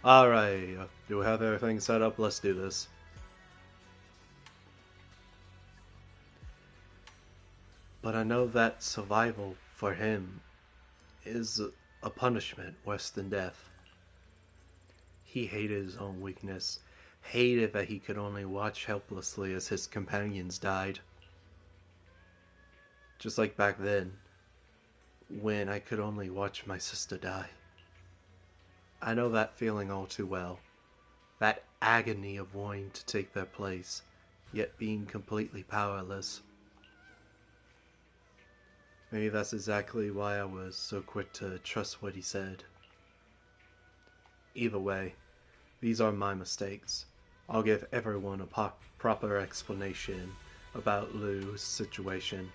Alright, do we have everything set up? Let's do this. But I know that survival for him is a punishment worse than death. He hated his own weakness, hated that he could only watch helplessly as his companions died. Just like back then, when I could only watch my sister die. I know that feeling all too well. That agony of wanting to take their place, yet being completely powerless. Maybe that's exactly why I was so quick to trust what he said. Either way, these are my mistakes. I'll give everyone a proper explanation about Lou's situation.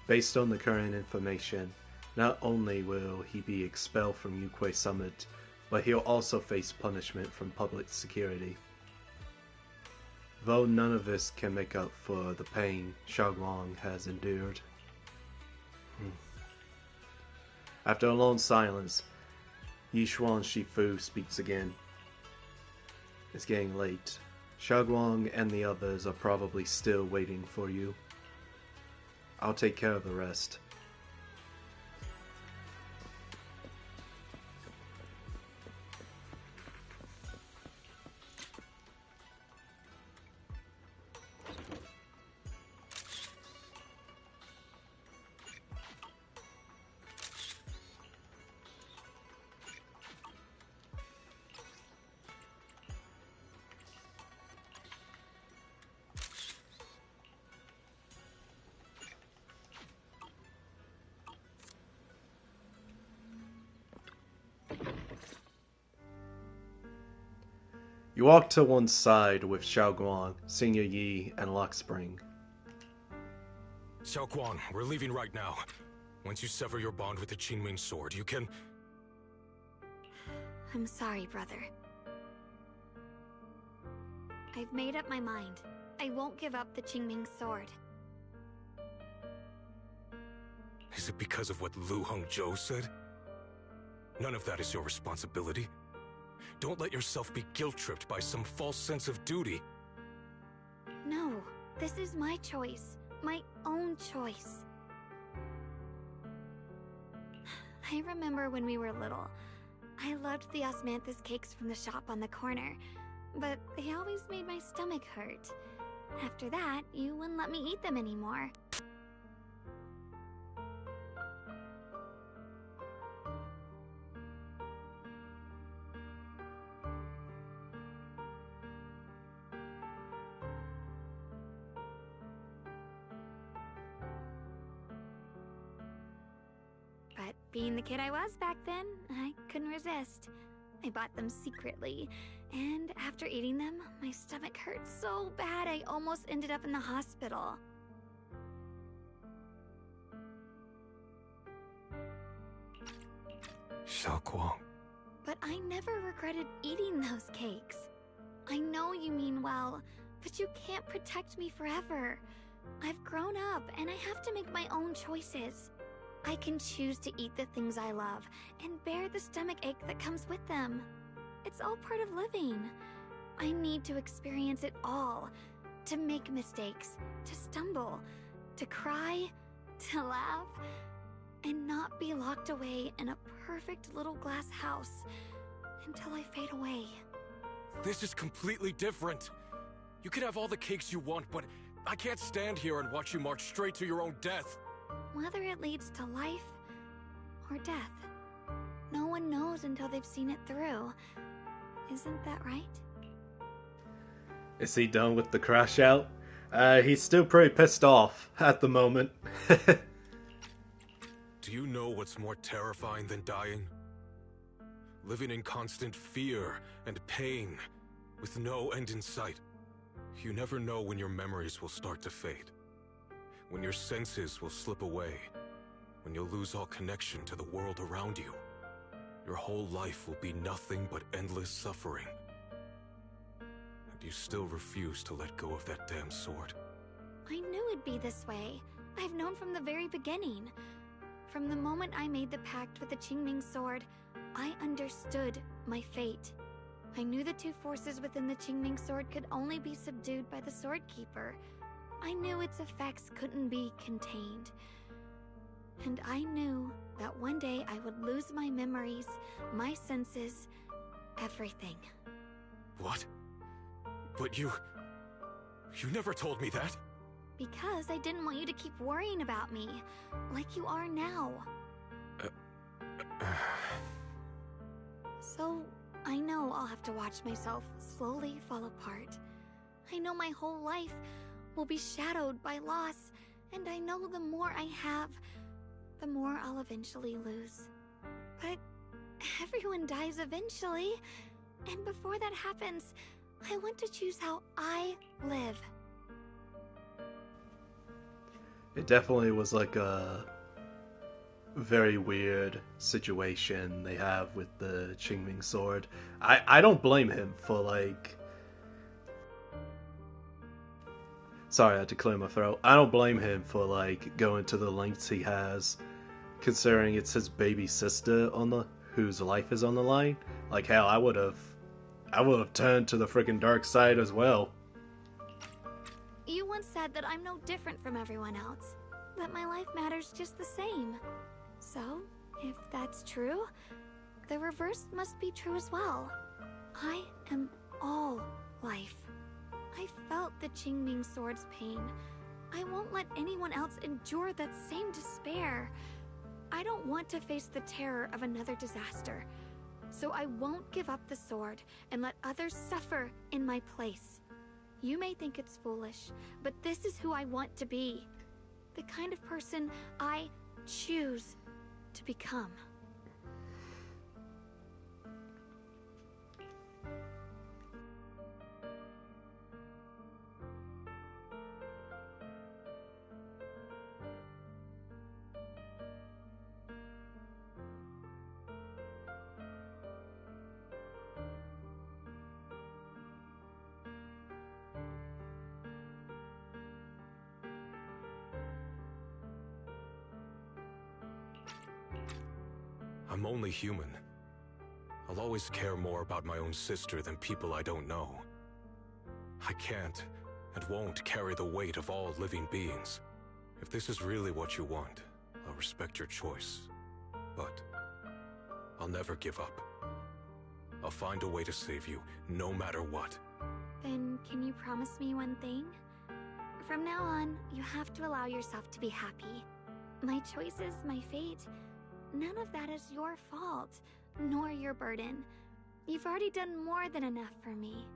Based on the current information, not only will he be expelled from Yukwei Summit, but he'll also face punishment from public security. Though none of this can make up for the pain Xiaoguang has endured. After a long silence, Yishuan Shifu speaks again. It's getting late. Xiaoguang and the others are probably still waiting for you. I'll take care of the rest. You walk to one side with Xiaoguang, Senior Yi, and Lockspring. Xiaoguang, we're leaving right now. Once you sever your bond with the Qingming sword, you can... I'm sorry, brother. I've made up my mind. I won't give up the Qingming sword. Is it because of what Lu Hongzhou said? None of that is your responsibility. Don't let yourself be guilt-tripped by some false sense of duty. No, this is my choice. My own choice. I remember when we were little. I loved the osmanthus cakes from the shop on the corner, but they always made my stomach hurt. After that, you wouldn't let me eat them anymore. But being the kid I was back then, I couldn't resist. I bought them secretly, and after eating them, my stomach hurt so bad I almost ended up in the hospital. Xiaoguang. But I never regretted eating those cakes. I know you mean well, but you can't protect me forever. I've grown up, and I have to make my own choices. I can choose to eat the things I love, and bear the stomach ache that comes with them. It's all part of living. I need to experience it all. To make mistakes, to stumble, to cry, to laugh, and not be locked away in a perfect little glass house until I fade away. This is completely different. You can have all the cakes you want, but I can't stand here and watch you march straight to your own death. Whether it leads to life or death, no one knows until they've seen it through. Isn't that right? Is he done with the crash out? He's still pretty pissed off at the moment. Do you know what's more terrifying than dying? Living in constant fear and pain, with no end in sight. You never know when your memories will start to fade. When your senses will slip away. When you'll lose all connection to the world around you. Your whole life will be nothing but endless suffering. And you still refuse to let go of that damn sword. I knew it'd be this way. I've known from the very beginning. From the moment I made the pact with the Qingming sword, I understood my fate. I knew the two forces within the Qingming sword could only be subdued by the Sword Keeper. I knew its effects couldn't be contained. And I knew that one day I would lose my memories, my senses, everything. What? But you never told me that. Because I didn't want you to keep worrying about me, like you are now. So, I know I'll have to watch myself slowly fall apart. I know my whole life will be shadowed by loss, and I know the more I have, the more I'll eventually lose. But everyone dies eventually, and before that happens, I want to choose how I live. It definitely was like a very weird situation they have with the Qingming sword. I don't blame him for like... Sorry, I had to clear my throat. I don't blame him for like going to the lengths he has, considering it's his baby sister whose life is on the line. Like hell, I would have turned to the freaking dark side as well. You once said that I'm no different from everyone else, that my life matters just the same. So, if that's true, the reverse must be true as well. I am all life. I felt the Qingming sword's pain. I won't let anyone else endure that same despair. I don't want to face the terror of another disaster. So I won't give up the sword and let others suffer in my place. You may think it's foolish, but this is who I want to be. The kind of person I choose to become. I'm only human. I'll always care more about my own sister than people I don't know. I can't and won't carry the weight of all living beings. If this is really what you want, I'll respect your choice. But I'll never give up. I'll find a way to save you, no matter what. Then can you promise me one thing? From now on, you have to allow yourself to be happy. My choices, my fate, none of that is your fault, nor your burden. You've already done more than enough for me.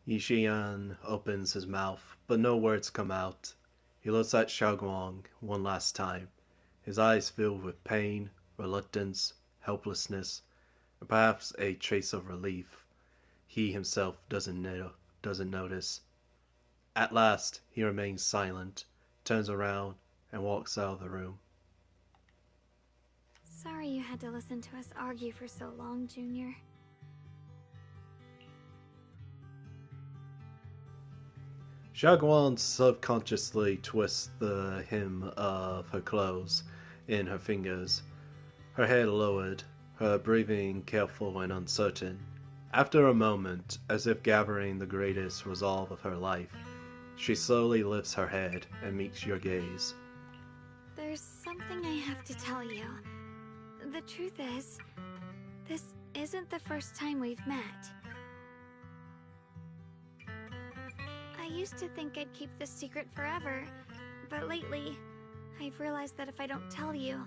Yixian opens his mouth, but no words come out. He looks at Xiaoguang one last time, his eyes filled with pain, reluctance, helplessness, and perhaps a trace of relief. He himself doesn't notice. At last, he remains silent, turns around, and walks out of the room. Sorry you had to listen to us argue for so long, Junior. Xiaoguang subconsciously twists the hem of her clothes in her fingers, her head lowered, her breathing careful and uncertain. After a moment, as if gathering the greatest resolve of her life, she slowly lifts her head and meets your gaze. There's something I have to tell you. The truth is, this isn't the first time we've met. I used to think I'd keep this secret forever, but lately, I've realized that if I don't tell you,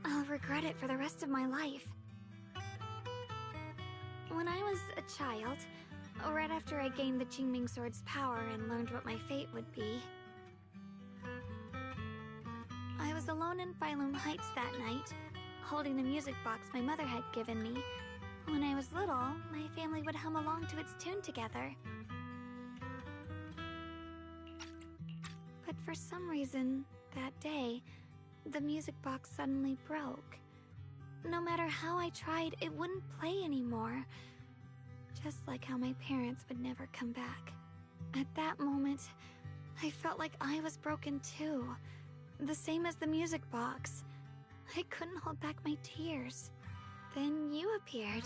I'll regret it for the rest of my life. When I was a child, right after I gained the Qingming sword's power and learned what my fate would be, I was alone in Phylum Heights that night, holding the music box my mother had given me. When I was little, my family would hum along to its tune together. But for some reason, that day, the music box suddenly broke. No matter how I tried, it wouldn't play anymore. Just like how my parents would never come back. At that moment, I felt like I was broken too. The same as the music box. I couldn't hold back my tears. Then you appeared.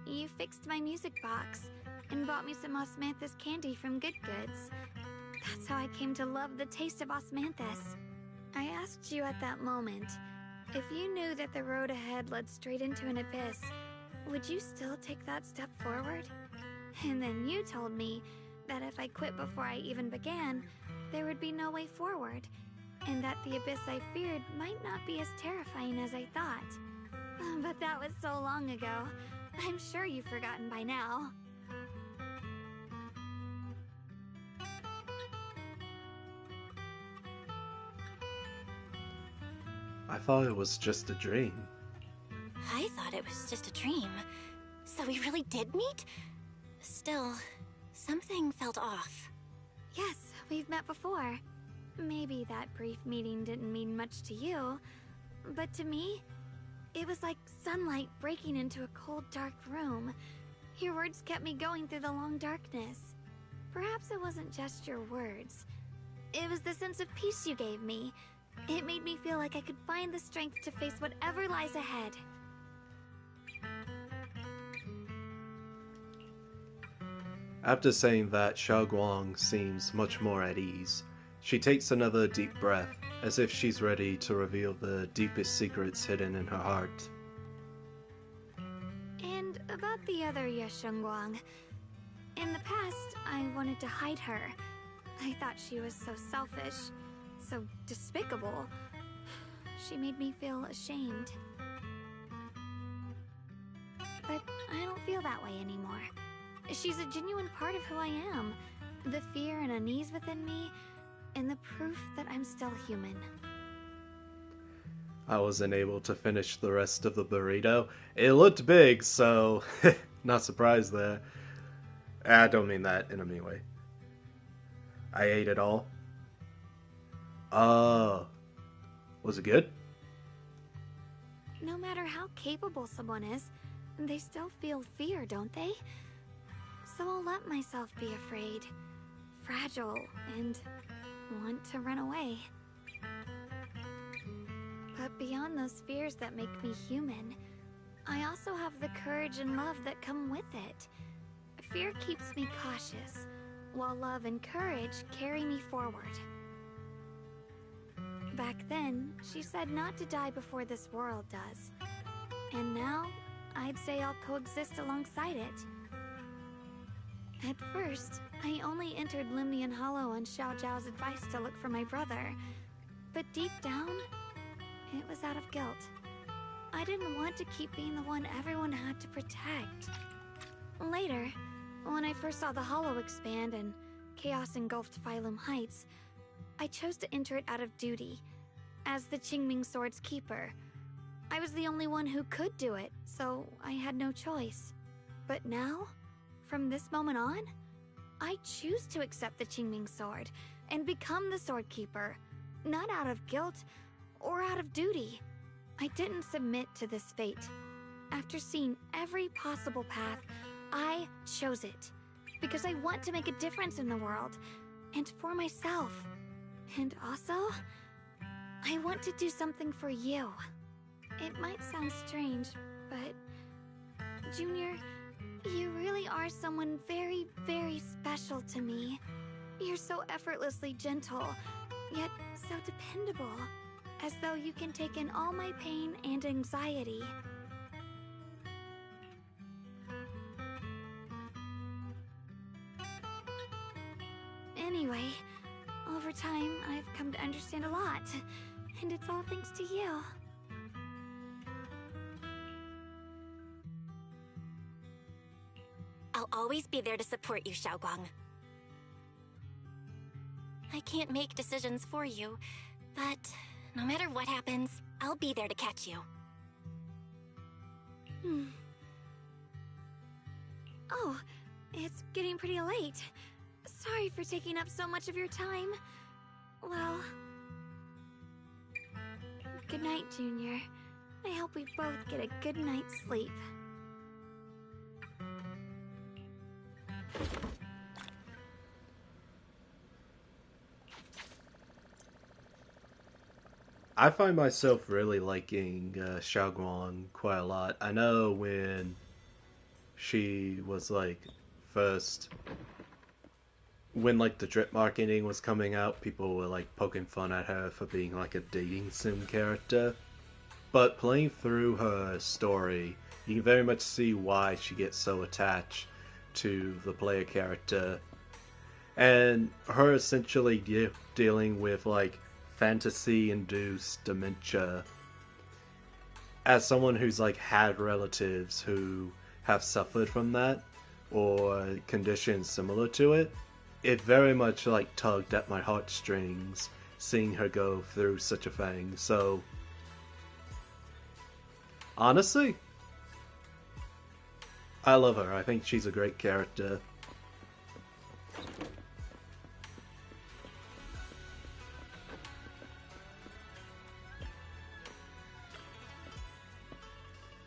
You fixed my music box and bought me some osmanthus candy from Good Goods. That's how I came to love the taste of osmanthus. I asked you at that moment, if you knew that the road ahead led straight into an abyss, would you still take that step forward? And then you told me that if I quit before I even began, there would be no way forward, and that the abyss I feared might not be as terrifying as I thought. But that was so long ago. I'm sure you've forgotten by now. I thought it was just a dream. I thought it was just a dream. So we really did meet? Still, something felt off. Yes, we've met before. Maybe that brief meeting didn't mean much to you, but to me, it was like sunlight breaking into a cold, dark room. Your words kept me going through the long darkness. Perhaps it wasn't just your words. It was the sense of peace you gave me. It made me feel like I could find the strength to face whatever lies ahead. After saying that, Xiaoguang seems much more at ease. She takes another deep breath, as if she's ready to reveal the deepest secrets hidden in her heart. And about the other Yeshengguang. In the past, I wanted to hide her. I thought she was so selfish, so despicable. She made me feel ashamed. But I don't feel that way anymore. She's a genuine part of who I am. The fear and unease within me, and the proof that I'm still human. I wasn't able to finish the rest of the burrito. It looked big, so not surprised there. I don't mean that in a mean way. I ate it all. Was it good? No matter how capable someone is, they still feel fear, don't they? So I'll let myself be afraid, fragile, and want to run away. But beyond those fears that make me human, I also have the courage and love that come with it. Fear keeps me cautious, while love and courage carry me forward. Back then, she said not to die before this world does. And now, I'd say I'll coexist alongside it. At first, I only entered Limnian Hollow on Xiao Zhao's advice to look for my brother. But deep down, it was out of guilt. I didn't want to keep being the one everyone had to protect. Later, when I first saw the Hollow expand and chaos engulfed Phylum Heights, I chose to enter it out of duty, as the Qingming Sword's keeper. I was the only one who could do it, so I had no choice. But now, from this moment on, I choose to accept the Qingming Sword and become the Sword Keeper, not out of guilt or out of duty. I didn't submit to this fate. After seeing every possible path, I chose it because I want to make a difference in the world and for myself. And also, I want to do something for you. It might sound strange, but Junior, you really are someone very, very special to me. You're so effortlessly gentle, yet so dependable, as though you can take in all my pain and anxiety. Anyway, over time, I've come to understand a lot, and it's all thanks to you. I'll always be there to support you, Xiaoguang. I can't make decisions for you, but no matter what happens, I'll be there to catch you. Oh, it's getting pretty late. Sorry for taking up so much of your time. Well, good night, Junior. I hope we both get a good night's sleep. I find myself really liking Xiaoguang quite a lot. I know when she was like first when like the drip marketing was coming out, people were like poking fun at her for being like a dating sim character. But playing through her story, you can very much see why she gets so attached to the player character. And her essentially dealing with like fantasy induced dementia. As someone who's like had relatives who have suffered from that or conditions similar to it, it very much like tugged at my heartstrings seeing her go through such a thing. So honestly, I love her. I think she's a great character.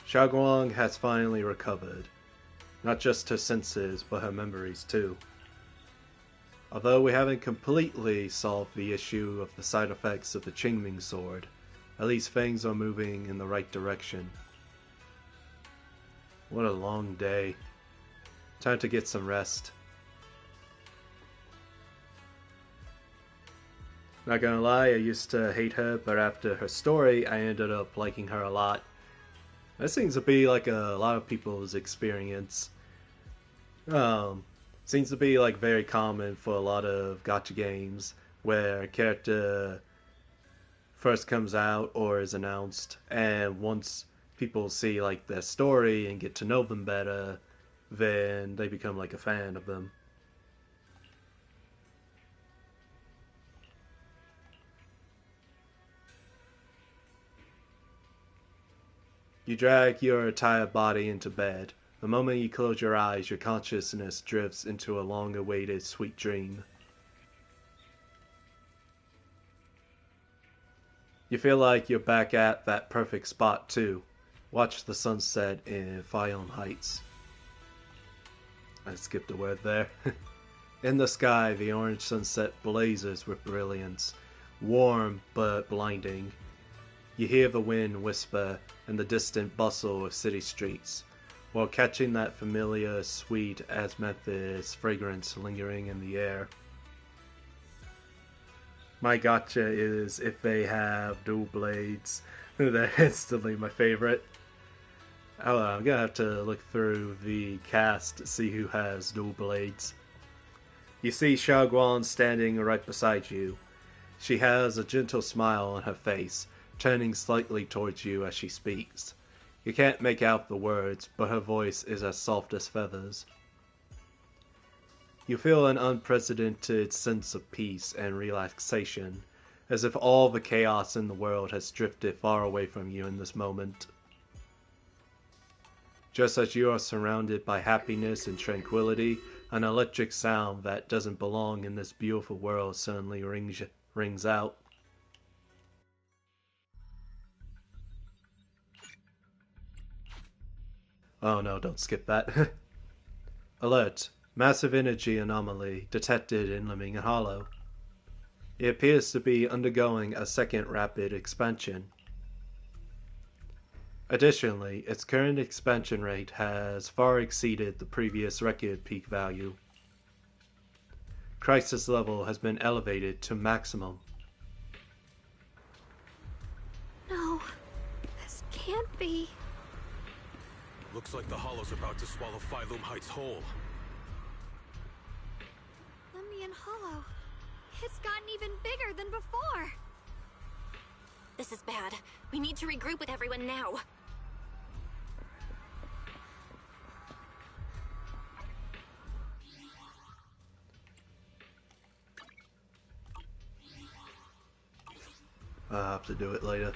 Xiaoguang has finally recovered, not just her senses, but her memories too. Although we haven't completely solved the issue of the side effects of the Qingming sword, at least things are moving in the right direction. What a long day. Time to get some rest. Not gonna lie, I used to hate her, but after her story, I ended up liking her a lot. That seems to be like a lot of people's experience. Seems to be like very common for a lot of gacha games where a character first comes out or is announced, and once people see like their story and get to know them better, then they become like a fan of them. You drag your tired body into bed. The moment you close your eyes, your consciousness drifts into a long-awaited sweet dream. You feel like you're back at that perfect spot too. Watch the sunset in Fayon Heights. I skipped a word there. In the sky, the orange sunset blazes with brilliance, warm but blinding. You hear the wind whisper and the distant bustle of city streets, while catching that familiar sweet amethyst fragrance lingering in the air. My gotcha is if they have dual blades. They're instantly my favorite. I'm gonna have to look through the cast to see who has dual blades. You see Xiaoguan standing right beside you. She has a gentle smile on her face, turning slightly towards you as she speaks. You can't make out the words, but her voice is as soft as feathers. You feel an unprecedented sense of peace and relaxation, as if all the chaos in the world has drifted far away from you in this moment. Just as you are surrounded by happiness and tranquility, an electric sound that doesn't belong in this beautiful world suddenly rings out. Oh no, don't skip that. Alert. Massive energy anomaly detected in Lemminga Hollow. It appears to be undergoing a second rapid expansion. Additionally, its current expansion rate has far exceeded the previous record peak value. Crisis level has been elevated to maximum. No, this can't be. Looks like the Hollow's about to swallow Phylum Heights whole. Lemnian Hollow. It's gotten even bigger than before. This is bad. We need to regroup with everyone now. I'll have to do it later.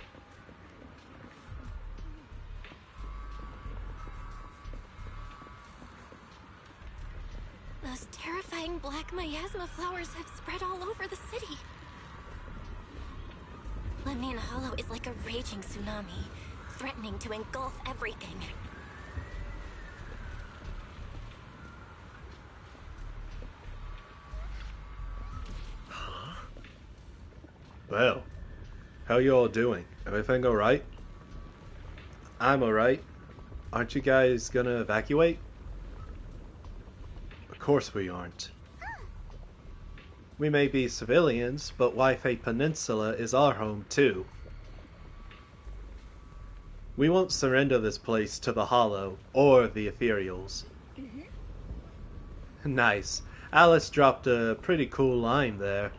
Those terrifying black miasma flowers have spread all over the city. Lemnian Hollow is like a raging tsunami, threatening to engulf everything. Well, How you all doing? Everything alright? I'm alright. Aren't you guys gonna evacuate? Of course we aren't. We may be civilians, but Wi-Fi Peninsula is our home too. We won't surrender this place to the Hollow or the Ethereals. Nice. Alice dropped a pretty cool line there.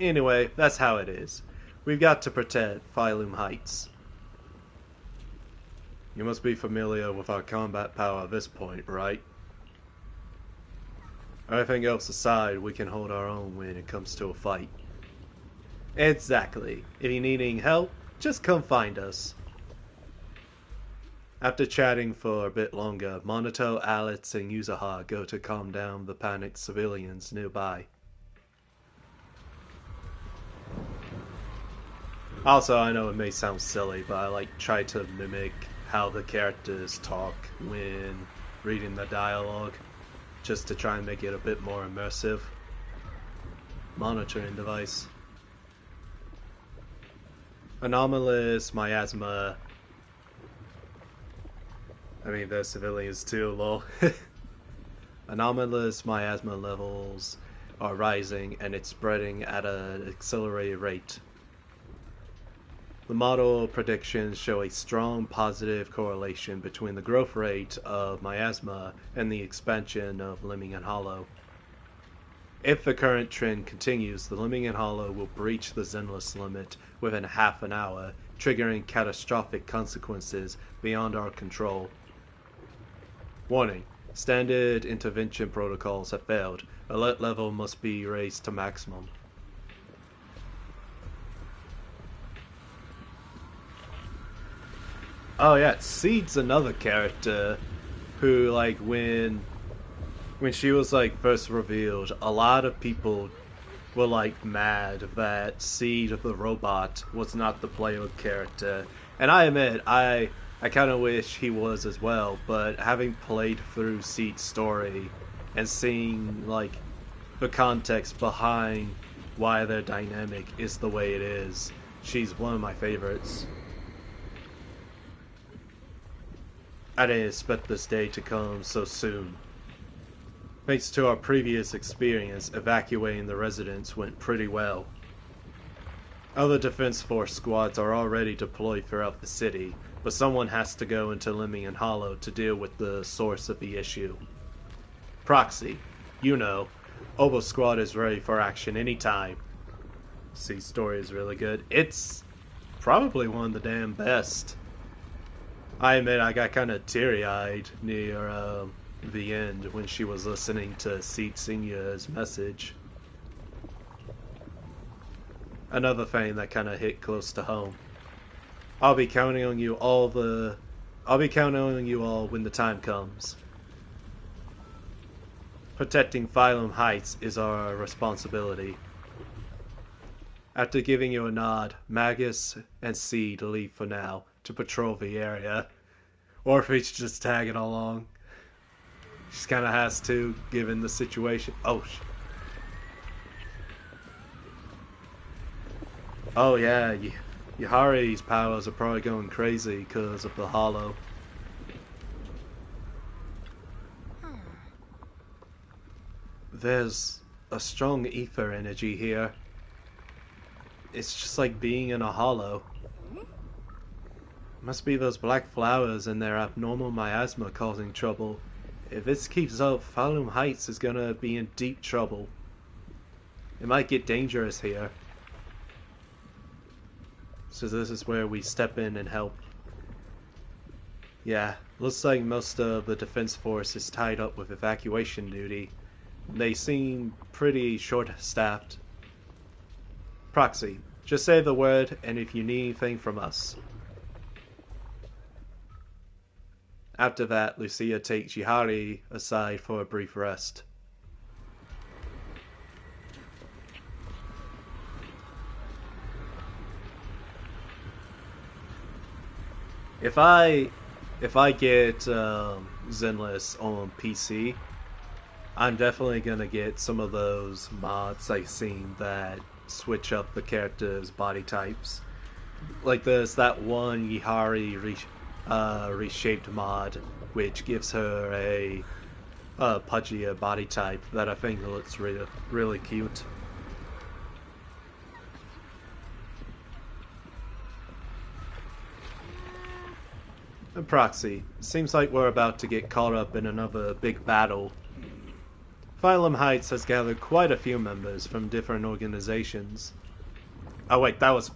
Anyway, that's how it is. We've got to protect Phylum Heights. You must be familiar with our combat power at this point, right? Everything else aside, we can hold our own when it comes to a fight. Exactly. If you need any help, just come find us. After chatting for a bit longer, Monato, Alex, and Yuzaha go to calm down the panicked civilians nearby. Also, I know it may sound silly, but I try to mimic how the characters talk when reading the dialogue, just to try and make it a bit more immersive. Monitoring device. Anomalous miasma. I mean, they're civilians too, lol. Anomalous miasma levels are rising and it's spreading at an accelerated rate. The model predictions show a strong positive correlation between the growth rate of miasma and the expansion of Limingen Hollow. If the current trend continues, the Limingen Hollow will breach the Zenless limit within half an hour, triggering catastrophic consequences beyond our control. Warning: standard intervention protocols have failed. Alert level must be raised to maximum. Oh yeah, Seed's another character who, when she was first revealed, a lot of people were mad that Seed the robot was not the playable character. And I admit, I kind of wish he was as well, but having played through Seed's story and seeing the context behind why their dynamic is the way it is, she's one of my favorites. I didn't expect this day to come so soon. Thanks to our previous experience, evacuating the residents went pretty well. Other Defense Force squads are already deployed throughout the city, but someone has to go into Limingen Hollow to deal with the source of the issue. Proxy, you know, Obo Squad is ready for action anytime. See, story is really good. It's probably one of the damn best. I admit I got kind of teary-eyed near the end when she was listening to Seed Senior's message. Another thing that kind of hit close to home. I'll be counting on you all when the time comes. Protecting Phylum Heights is our responsibility. After giving you a nod, Magus and Seed leave for now to patrol the area. Or if he's just tagging along. She kind of has to, given the situation. Oh yeah, Yahari's powers are probably going crazy because of the Hollow. There's a strong ether energy here. It's just like being in a hollow. Must be those black flowers and their abnormal miasma causing trouble. If this keeps up, Phylum Heights is gonna be in deep trouble. It might get dangerous here. So this is where we step in and help. Yeah, looks like most of the defense force is tied up with evacuation duty. They seem pretty short-staffed. Proxy, just say the word, and if you need anything from us. After that, Lucia takes Yahari aside for a brief rest. If I get Zenless on PC, I'm definitely gonna get some of those mods I've seen that switch up the characters' body types. Like there's that one Yihari reshaped mod, which gives her a pudgier body type that I think looks really cute. And Proxy, seems like we're about to get caught up in another big battle. Phylum Heights has gathered quite a few members from different organizations. Oh wait, that was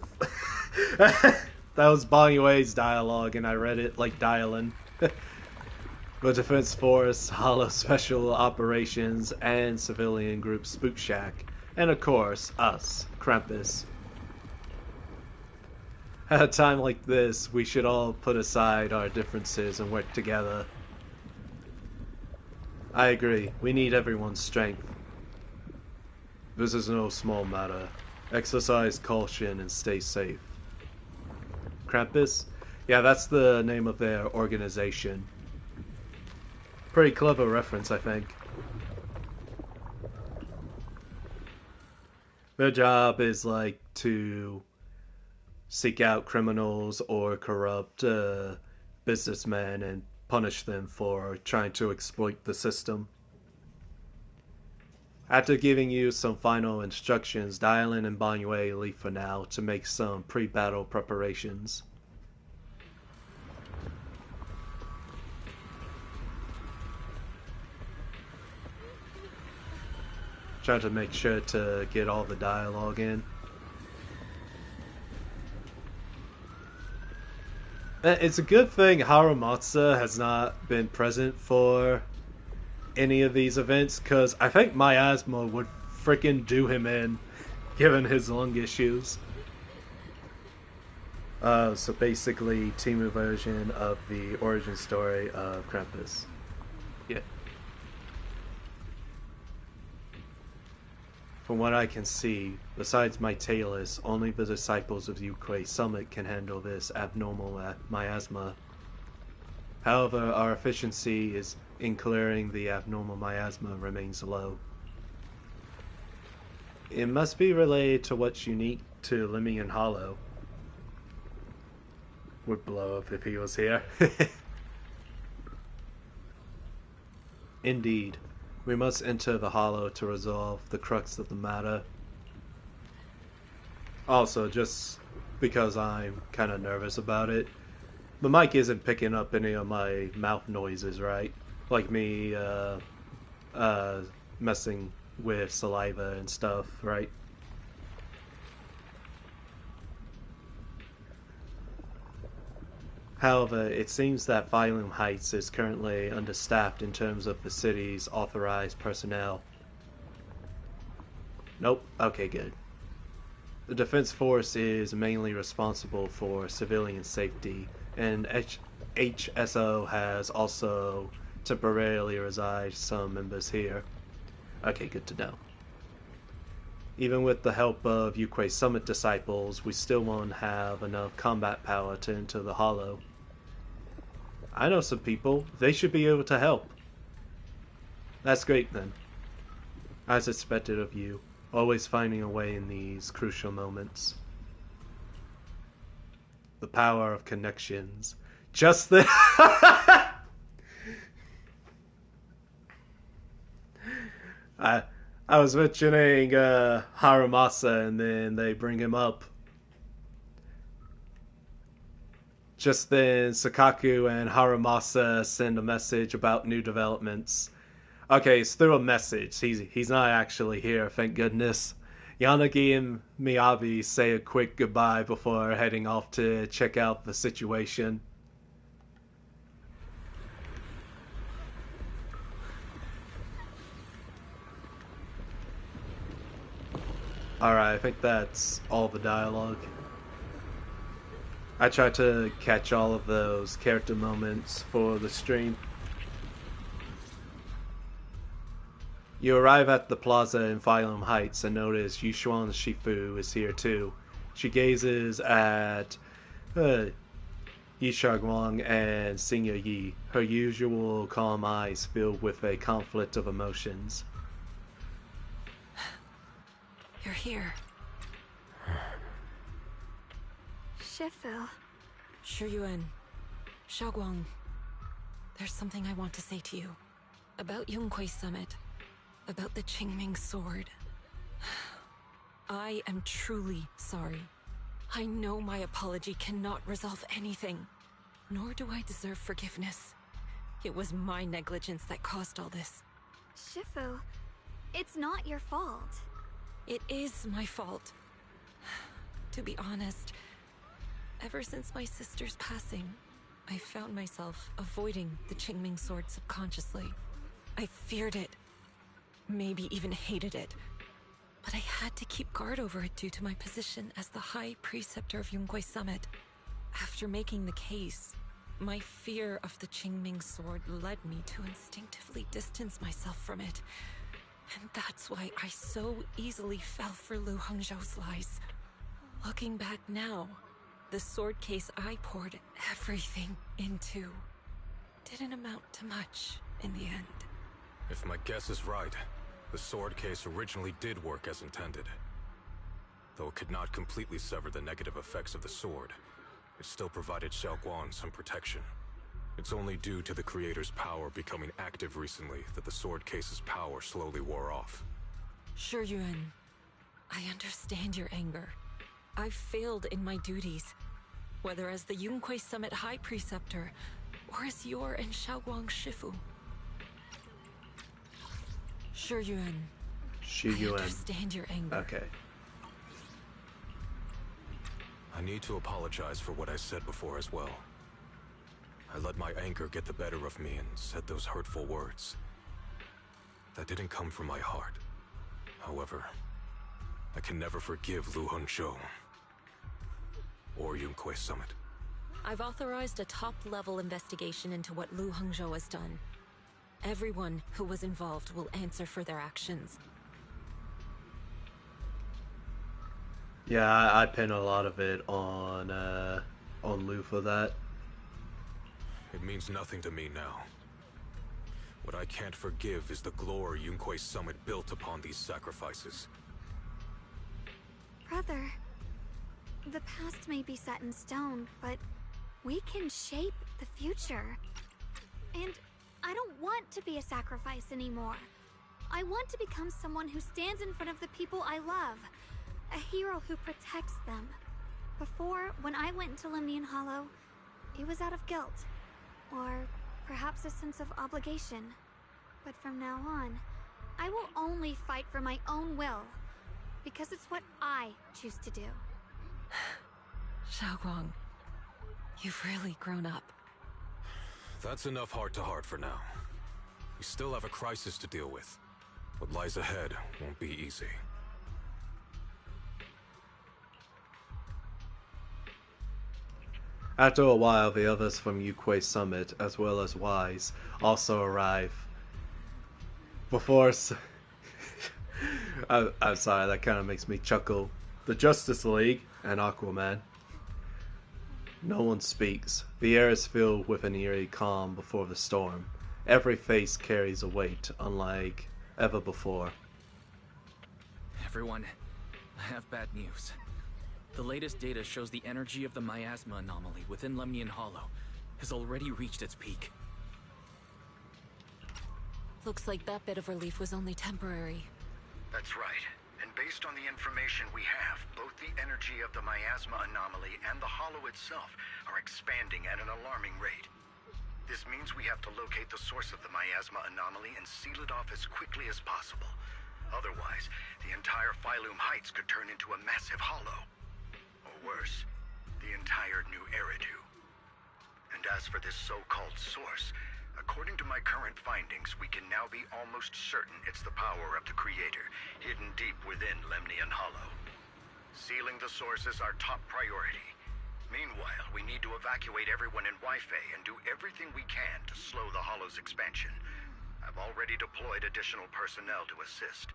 that was Bonnie Way's dialogue, and I read it like dialing. The Defense Force, Hollow Special Operations, and civilian group Spook Shack, and of course, us, Krampus. At a time like this, we should all put aside our differences and work together. I agree, we need everyone's strength. This is no small matter. Exercise caution and stay safe. Krampus? Yeah, that's the name of their organization. Pretty clever reference, I think. Their job is like to seek out criminals or corrupt businessmen and punish them for trying to exploit the system. After giving you some final instructions, Dylan and Banyue leave for now to make some pre-battle preparations. Trying to make sure to get all the dialogue in. It's a good thing Harumatsu has not been present for any of these events, because I think Miasma would freaking do him in, given his lung issues. So basically, Temu version of the origin story of Krampus. Yeah. From what I can see, besides my Talus, only the disciples of Yukwei Summit can handle this abnormal miasma. However, our efficiency in clearing the abnormal miasma remains low. It must be related to what's unique to Limian Hollow. Would blow up if he was here. Indeed. We must enter the Hollow to resolve the crux of the matter. Also, just because I'm kind of nervous about it, the mic isn't picking up any of my mouth noises, right? Like me messing with saliva and stuff, right? However, it seems that Phylum Heights is currently understaffed in terms of the city's authorized personnel. Nope, okay, good. The Defense Force is mainly responsible for civilian safety, and HSO has also temporarily reside some members here. Okay, good to know. Even with the help of Yukwei Summit disciples, we still won't have enough combat power to enter the Hollow. I know some people. They should be able to help. That's great then. As expected of you, always finding a way in these crucial moments. The power of connections. Just the... I was mentioning Haramasa, and then they bring him up. Just then, Sakaku and Haramasa send a message about new developments. Okay, it's through a message. He's not actually here, thank goodness. Yanagi and Miyabi say a quick goodbye before heading off to check out the situation. Alright, I think that's all the dialogue. I tried to catch all of those character moments for the stream. You arrive at the plaza in Phylum Heights and notice Yushuan Shifu is here too. She gazes at Yisharguang and Senior Yi, her usual calm eyes filled with a conflict of emotions. You're here. Shifu. Shuyuan, Xiaoguang, there's something I want to say to you. About Yunquei Summit. About the Qingming Sword. I am truly sorry. I know my apology cannot resolve anything, nor do I deserve forgiveness. It was my negligence that caused all this. Shifu, it's not your fault. It is my fault. To be honest, ever since my sister's passing, I found myself avoiding the Qingming Sword subconsciously. I feared it, maybe even hated it. But I had to keep guard over it due to my position as the High Preceptor of Yunquei Summit. After making the case, my fear of the Qingming Sword led me to instinctively distance myself from it. And that's why I so easily fell for Lu Hongzhou's lies. Looking back now, the sword case I poured everything into didn't amount to much in the end. If my guess is right, the sword case originally did work as intended. Though it could not completely sever the negative effects of the sword, it still provided Xiaoguang some protection. It's only due to the creator's power becoming active recently that the sword case's power slowly wore off. Shuyuan, I understand your anger. I've failed in my duties, whether as the Yunquei Summit High Preceptor, or as your and Xiaoguang's Shifu. Shuyuan, I understand your anger. Okay. I need to apologize for what I said before as well. I let my anger get the better of me and said those hurtful words. That didn't come from my heart. However, I can never forgive Lu Hongzhou or Yunquei Summit. I've authorized a top-level investigation into what Lu Hongzhou has done. Everyone who was involved will answer for their actions. Yeah, I pin a lot of it on Lu for that. It means nothing to me now. What I can't forgive is the glory Yunquei Summit built upon these sacrifices. Brother, the past may be set in stone, but we can shape the future. And I don't want to be a sacrifice anymore. I want to become someone who stands in front of the people I love. A hero who protects them. Before, when I went into Lemnian Hollow, it was out of guilt. Or perhaps a sense of obligation. But from now on, I will only fight for my own will. Because it's what I choose to do. Xiaoguang, you've really grown up. That's enough heart-to-heart for now. We still have a crisis to deal with. What lies ahead won't be easy. After a while, the others from Yunquei Summit, as well as Wise, also arrive. Before... I'm sorry, that kind of makes me chuckle. The Justice League and Aquaman. No one speaks. The air is filled with an eerie calm before the storm. Every face carries a weight, unlike ever before. Everyone, I have bad news. The latest data shows the energy of the miasma anomaly within Lemnian Hollow has already reached its peak. Looks like that bit of relief was only temporary. That's right. And based on the information we have, both the energy of the miasma anomaly and the hollow itself are expanding at an alarming rate. This means we have to locate the source of the miasma anomaly and seal it off as quickly as possible. Otherwise, the entire Phylum Heights could turn into a massive hollow. Or worse, the entire new Eridu. And as for this so-called source, according to my current findings, we can now be almost certain it's the power of the Creator, hidden deep within Lemnian Hollow. Sealing the source is our top priority. Meanwhile, we need to evacuate everyone in Weifei and do everything we can to slow the Hollow's expansion. I've already deployed additional personnel to assist.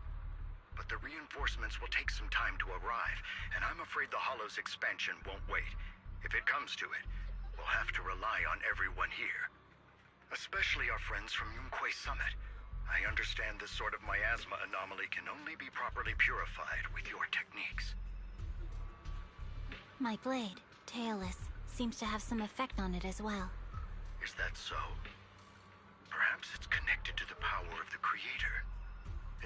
But the reinforcements will take some time to arrive, and I'm afraid the Hollow's expansion won't wait. If it comes to it, we'll have to rely on everyone here. Especially our friends from Yunquei Summit. I understand this sort of miasma anomaly can only be properly purified with your techniques. My blade tailless seems to have some effect on it as well. Is that so? Perhaps it's connected to the power of the Creator.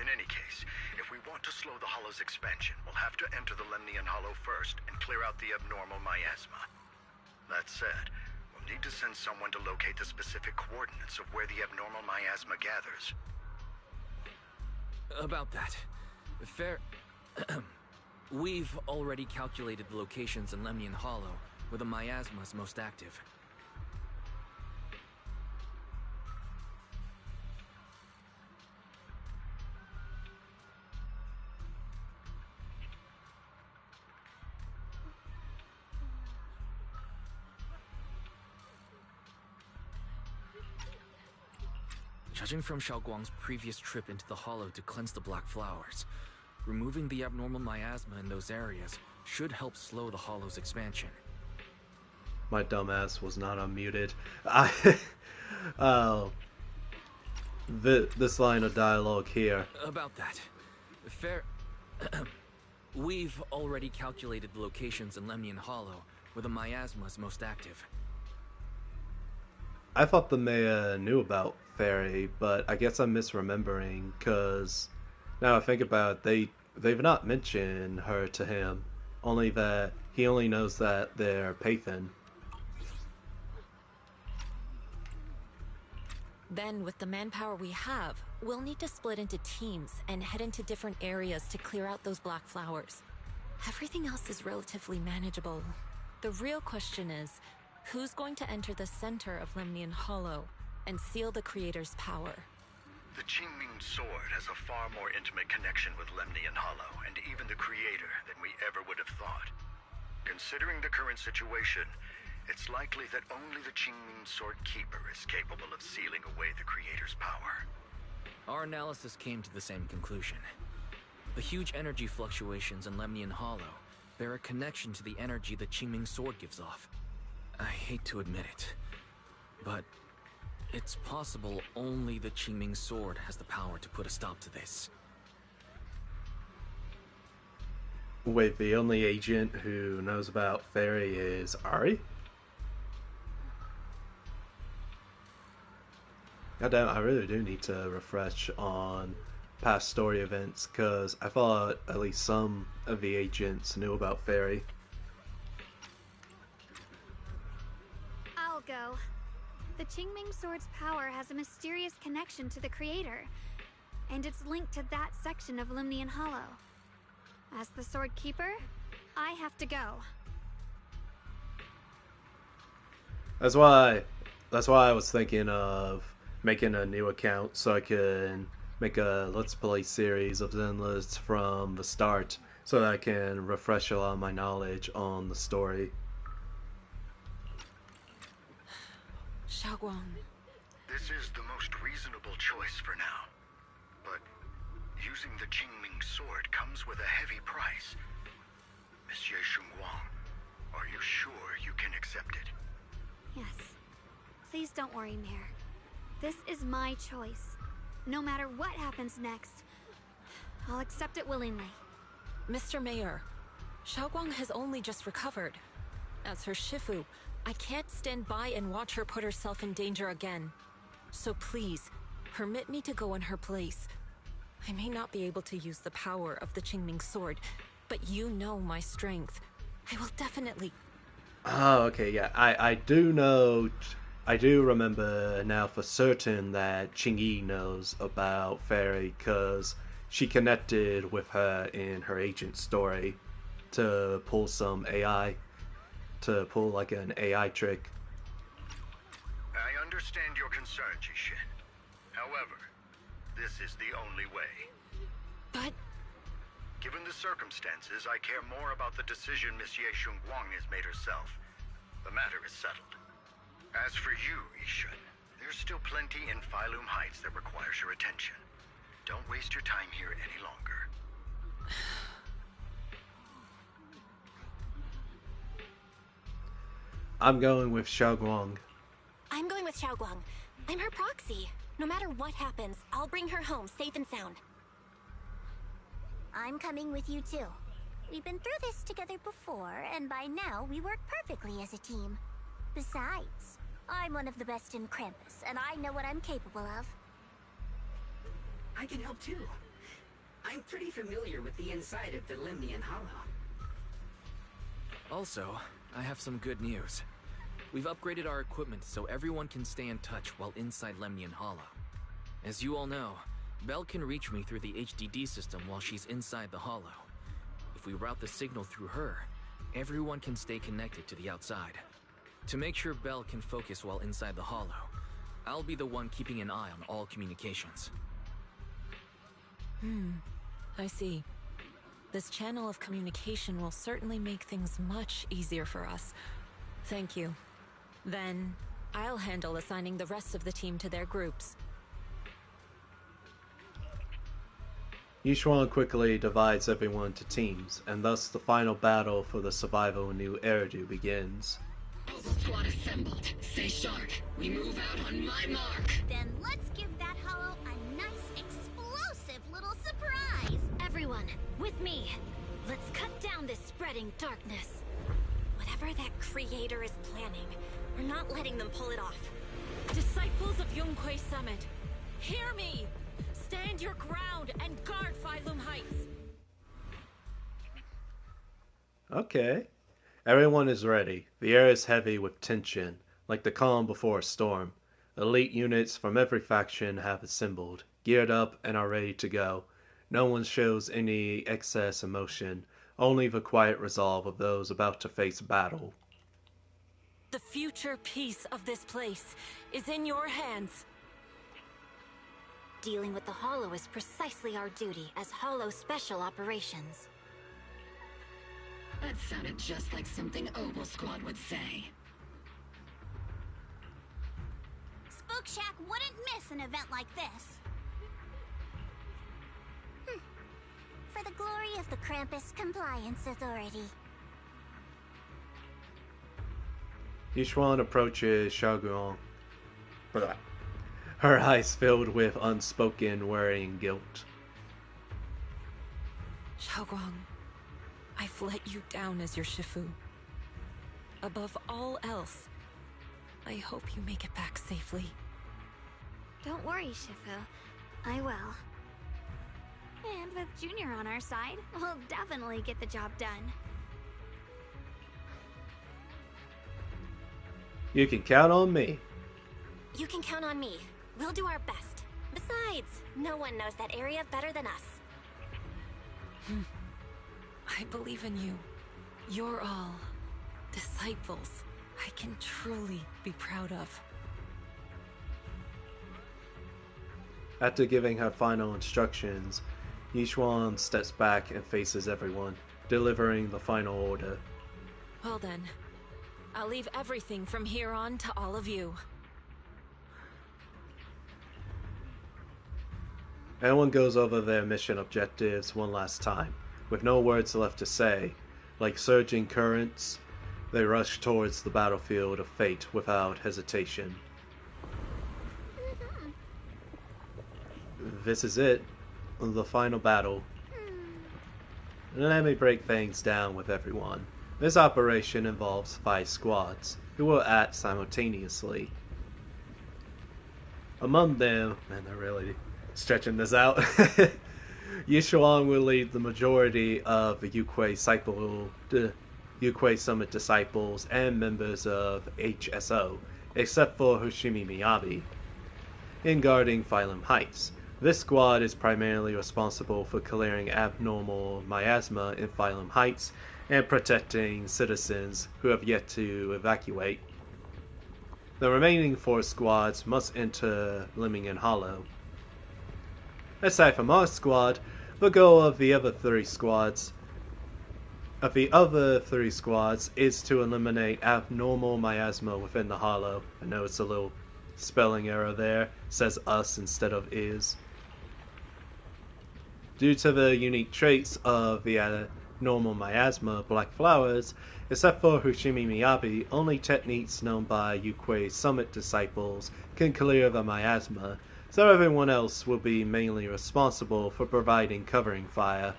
In any case, if we want to slow the Hollow's expansion, we'll have to enter the Lemnian Hollow first and clear out the abnormal miasma. That said, we'll need to send someone to locate the specific coordinates of where the abnormal miasma gathers. About that. Fair... We've already calculated the locations in Lemnian Hollow, where the miasma is most active. Judging from Xiaoguang's previous trip into the Hollow to cleanse the Black Flowers, removing the abnormal miasma in those areas should help slow the Hollow's expansion. My dumbass was not unmuted. This line of dialogue here. About that. Fair... We've already calculated the locations in Lemnian Hollow, where the miasma is most active. I thought the mayor knew about Fairy, but I guess I'm misremembering, because now I think about it, they've not mentioned her to him, only that he only knows that they're Pathan. Then, with the manpower we have, we'll need to split into teams and head into different areas to clear out those black flowers. Everything else is relatively manageable. The real question is, who's going to enter the center of Lemnian Hollow and seal the Creator's power? The Qingming Sword has a far more intimate connection with Lemnian Hollow and even the Creator than we ever would have thought. Considering the current situation, it's likely that only the Qingming Sword Keeper is capable of sealing away the Creator's power. Our analysis came to the same conclusion. The huge energy fluctuations in Lemnian Hollow bear a connection to the energy the Qingming Sword gives off. I hate to admit it, but it's possible only the Qingming Sword has the power to put a stop to this. Wait, the only agent who knows about Fairy is Ari? Goddamn, I really do need to refresh on past story events, because I thought at least some of the agents knew about Fairy. I'll go. The Qingming Sword's power has a mysterious connection to the Creator, and it's linked to that section of Lemnian Hollow. As the Sword Keeper, I have to go. That's why I was thinking of making a new account so I can make a Let's Play series of Zenless from the start, so that I can refresh a lot of my knowledge on the story. Xiaoguang. This is the most reasonable choice for now. But using the Qingming Sword comes with a heavy price. Monsieur Shunguang, are you sure you can accept it? Yes. Please don't worry, Mayor. This is my choice. No matter what happens next, I'll accept it willingly. Mr. Mayor, Xiaoguang has only just recovered. As her Shifu, I can't stand by and watch her put herself in danger again. So please, permit me to go in her place. I may not be able to use the power of the Qingming Sword, but you know my strength. I will definitely... Oh, okay, yeah. I do remember now for certain that Qingyi knows about Fairy, because she connected with her in her agent story to pull some AI, to pull like an AI trick. I understand your concern, Jishin. However, this is the only way. But... Given the circumstances, I care more about the decision Miss Ye Shunguang has made herself. The matter is settled. As for you, Yishun, there's still plenty in Phylum Heights that requires your attention. Don't waste your time here any longer. I'm going with Xiaoguang. I'm going with Xiaoguang. I'm her proxy. No matter what happens, I'll bring her home safe and sound. I'm coming with you too. We've been through this together before, and by now we work perfectly as a team. Besides, I'm one of the best in Krampus, and I know what I'm capable of. I can help too. I'm pretty familiar with the inside of the Lemnian Hollow. Also, I have some good news. We've upgraded our equipment so everyone can stay in touch while inside Lemnian Hollow. As you all know, Belle can reach me through the HDD system while she's inside the Hollow. If we route the signal through her, everyone can stay connected to the outside. To make sure Belle can focus while inside the Hollow, I'll be the one keeping an eye on all communications. I see. This channel of communication will certainly make things much easier for us. Thank you. Then, I'll handle assigning the rest of the team to their groups. Yishuan quickly divides everyone into teams, and thus the final battle for the survival of New Eridu begins. All the squad assembled. Stay sharp. We move out on my mark. Then let's give that hollow a nice, explosive little surprise! Everyone, with me. Let's cut down this spreading darkness. Whatever that creator is planning, we're not letting them pull it off. Disciples of Yunque Summit, hear me! Stand your ground and guard Phylum Heights! Okay. Everyone is ready. The air is heavy with tension, like the calm before a storm. Elite units from every faction have assembled, geared up, and are ready to go. No one shows any excess emotion, only the quiet resolve of those about to face battle. The future peace of this place is in your hands. Dealing with the Hollow is precisely our duty as Hollow Special Operations. That sounded just like something Obel Squad would say. Spook Shack wouldn't miss an event like this. For the glory of the Krampus Compliance Authority. Yishuan approaches Xiaoguang. Her eyes filled with unspoken worrying guilt. Xiaoguang, I've let you down as your Shifu. Above all else, I hope you make it back safely. Don't worry, Shifu. I will. And with Junior on our side, we'll definitely get the job done. You can count on me. You can count on me. We'll do our best. Besides, no one knows that area better than us. I believe in you. You're all disciples I can truly be proud of. After giving her final instructions, Yishuan steps back and faces everyone, delivering the final order. Well then, I'll leave everything from here on to all of you. Everyone goes over their mission objectives one last time, with no words left to say. Like surging currents, they rush towards the battlefield of fate without hesitation. This is it, the final battle. Let me break things down with everyone. This operation involves 5 squads, who will act simultaneously. Among them, man, they're really stretching this out, Yishuan will lead the majority of the Yukwei Summit disciples and members of HSO, except for Hoshimi Miyabi. In guarding Phylum Heights, this squad is primarily responsible for clearing abnormal miasma in Phylum Heights and protecting citizens who have yet to evacuate. The remaining 4 squads must enter Lemnian Hollow. Aside from our squad, the goal of the other 3 squads is to eliminate abnormal miasma within the Hollow. I know it's a little spelling error there, it says us instead of is. Due to the unique traits of the abnormal miasma black flowers, except for Hoshimi Miyabi, only techniques known by Yukwei Summit disciples can clear the miasma, so everyone else will be mainly responsible for providing covering fire.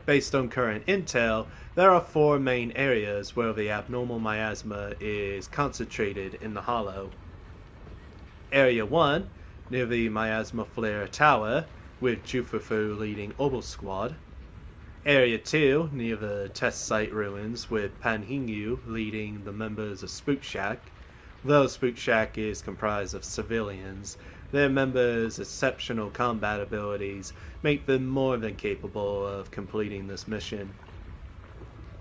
Based on current intel, there are 4 main areas where the abnormal miasma is concentrated in the hollow. Area 1, near the Miasma Flare Tower, with Jufufu leading Obel Squad. Area 2, near the test site ruins, with Panhingu leading the members of Spook Shack. Though Spook Shack is comprised of civilians, their members' exceptional combat abilities make them more than capable of completing this mission.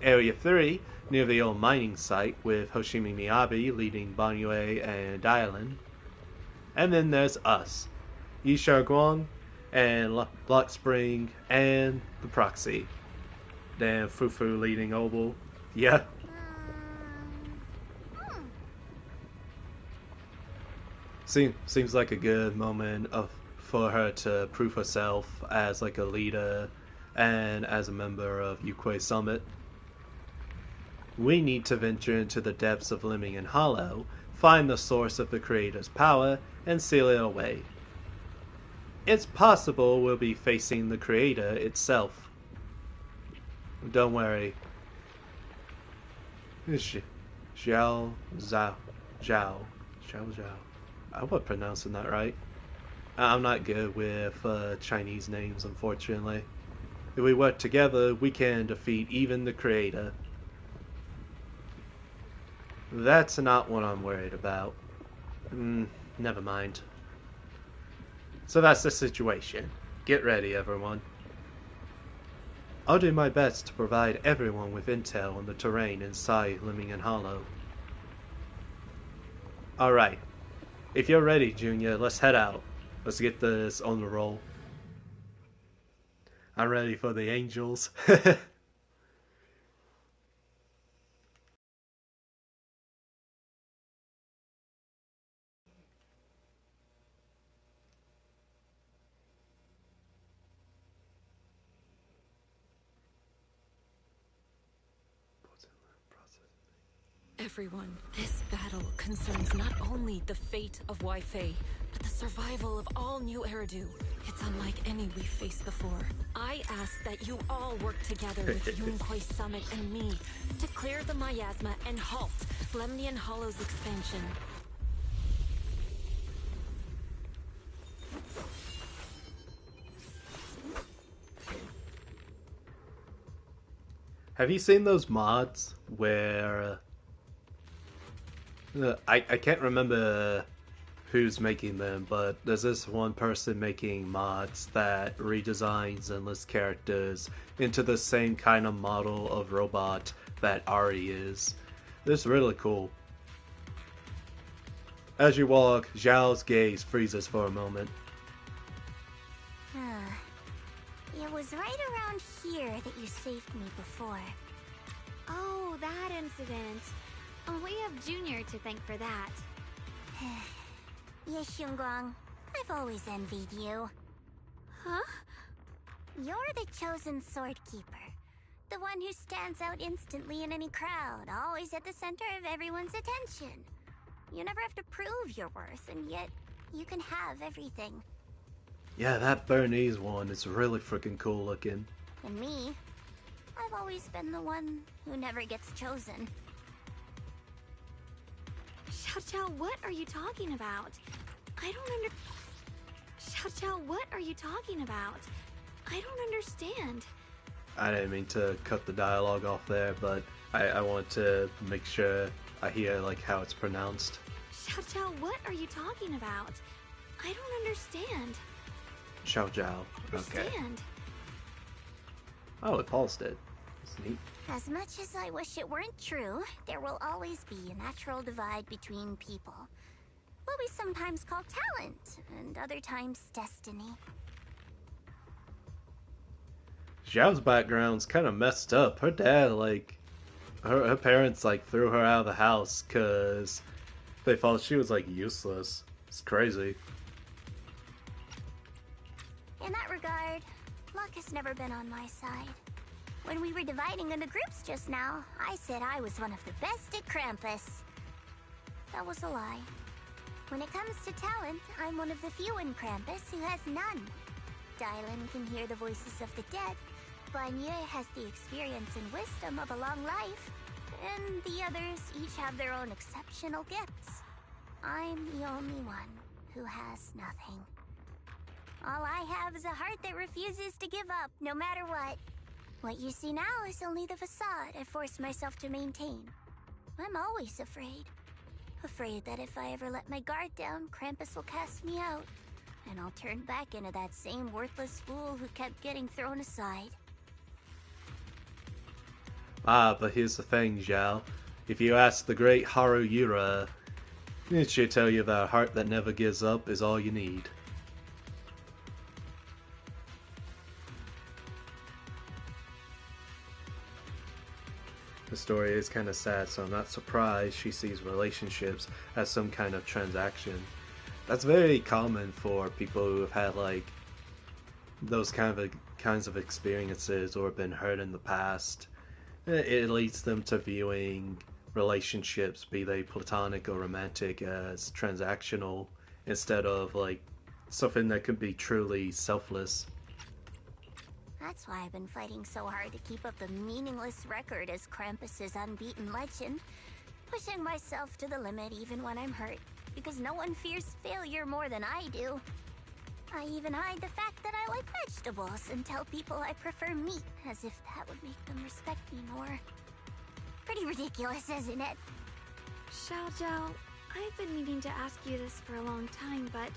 Area 3, near the old mining site, with Hoshimi Miyabi leading Banyue and Island. And then there's us, Yishar Guang and Lock Spring and the Proxy. Then Fufu leading Obel. Yeah. Seems like a good moment for her to prove herself as like a leader and as a member of Yukoi Summit. We need to venture into the depths of Lemmingham Hollow, find the source of the Creator's power, and seal it away. It's possible we'll be facing the Creator itself. Don't worry. Zhao. I hope I'm pronouncing that right. I'm not good with Chinese names, unfortunately. If we work together, we can defeat even the Creator. That's not what I'm worried about. Never mind. So that's the situation. Get ready, everyone. I'll do my best to provide everyone with intel on the terrain inside Lemmingham Hollow. Alright. If you're ready, Junior, let's head out. Let's get this on the roll. I'm ready for the angels. Everyone, this battle concerns not only the fate of Wai-Fei, but the survival of all New Eridu. It's unlike any we've faced before. I ask that you all work together with Yukoi Summit and me to clear the miasma and halt Lemnian Hollow's expansion. Have you seen those mods where I can't remember who's making them, but there's this one person making mods that redesigns Zenless characters into the same kind of model of robot that Ari is. This is really cool. As you walk, Zhao's gaze freezes for a moment. It was right around here that you saved me before. Oh, that incident. We have Junior to thank for that. Yes, Xionguang. I've always envied you. Huh? You're the chosen sword keeper. The one who stands out instantly in any crowd, always at the center of everyone's attention. You never have to prove your worth, and yet you can have everything. Yeah, that Bernese one is really freaking cool looking. And me, I've always been the one who never gets chosen. Xiao, what are you talking about? I don't Xiao, what are you talking about? I don't understand. I didn't mean to cut the dialogue off there, but I want to make sure I hear like how it's pronounced. Xiao, what are you talking about? I don't understand. Xiao Zhao. Okay. Understand. Oh, it paused it. That's neat. As much as I wish it weren't true, there will always be a natural divide between people. What we sometimes call talent, and other times destiny. Zhao's background's kind of messed up. Her dad, like, her parents, like, threw her out of the house because they thought she was, like, useless. It's crazy. In that regard, luck has never been on my side. When we were dividing into groups just now, I said I was one of the best at Krampus. That was a lie. When it comes to talent, I'm one of the few in Krampus who has none. Dylan can hear the voices of the dead, Guan Yu has the experience and wisdom of a long life, and the others each have their own exceptional gifts. I'm the only one who has nothing. All I have is a heart that refuses to give up, no matter what. What you see now is only the facade I forced myself to maintain. I'm always afraid. Afraid that if I ever let my guard down, Krampus will cast me out, and I'll turn back into that same worthless fool who kept getting thrown aside. But here's the thing, Zhao. If you ask the great Haruyura, she'll tell you that a heart that never gives up is all you need. The story is kind of sad, so I'm not surprised she sees relationships as some kind of transaction. That's very common for people who have had like those kinds of experiences or been hurt in the past. It leads them to viewing relationships, be they platonic or romantic, as transactional instead of like something that could be truly selfless. That's why I've been fighting so hard to keep up a meaningless record as Krampus's unbeaten legend, pushing myself to the limit even when I'm hurt, because no one fears failure more than I do. I even hide the fact that I like vegetables and tell people I prefer meat, as if that would make them respect me more. Pretty ridiculous, isn't it? Xiaojiao, I've been needing to ask you this for a long time, but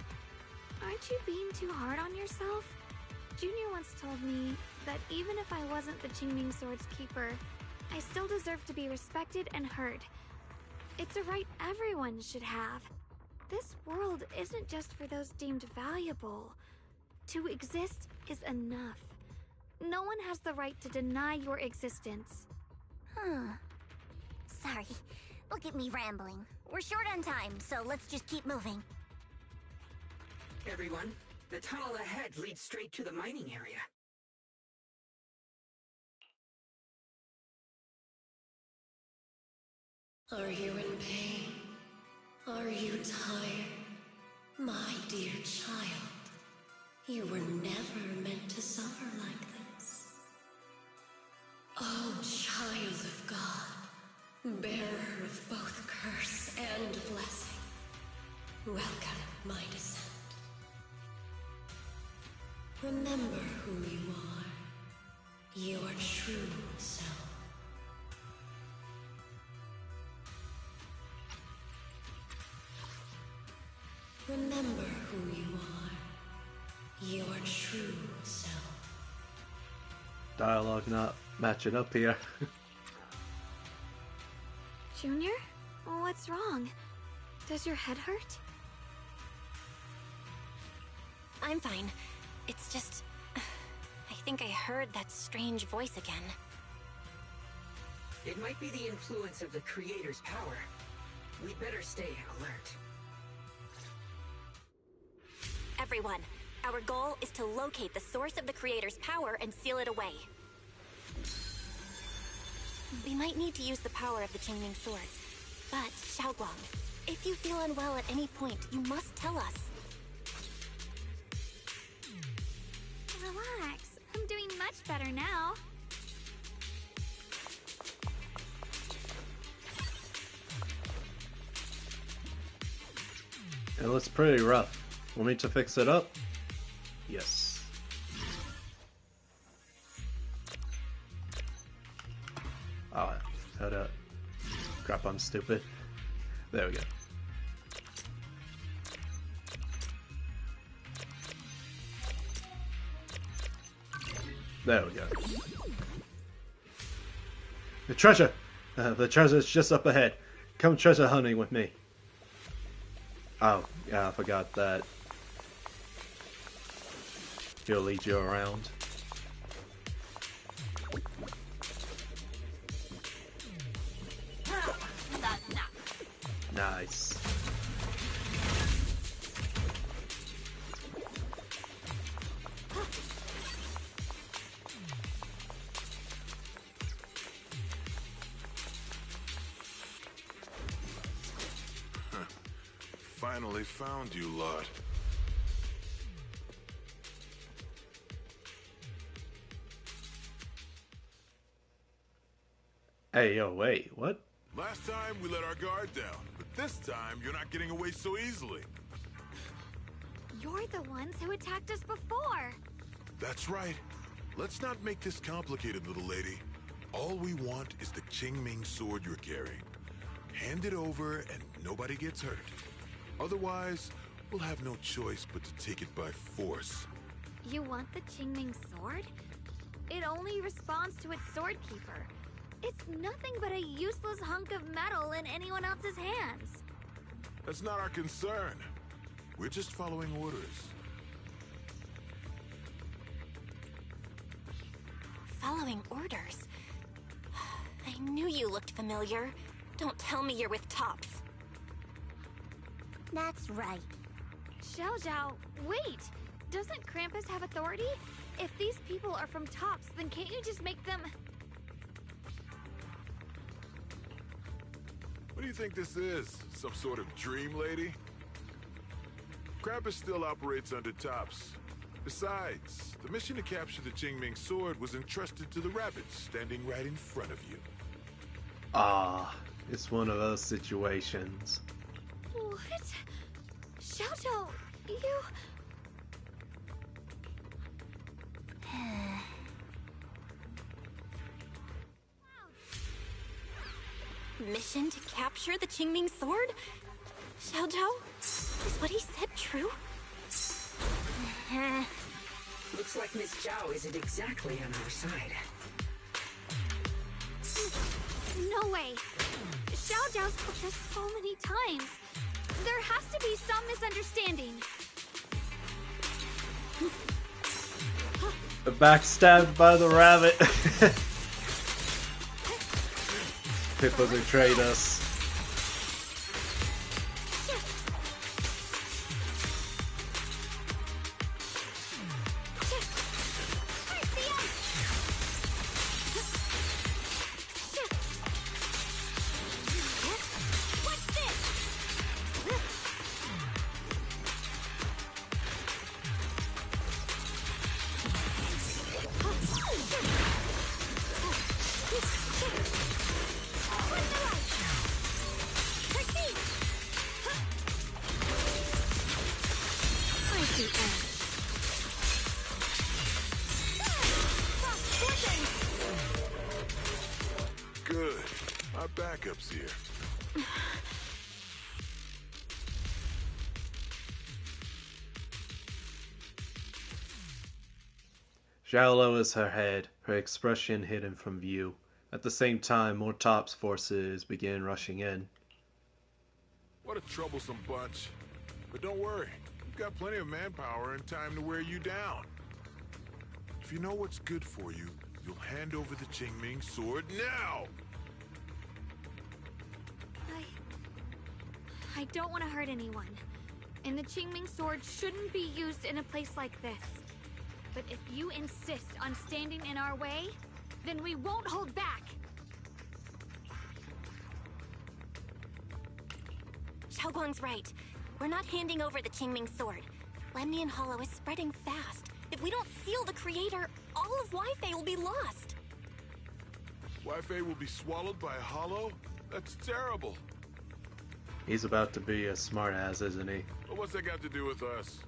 aren't you being too hard on yourself? Junior once told me that even if I wasn't the Qingming Sword's keeper, I still deserve to be respected and heard. It's a right everyone should have. This world isn't just for those deemed valuable. To exist is enough. No one has the right to deny your existence. Sorry. Look at me rambling. We're short on time, so let's just keep moving. Everyone, the tunnel ahead leads straight to the mining area. Are you in pain? Are you tired? My dear child, you were never meant to suffer like this. Oh, child of God, bearer of both curse and blessing, welcome my descent. Remember who you are, your true self. Remember who you are, your true self. Dialogue not matching up here. Junior? What's wrong? Does your head hurt? I'm fine. It's just... I think I heard that strange voice again. It might be the influence of the Creator's power. We'd better stay alert. Everyone, our goal is to locate the source of the Creator's power and seal it away. We might need to use the power of the Qingming Sword. But, Xiaoguang, if you feel unwell at any point, you must tell us. Relax. I'm doing much better now. It looks pretty rough. Want me to fix it up? Yes. Oh, hold up. Crap, I'm stupid. There we go. There we go. The treasure! The treasure's just up ahead. Come treasure hunting with me. Oh, yeah, I forgot that. He'll lead you around. Nice. Finally found you, lot. Hey, yo, wait, what? Last time we let our guard down, but this time you're not getting away so easily. You're the ones who attacked us before. That's right. Let's not make this complicated, little lady. All we want is the Qingming sword you're carrying. Hand it over and nobody gets hurt. Otherwise, we'll have no choice but to take it by force. You want the Qingming sword? It only responds to its sword keeper. It's nothing but a useless hunk of metal in anyone else's hands. That's not our concern. We're just following orders. Following orders? I knew you looked familiar. Don't tell me you're with Tops. That's right. Xiao, wait! Doesn't Krampus have authority? If these people are from Tops, then can't you just make them... What do you think this is? Some sort of dream lady? Krampus still operates under Tops. Besides, the mission to capture the Qingming sword was entrusted to the rabbits standing right in front of you. Ah, it's one of those situations. What? Xiao, you... Mission to capture the Qingming sword? Xiao Zhao? Is what he said true? Looks like Miss Zhao isn't exactly on our side. No way! Xiao Zhao's helped us so many times. There has to be some misunderstanding. Backstabbed by the rabbit. Pippa betrayed us. Good. Our backup's here. Zhao lowers her head, her expression hidden from view. At the same time, more Tops forces begin rushing in. What a troublesome bunch. But don't worry, we've got plenty of manpower and time to wear you down. If you know what's good for you, you'll hand over the Qingming sword now! I don't want to hurt anyone. And the Qingming sword shouldn't be used in a place like this. But if you insist on standing in our way, then we won't hold back. Xiaoguang's right. We're not handing over the Qingming sword. Lemnian Hollow is spreading fast. If we don't seal the creator, all of Wi-Fi will be lost. Wi-Fi will be swallowed by a hollow? That's terrible. He's about to be a smartass, isn't he? But what's that got to do with us?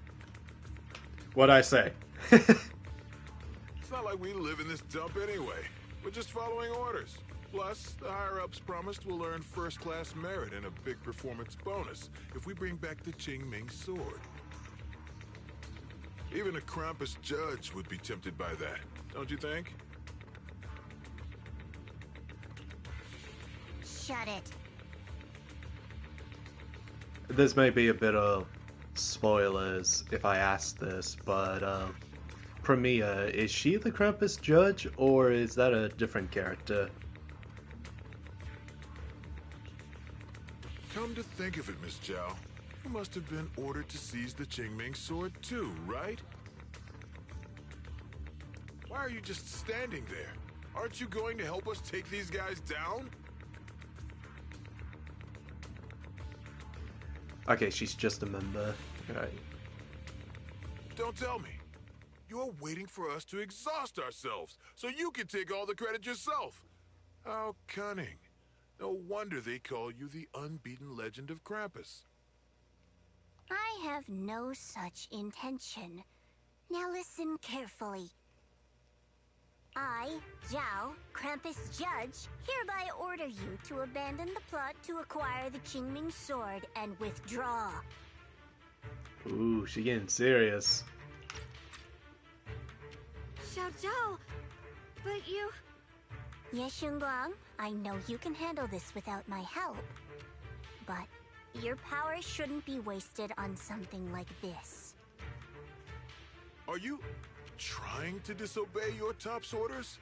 What'd I say? It's not like we live in this dump anyway. We're just following orders. Plus, the higher-ups promised we'll earn first-class merit and a big performance bonus if we bring back the Qingming sword. Even a Krampus judge would be tempted by that, don't you think? Shut it. This may be a bit of spoilers if I ask this, but Premia, is she the Krampus judge, or is that a different character? Come to think of it, Miss Zhao, you must have been ordered to seize the Qingming sword too, right? Why are you just standing there? Aren't you going to help us take these guys down? Okay, she's just a member. Right. Don't tell me. You're waiting for us to exhaust ourselves so you can take all the credit yourself. How cunning. No wonder they call you the unbeaten legend of Krampus. I have no such intention. Now listen carefully. I, Zhao, Krampus Judge, hereby order you to abandon the plot to acquire the Qingming Sword and withdraw. Ooh, she getting serious. Xiao Zhao, but you... Ye Xingguang, I know you can handle this without my help. But your power shouldn't be wasted on something like this. Are you trying to disobey your top's orders?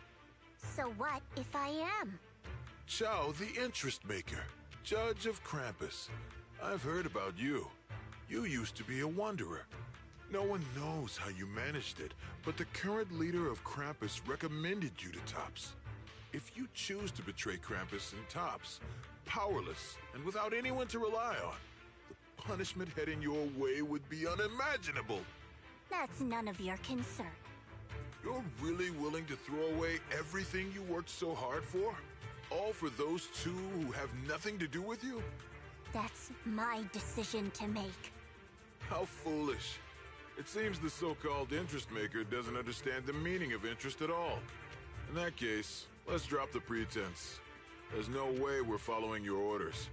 So what if I am? Chao, the interest maker, judge of Krampus. I've heard about you. You used to be a wanderer. No one knows how you managed it, but the current leader of Krampus recommended you to Tops. If you choose to betray Krampus and Tops, powerless and without anyone to rely on, the punishment heading your way would be unimaginable. That's none of your concern. You're really willing to throw away everything you worked so hard for? All for those two who have nothing to do with you? That's my decision to make. How foolish. It seems the so-called interest maker doesn't understand the meaning of interest at all. In that case, let's drop the pretense. There's no way we're following your orders.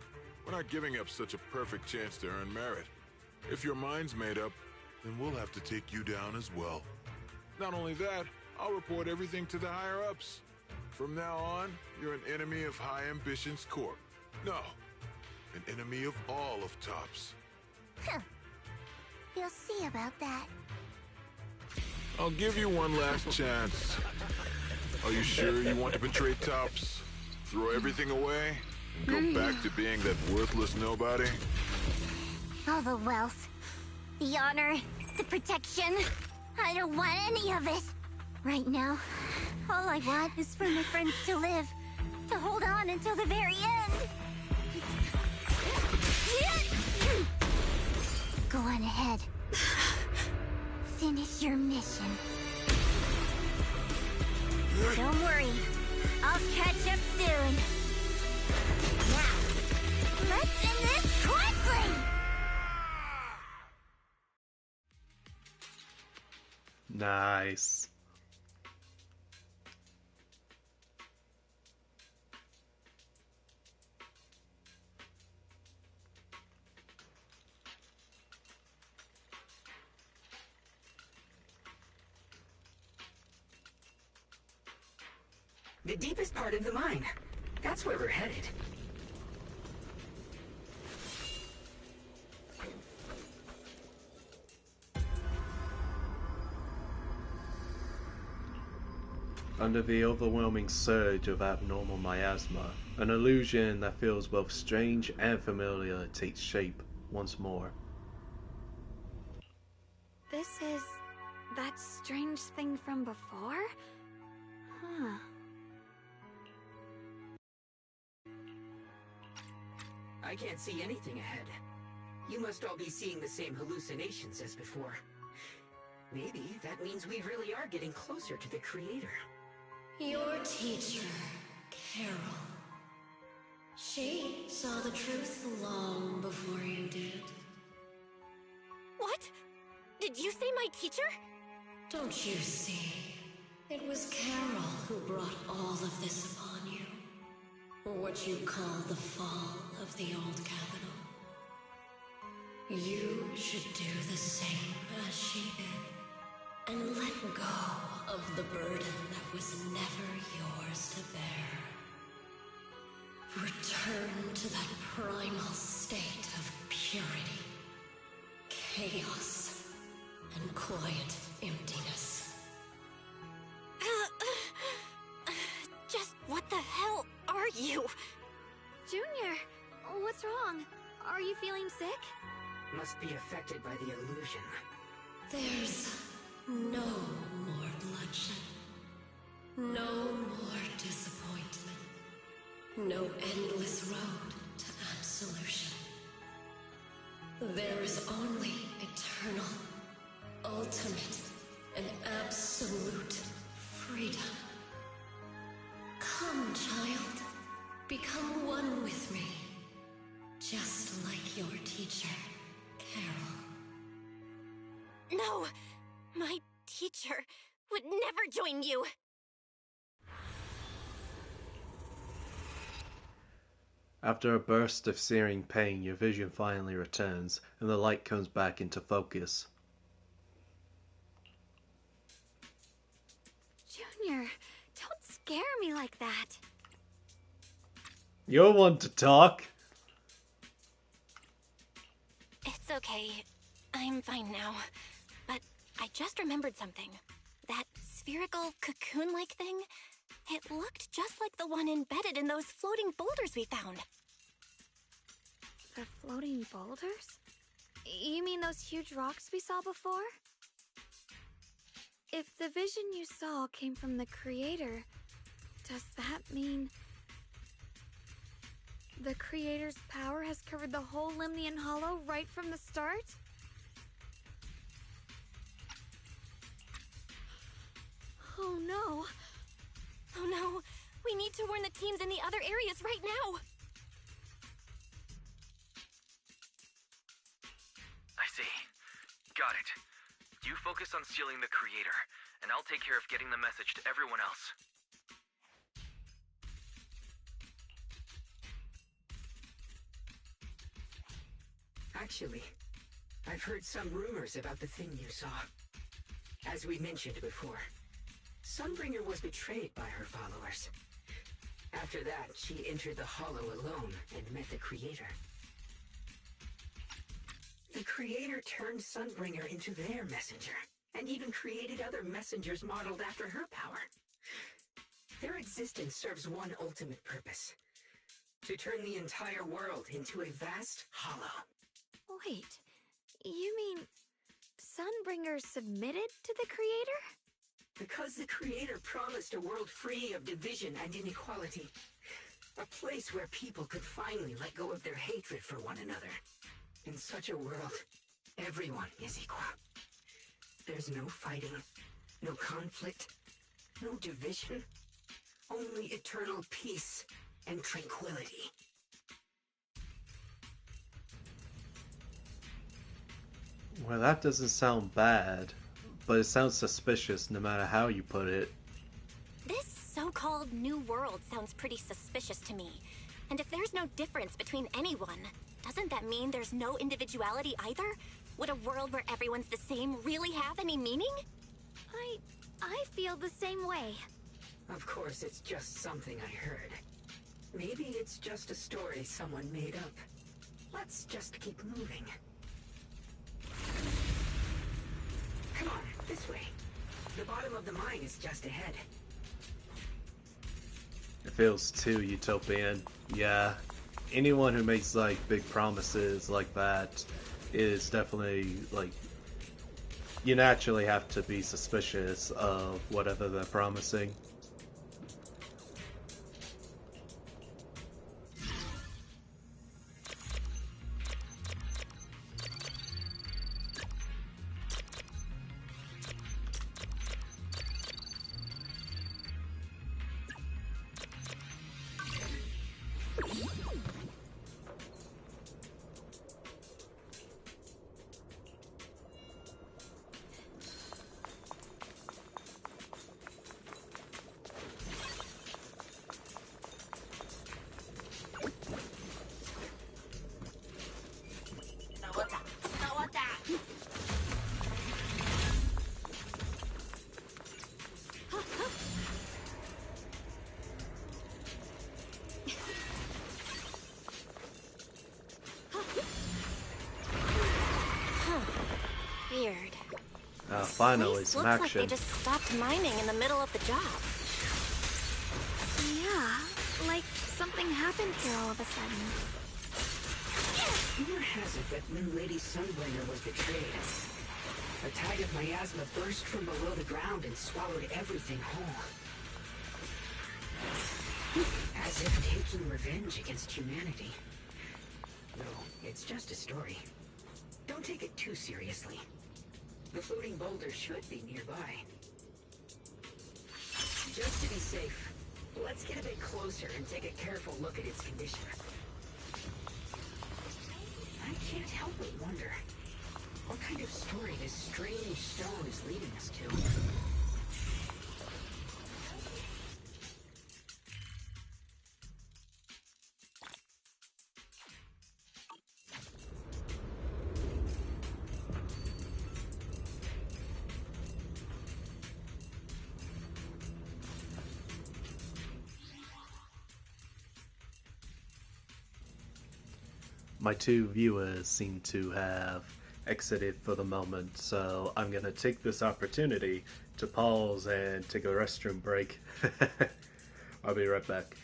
We're not giving up such a perfect chance to earn merit. If your mind's made up, then we'll have to take you down as well. Not only that, I'll report everything to the higher-ups. From now on, you're an enemy of High Ambitions Corp. No, an enemy of all of Tops. Huh. You'll see about that. I'll give you one last chance. Are you sure you want to betray Tops? Throw everything away? And go back to being that worthless nobody? All the wealth, the honor, the protection. I don't want any of it. Right now, all I want is for my friends to live. To hold on until the very end. Go on ahead. Finish your mission. Don't worry. I'll catch up soon. Now, let's end this quickly! Nice. The deepest part of the mine. That's where we're headed. Under the overwhelming surge of abnormal miasma, an illusion that feels both strange and familiar takes shape once more. This is... that strange thing from before? Huh. I can't see anything ahead. You must all be seeing the same hallucinations as before. Maybe that means we really are getting closer to the Creator. Your teacher, Carol. She saw the truth long before you did. What? Did you say my teacher? Don't you see? It was Carol who brought all of this upon you. What you call the fall of the old capital. You should do the same as she did. And let go of the burden that was never yours to bear. Return to that primal state of purity, chaos, and quiet emptiness. Just what the hell are you? Junior, what's wrong? Are you feeling sick? Must be affected by the illusion. There's no more bloodshed. No more disappointment. No endless road to absolution. There is only eternal, ultimate, and absolute freedom. Come, child. become one with me. Just like your teacher, Carol. No! My teacher would never join you! After a burst of searing pain, your vision finally returns, and the light comes back into focus. Junior, don't scare me like that. You're one to talk. It's okay. I'm fine now. But I just remembered something. That spherical cocoon-like thing, it looked just like the one embedded in those floating boulders we found. The floating boulders? You mean those huge rocks we saw before? If the vision you saw came from the Creator, does that mean the Creator's power has covered the whole Lemnian Hollow right from the start? Oh no. Oh no, we need to warn the teams in the other areas right now. I see. Got it. You focus on sealing the Creator, and I'll take care of getting the message to everyone else. Actually, I've heard some rumors about the thing you saw. As we mentioned before, Sunbringer was betrayed by her followers. After that, she entered the Hollow alone and met the Creator. The Creator turned Sunbringer into their messenger, and even created other messengers modeled after her power. Their existence serves one ultimate purpose: to turn the entire world into a vast hollow. Wait, you mean Sunbringer submitted to the Creator? Because the Creator promised a world free of division and inequality. A place where people could finally let go of their hatred for one another. In such a world, everyone is equal. There's no fighting, no conflict, no division. Only eternal peace and tranquility. Well, that doesn't sound bad, but it sounds suspicious no matter how you put it. This so-called new world sounds pretty suspicious to me. And if there's no difference between anyone, doesn't that mean there's no individuality either? Would a world where everyone's the same really have any meaning? I feel the same way. Of course, it's just something I heard. Maybe it's just a story someone made up. Let's just keep moving. Come on, this way. The bottom of the mine is just ahead. It feels too utopian. Yeah, anyone who makes like big promises like that is definitely like, you naturally have to be suspicious of whatever they're promising. Weird. Finally, Place some looks action. like they just stopped mining in the middle of the job. Yeah, like something happened here all of a sudden. Rumor has it that when Lady Sunbringer was betrayed, a tide of miasma burst from below the ground and swallowed everything whole. As if taking revenge against humanity. Though, it's just a story. Don't take it too seriously. The floating boulder should be nearby. Just to be safe, Let's get a bit closer and take a careful look at its condition. I can't help but wonder what kind of story this strange stone is leading us to. My two viewers seem to have exited for the moment, so I'm going to take this opportunity to pause and take a restroom break. I'll be right back.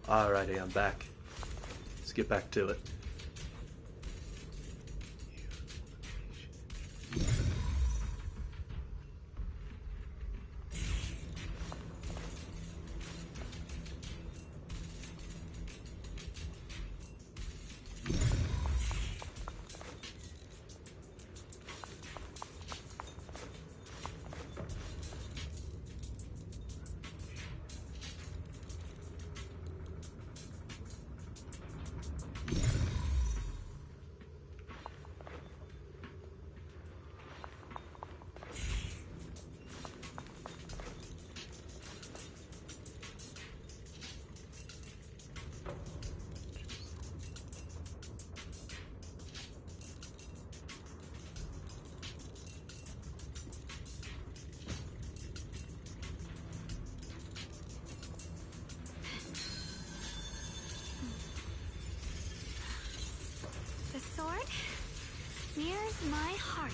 Alrighty, I'm back. Let's get back to it. The sword mirrors my heart.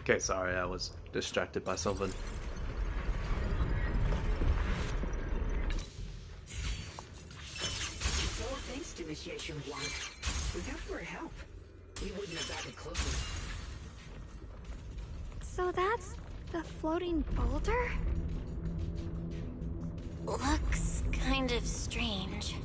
Okay, sorry, I was distracted by something. It's all thanks to Initiation 1. Without her help, we wouldn't have gotten closer. So that's the floating boulder? Looks kind of strange.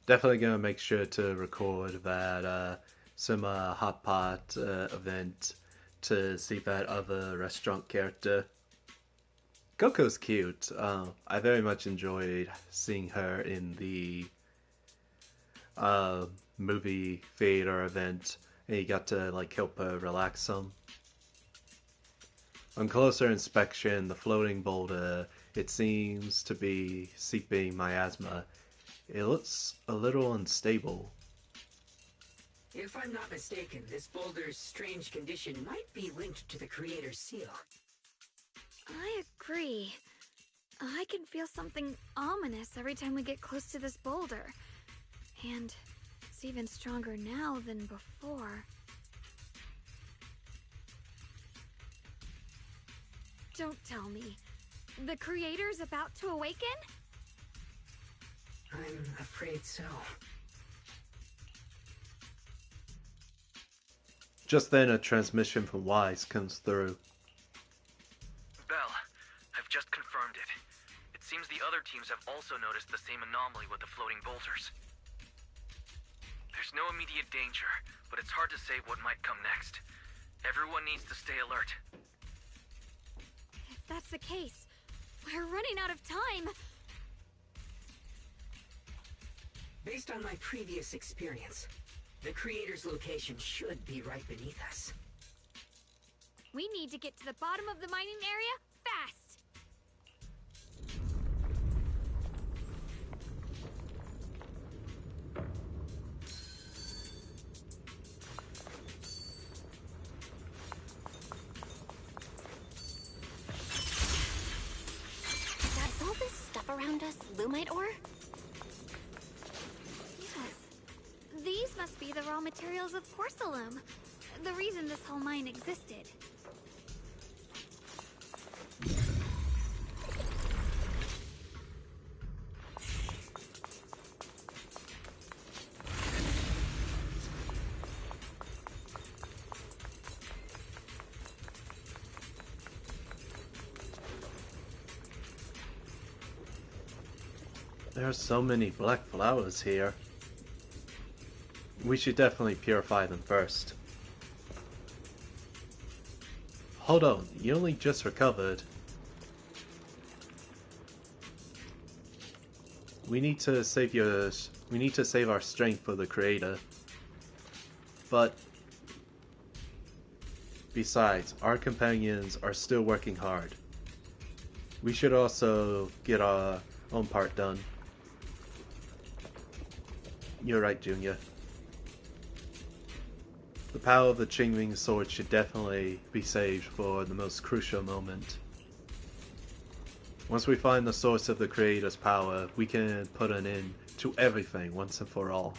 Definitely gonna make sure to record that some hot pot event to see that other restaurant character. Coco's cute. I very much enjoyed seeing her in the movie theater event, and you got to like help her relax some. On closer inspection, the floating boulder, it seems to be seeping miasma. It looks a little unstable. If I'm not mistaken, this boulder's strange condition might be linked to the Creator's seal. I agree. I can feel something ominous every time we get close to this boulder. And it's even stronger now than before. Don't tell me. The Creator's about to awaken? I'm afraid so. Just then, a transmission from Wise comes through. Bell, I've just confirmed it. It seems the other teams have also noticed the same anomaly with the floating boulders. There's no immediate danger, but it's hard to say what might come next. Everyone needs to stay alert. If that's the case, we're running out of time. Based on my previous experience, the Creator's location should be right beneath us. We need to get to the bottom of the mining area fast. Does all this stuff around us Lumite ore? Yes. These must be the raw materials of porcelain. The reason this whole mine existed. There are so many black flowers here. We should definitely purify them first. Hold on, you only just recovered. We need to save our strength for the Creator. But besides, our companions are still working hard. We should also get our own part done. You're right, Junior. The power of the Qingming sword should definitely be saved for the most crucial moment. Once we find the source of the Creator's power, we can put an end to everything once and for all.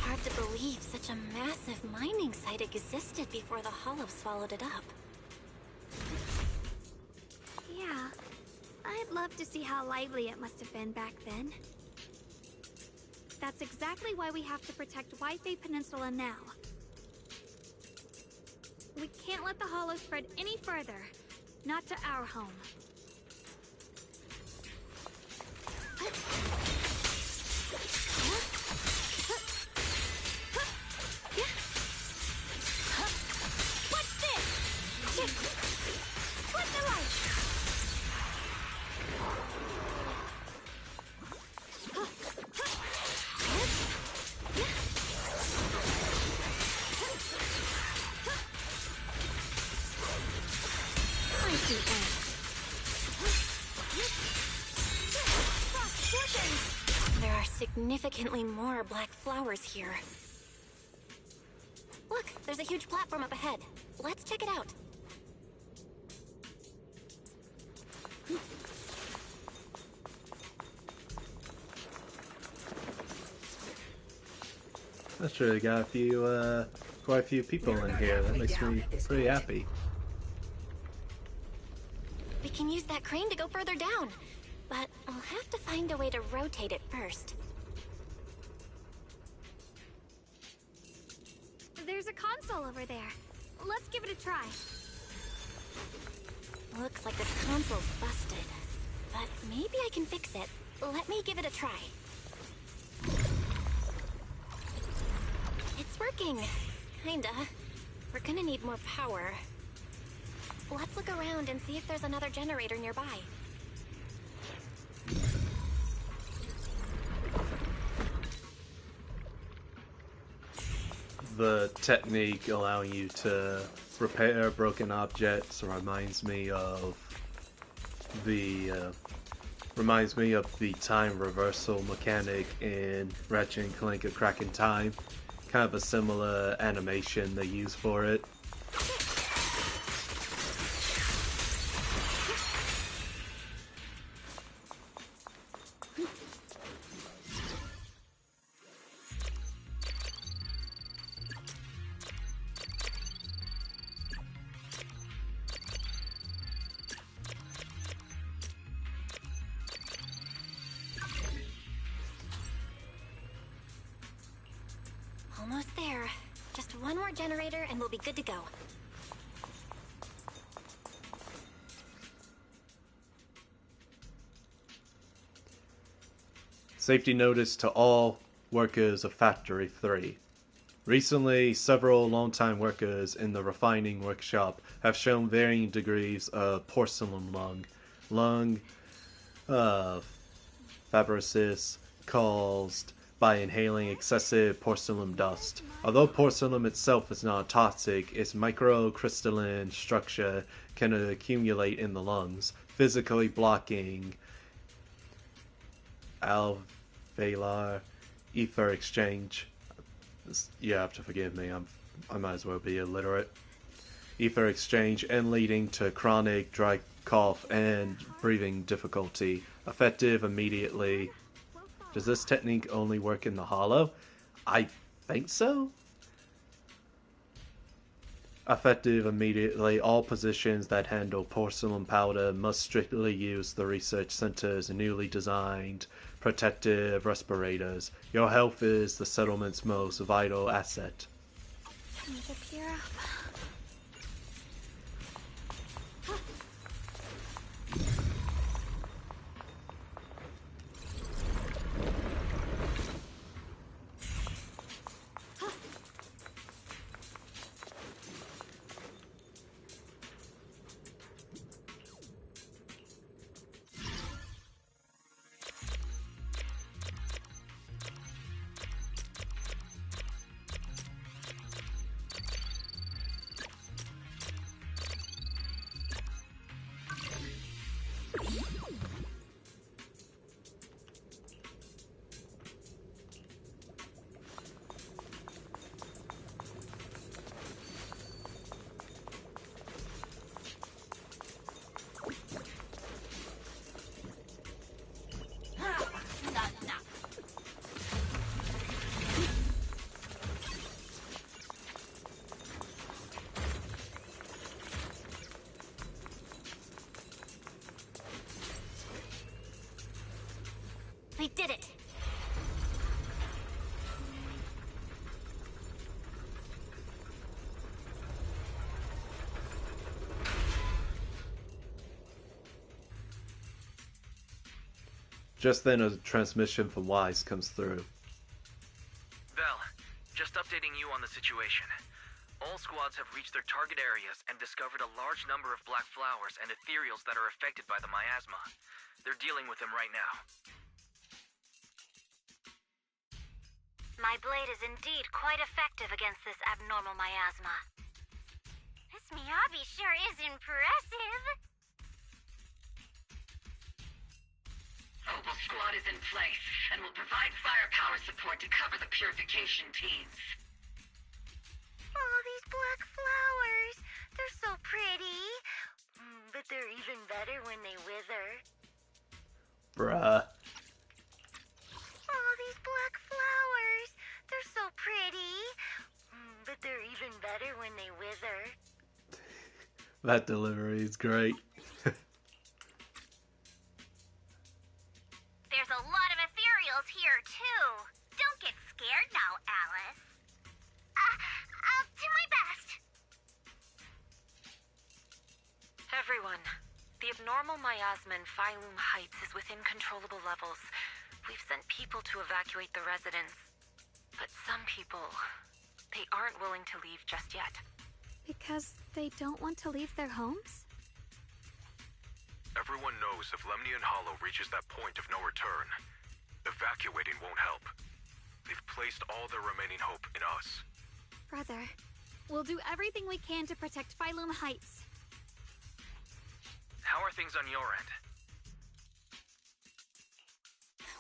Hard to believe such a massive mining site existed before the Hollow swallowed it up. Yeah, I'd love to see how lively it must have been back then. That's exactly why we have to protect Wi-Fi Peninsula now. We can't let the Hollow spread any further. Not to our home. What's this? Flip the light! I see that. There are significantly more black flowers here. Look, there's a huge platform up ahead. Let's check it out. That's really got a few, quite a few people in here. That makes me pretty happy. We can use that crane to go further down, but I'll have to find a way to rotate it first. There's a console over there. Let's give it a try. Looks like this console's busted, but maybe I can fix it. Let me give it a try. It's working. Kinda. We're gonna need more power. Let's look around and see if there's another generator nearby. The technique allowing you to repair broken objects reminds me of the time reversal mechanic in Ratchet and Clank: A Crack in Time. Kind of a similar animation they use for it. Almost there. Just one more generator and we'll be good to go. Safety notice to all workers of Factory 3. Recently, several longtime workers in the refining workshop have shown varying degrees of porcelain lung fibrosis caused by inhaling excessive porcelain dust. Although porcelain itself is not toxic, its microcrystalline structure can accumulate in the lungs, physically blocking alveolar ether exchange. You have to forgive me, I might as well be illiterate. Ether exchange and leading to chronic dry cough and breathing difficulty. Effective immediately. Does this technique only work in the Hollow? I think so. Effective immediately. All positions that handle porcelain powder must strictly use the research center's newly designed protective respirators. Your health is the settlement's most vital asset. Need to gear up. We did it! Just then, a transmission from Wise comes through. Val, just updating you on the situation. All squads have reached their target areas and discovered a large number of black flowers and ethereals that are affected by the miasma. They're dealing with them right now. My blade is indeed quite effective against this abnormal miasma. This Miyabi sure is impressive. Mobile squad is in place and will provide firepower support to cover the purification teams. Oh, these black flowers. They're so pretty. But they're even better when they wither. Bruh. Oh, these black flowers. They're so pretty. But they're even better when they wither. That delivery is great. There's a lot of ethereals here, too. Don't get scared now, Alice. I'll do my best. Everyone, the abnormal miasma in Phylum Heights is within controllable levels. We've sent people to evacuate the residents. But some people, they aren't willing to leave just yet. Because they don't want to leave their homes? Everyone knows if Lemnian Hollow reaches that point of no return, evacuating won't help. They've placed all their remaining hope in us. Brother, we'll do everything we can to protect Phylum Heights. How are things on your end?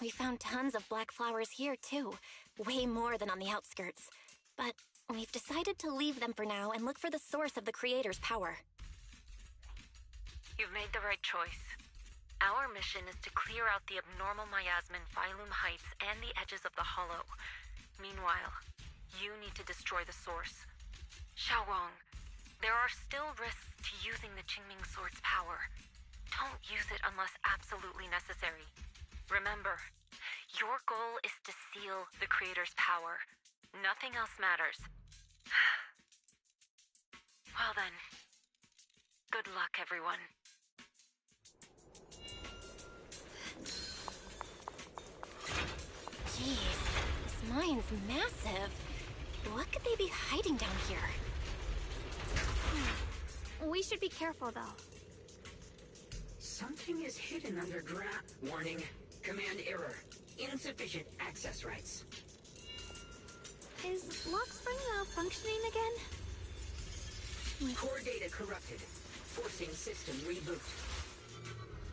We found tons of black flowers here, too. Way more than on the outskirts. But we've decided to leave them for now and look for the source of the Creator's power. You've made the right choice. Our mission is to clear out the abnormal miasma in Phylum Heights and the edges of the Hollow. Meanwhile, you need to destroy the source. Xiaowang, there are still risks to using the Qingming Sword's power. Don't use it unless absolutely necessary. Remember, your goal is to seal the Creator's power. Nothing else matters. Well then, good luck, everyone. Jeez, this mine's massive. What could they be hiding down here? We should be careful, though. Something is hidden underground. Warning. Command error. Insufficient access rights. Is lock spring malfunctioning again? Core data corrupted. Forcing system reboot.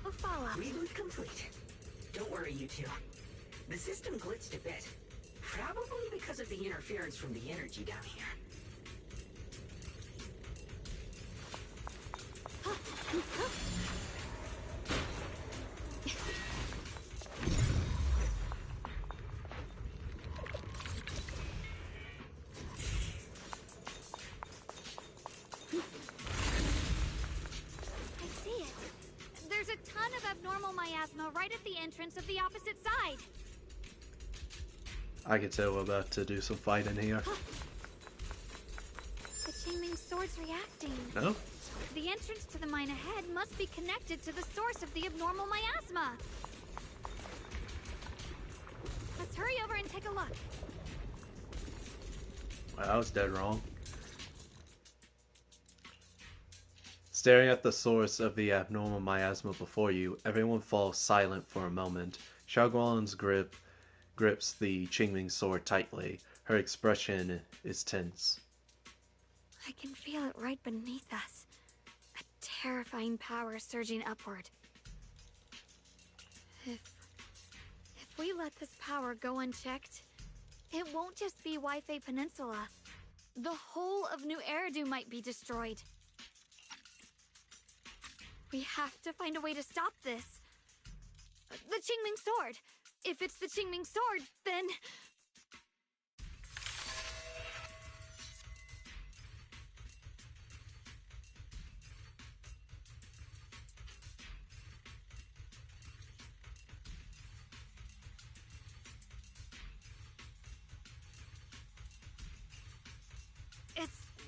Ufala. Reboot complete. Don't worry, you two. The system glitched a bit. Probably because of the interference from the energy down here. I see it. There's a ton of abnormal miasma right at the entrance of the opposite side. I can tell we're about to do some fighting here. The Qingming Sword's reacting. No? The entrance to the mine ahead must be connected to the source of the abnormal miasma. Let's hurry over and take a look. Well, I was dead wrong. Staring at the source of the abnormal miasma before you, everyone falls silent for a moment. Xiaoguang's grips the Qingming sword tightly. Her expression is tense. I can feel it right beneath us. A terrifying power surging upward. If we let this power go unchecked, it won't just be Waifei Peninsula. The whole of New Eridu might be destroyed. We have to find a way to stop this. The Qingming Sword! If it's the Qingming Sword, then...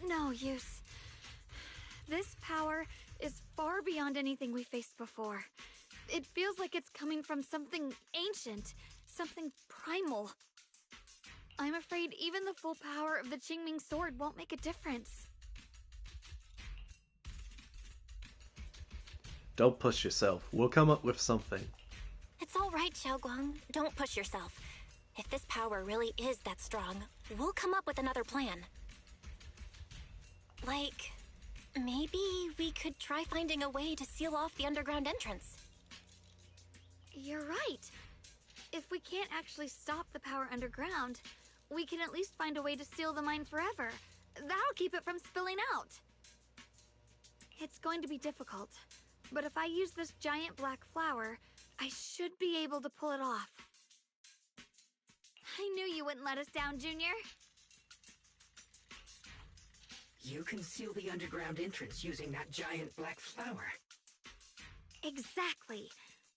no use. This power is far beyond anything we faced before. It feels like it's coming from something ancient, something primal. I'm afraid even the full power of the Qingming sword won't make a difference. Don't push yourself. We'll come up with something. It's all right, Xiaoguang. Don't push yourself. If this power really is that strong, we'll come up with another plan. Like, maybe we could try finding a way to seal off the underground entrance. You're right. If we can't actually stop the power underground, we can at least find a way to seal the mine forever. That'll keep it from spilling out. It's going to be difficult, but if I use this giant black flower, I should be able to pull it off. I knew you wouldn't let us down, Junior. You can seal the underground entrance using that giant black flower. Exactly.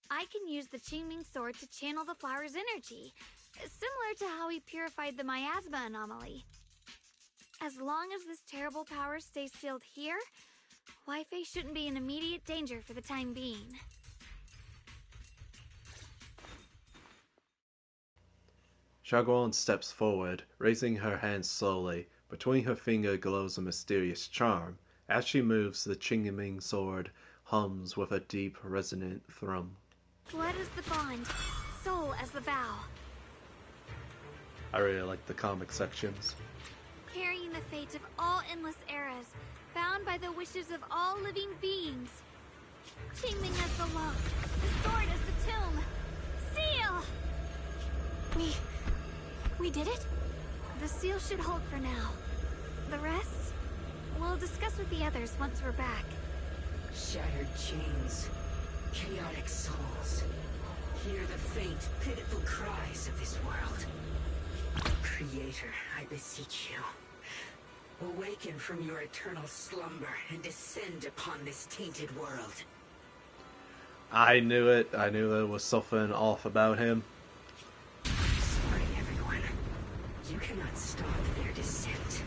I can use the Qingming sword to channel the flower's energy, similar to how we purified the miasma anomaly. As long as this terrible power stays sealed here, Wi-Fi shouldn't be in immediate danger for the time being. Xiaoguang steps forward, raising her hands slowly. Between her finger glows a mysterious charm. As she moves, the Qingming sword hums with a deep, resonant thrum. Blood is the bond, soul as the vow. I really like the comic sections. Carrying the fate of all endless eras, bound by the wishes of all living beings. Qingming as the lock, the sword as the tomb. Seal! We did it? The seal should hold for now. The rest, we'll discuss with the others once we're back. Shattered chains, chaotic souls. Hear the faint, pitiful cries of this world. Creator, I beseech you. Awaken from your eternal slumber and descend upon this tainted world. I knew it. I knew there was something off about him. Sorry, everyone. You cannot stop their descent.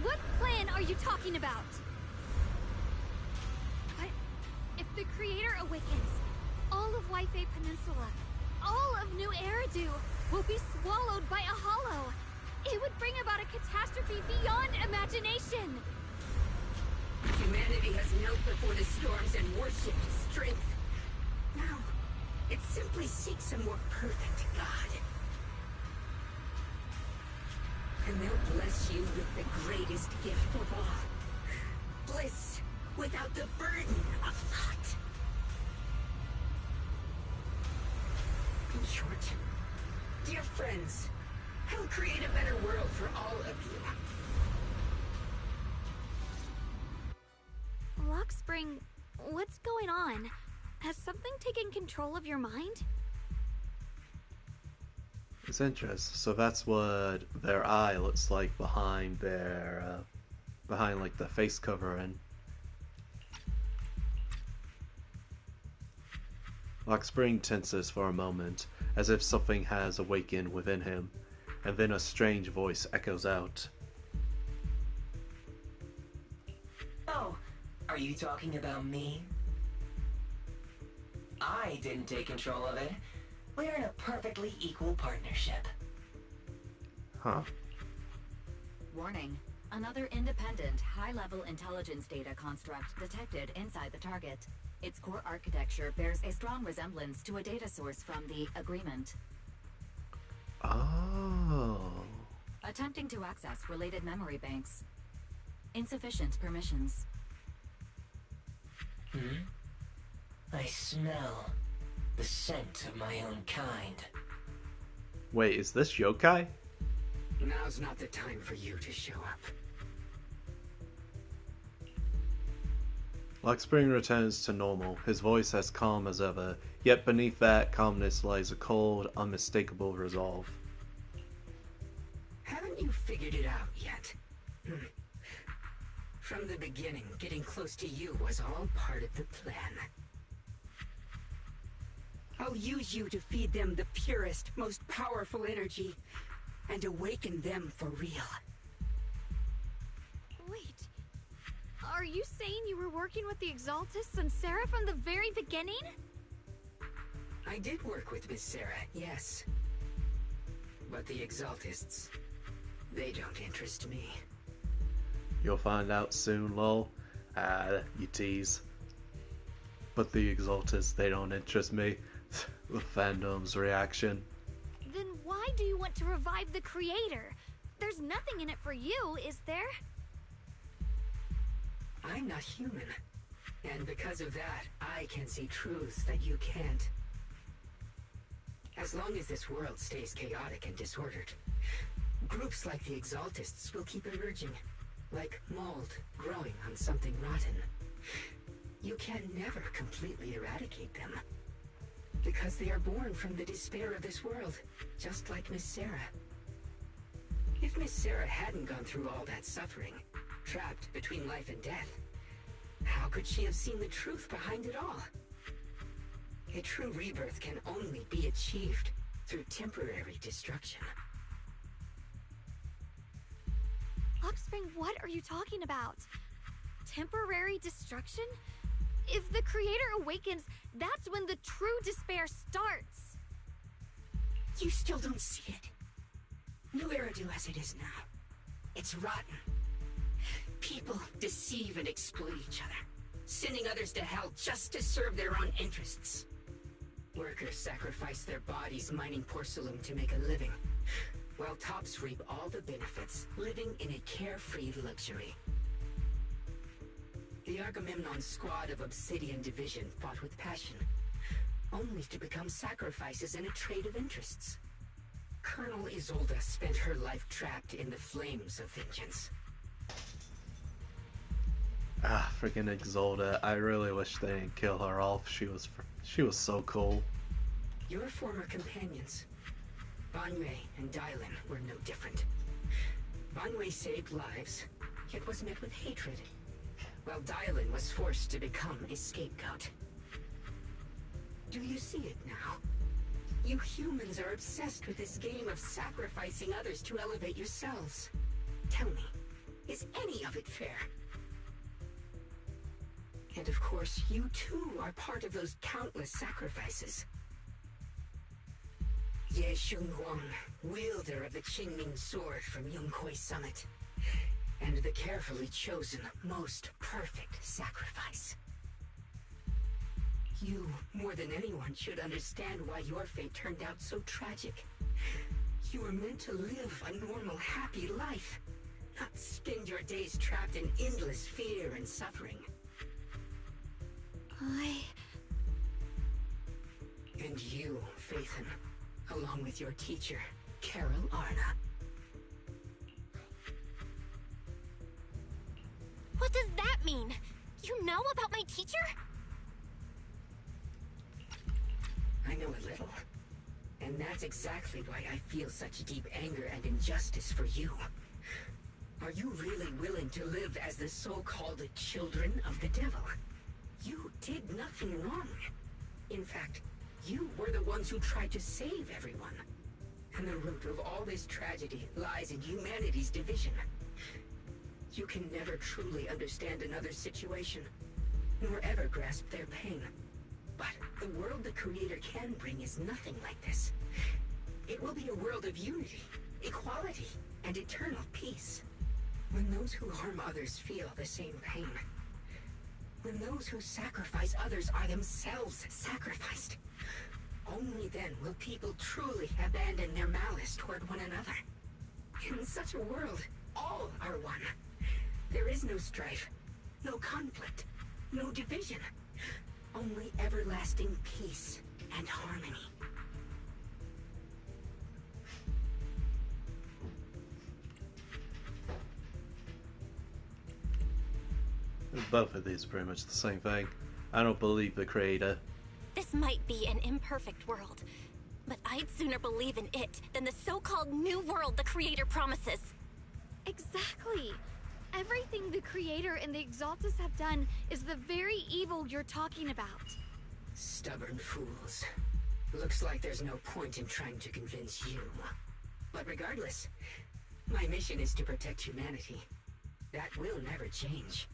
What plan are you talking about? But if the Creator awakens, all of Wi-Fi Peninsula, all of New Eridu will be swallowed by a hollow. It would bring about a catastrophe beyond imagination. Humanity has knelt before the storms and worshipped strength. Now, it simply seeks a more perfect God. And they'll bless you with the greatest gift of all. Bliss without the burden of thought. In short, dear friends, I'll create a better world for all of you. Lockspring, what's going on? Has something taken control of your mind? It's interesting. So that's what their eye looks like behind their, behind like the face covering. Lockspring tenses for a moment, as if something has awakened within him, and then a strange voice echoes out. Oh, are you talking about me? I didn't take control of it. We're in a perfectly equal partnership. Huh. Warning. Another independent, high-level intelligence data construct detected inside the target. Its core architecture bears a strong resemblance to a data source from the Agreement. Oh. Attempting to access related memory banks. Insufficient permissions. I smell the scent of my own kind. Wait, is this yokai? Now's not the time for you to show up. Lockspring returns to normal, his voice as calm as ever, yet beneath that calmness lies a cold, unmistakable resolve. Haven't you figured it out yet? From the beginning, getting close to you was all part of the plan. I'll use you to feed them the purest, most powerful energy, and awaken them for real. Wait. Are you saying you were working with the Exaltists and Sarah from the very beginning? I did work with Miss Sarah, yes. But the Exaltists, they don't interest me. You'll find out soon, lol. You tease. But the Exaltists, they don't interest me. The fandom's reaction. Then why do you want to revive the Creator? There's nothing in it for you, is there? I'm not human. And because of that, I can see truths that you can't. As long as this world stays chaotic and disordered, groups like the Exaltists will keep emerging, like mold growing on something rotten. You can never completely eradicate them, because they are born from the despair of this world, just like Miss Sarah. If Miss Sarah hadn't gone through all that suffering, trapped between life and death, how could she have seen the truth behind it all? A true rebirth can only be achieved through temporary destruction. Upspring, what are you talking about? Temporary destruction? If the Creator awakens, that's when the true despair starts. You still don't see it. New Eridu as it is now. It's rotten. People deceive and exploit each other, sending others to hell just to serve their own interests. Workers sacrifice their bodies mining porcelain to make a living, while tops reap all the benefits, living in a carefree luxury. The Agamemnon squad of Obsidian Division fought with passion, only to become sacrifices in a trade of interests. Colonel Isolda spent her life trapped in the flames of vengeance. Freaking Isolda. I really wish they didn't kill her off. She was so cool. Your former companions, Banwei and Dylan, were no different. Banwei saved lives, yet was met with hatred, while Dylan was forced to become a scapegoat. Do you see it now? You humans are obsessed with this game of sacrificing others to elevate yourselves. Tell me, is any of it fair? And of course, you too are part of those countless sacrifices. Ye Shunhuang, wielder of the Qingming sword from Yongkui Summit, and the carefully chosen, most perfect sacrifice. You, more than anyone, should understand why your fate turned out so tragic. You were meant to live a normal, happy life, not spend your days trapped in endless fear and suffering. And you, Faithen, along with your teacher, Carol Arna. What does that mean? You know about my teacher? I know a little. And that's exactly why I feel such deep anger and injustice for you. Are you really willing to live as the so-called children of the devil? You did nothing wrong. In fact, you were the ones who tried to save everyone. And the root of all this tragedy lies in humanity's division. You can never truly understand another's situation, nor ever grasp their pain. But the world the Creator can bring is nothing like this. It will be a world of unity, equality, and eternal peace. When those who harm others feel the same pain. When those who sacrifice others are themselves sacrificed. Only then will people truly abandon their malice toward one another. In such a world, all are one. There is no strife, no conflict, no division. Only everlasting peace and harmony. Both of these are pretty much the same thing. I don't believe the Creator. This might be an imperfect world, but I'd sooner believe in it than the so-called new world the Creator promises. Exactly. Everything the Creator and the Exaltists have done is the very evil you're talking about. Stubborn fools. Looks like there's no point in trying to convince you. But regardless, my mission is to protect humanity. That will never change.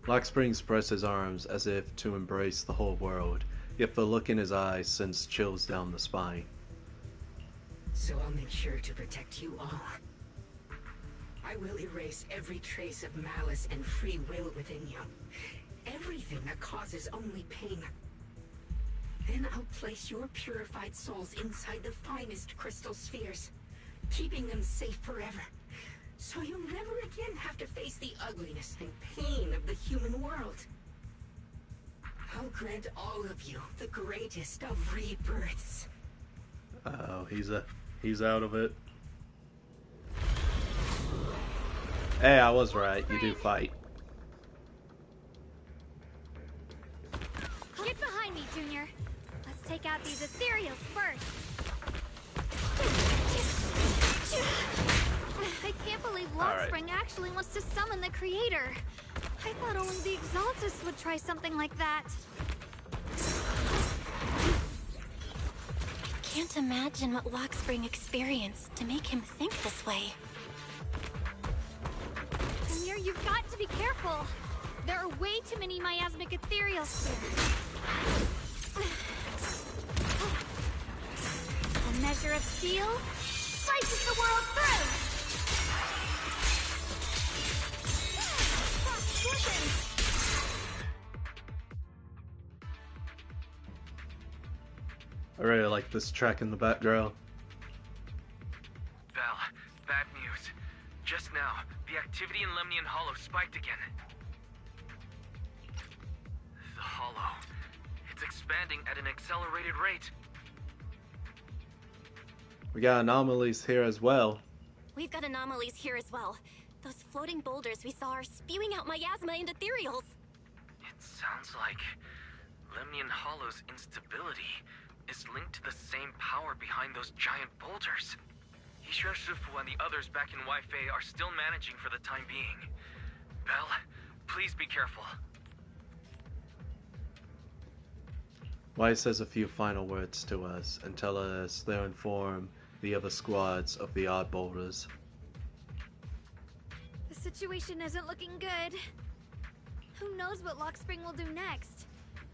Lockspring spreads his arms as if to embrace the whole world, yet the look in his eyes sends chills down the spine. So I'll make sure to protect you all. I will erase every trace of malice and free will within you. Everything that causes only pain. Then I'll place your purified souls inside the finest crystal spheres, keeping them safe forever. So you'll never again have to face the ugliness and pain of the human world. I'll grant all of you the greatest of rebirths. Oh, he's out of it. Hey, I was right. You do fight. Get behind me, Junior. Let's take out these ethereals first. I can't believe Lockspring actually wants to summon the creator. I thought only the Exaltus would try something like that. Can't imagine what Lockspring experienced to make him think this way. Junior, you've got to be careful. There are way too many miasmic ethereals here. A measure of steel slices the world through. I really like this track in the background. Bell, bad news. Just now, the activity in Lemnian Hollow spiked again. The Hollow. It's expanding at an accelerated rate. We got anomalies here as well. We've got anomalies here as well. Those floating boulders we saw are spewing out miasma and ethereals. It sounds like Lemnian Hollow's instability is linked to the same power behind those giant boulders. Yishuan Shifu and the others back in Weifei are still managing for the time being. Bell, please be careful. Wai says a few final words to us and tell us they'll inform the other squads of the odd boulders. The situation isn't looking good. Who knows what Lockspring will do next?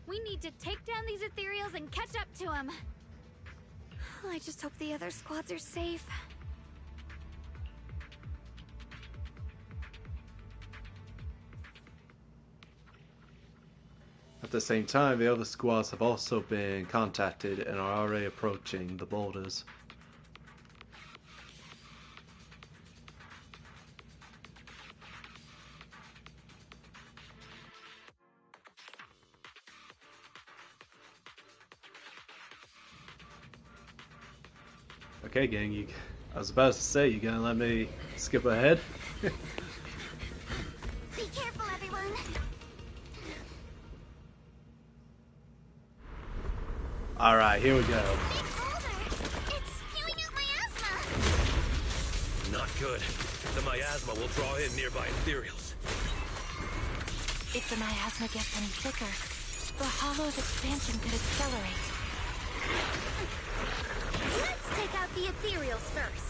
We need to take down these ethereals and catch up to him. I just hope the other squads are safe. At the same time, the other squads have also been contacted and are already approaching the boulders. Okay, gang, I was about to say, you gonna let me skip ahead? Be careful, everyone. Alright, here we go. Big boulder. It's spewing out miasma. Not good. The miasma will draw in nearby ethereals. If the miasma gets any thicker, the Hollow's expansion could accelerate. Let's take out the ethereals first.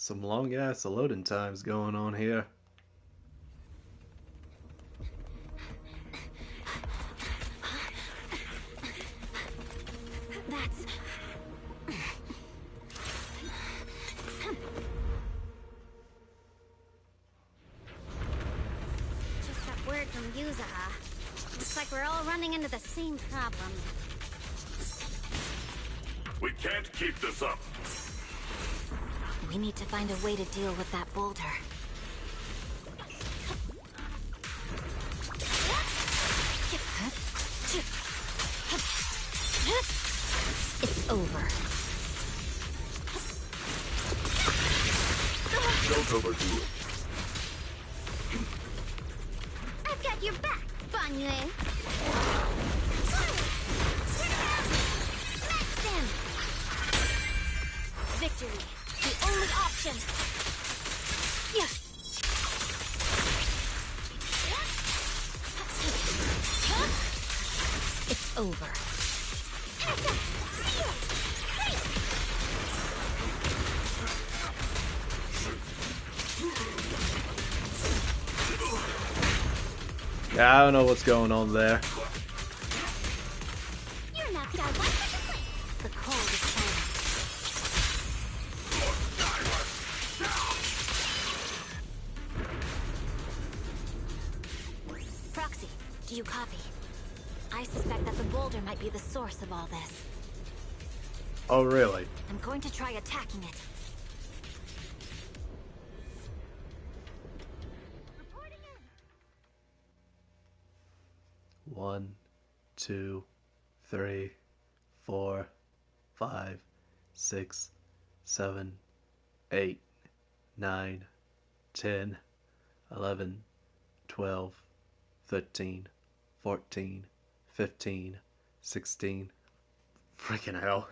Some long ass loading times going on here. That's... Just that word from Yuzaha. Looks like we're all running into the same problem. We can't keep this up. We need to find a way to deal with that boulder. It's over. Don't overdo it. I've got your back, Banyue. Smash them! Victory, the only option. Yeah. It's over. Yeah, I don't know what's going on there. You're knocked out one second place. The cold is silent. Proxy, do you copy? I suspect that the boulder might be the source of all this. Oh, really? I'm going to try attacking it. One, 2, 3, 4, 5, 6, 7, 8, 9, 10, 11, 12, 13, 14, 15, 16. Freaking hell.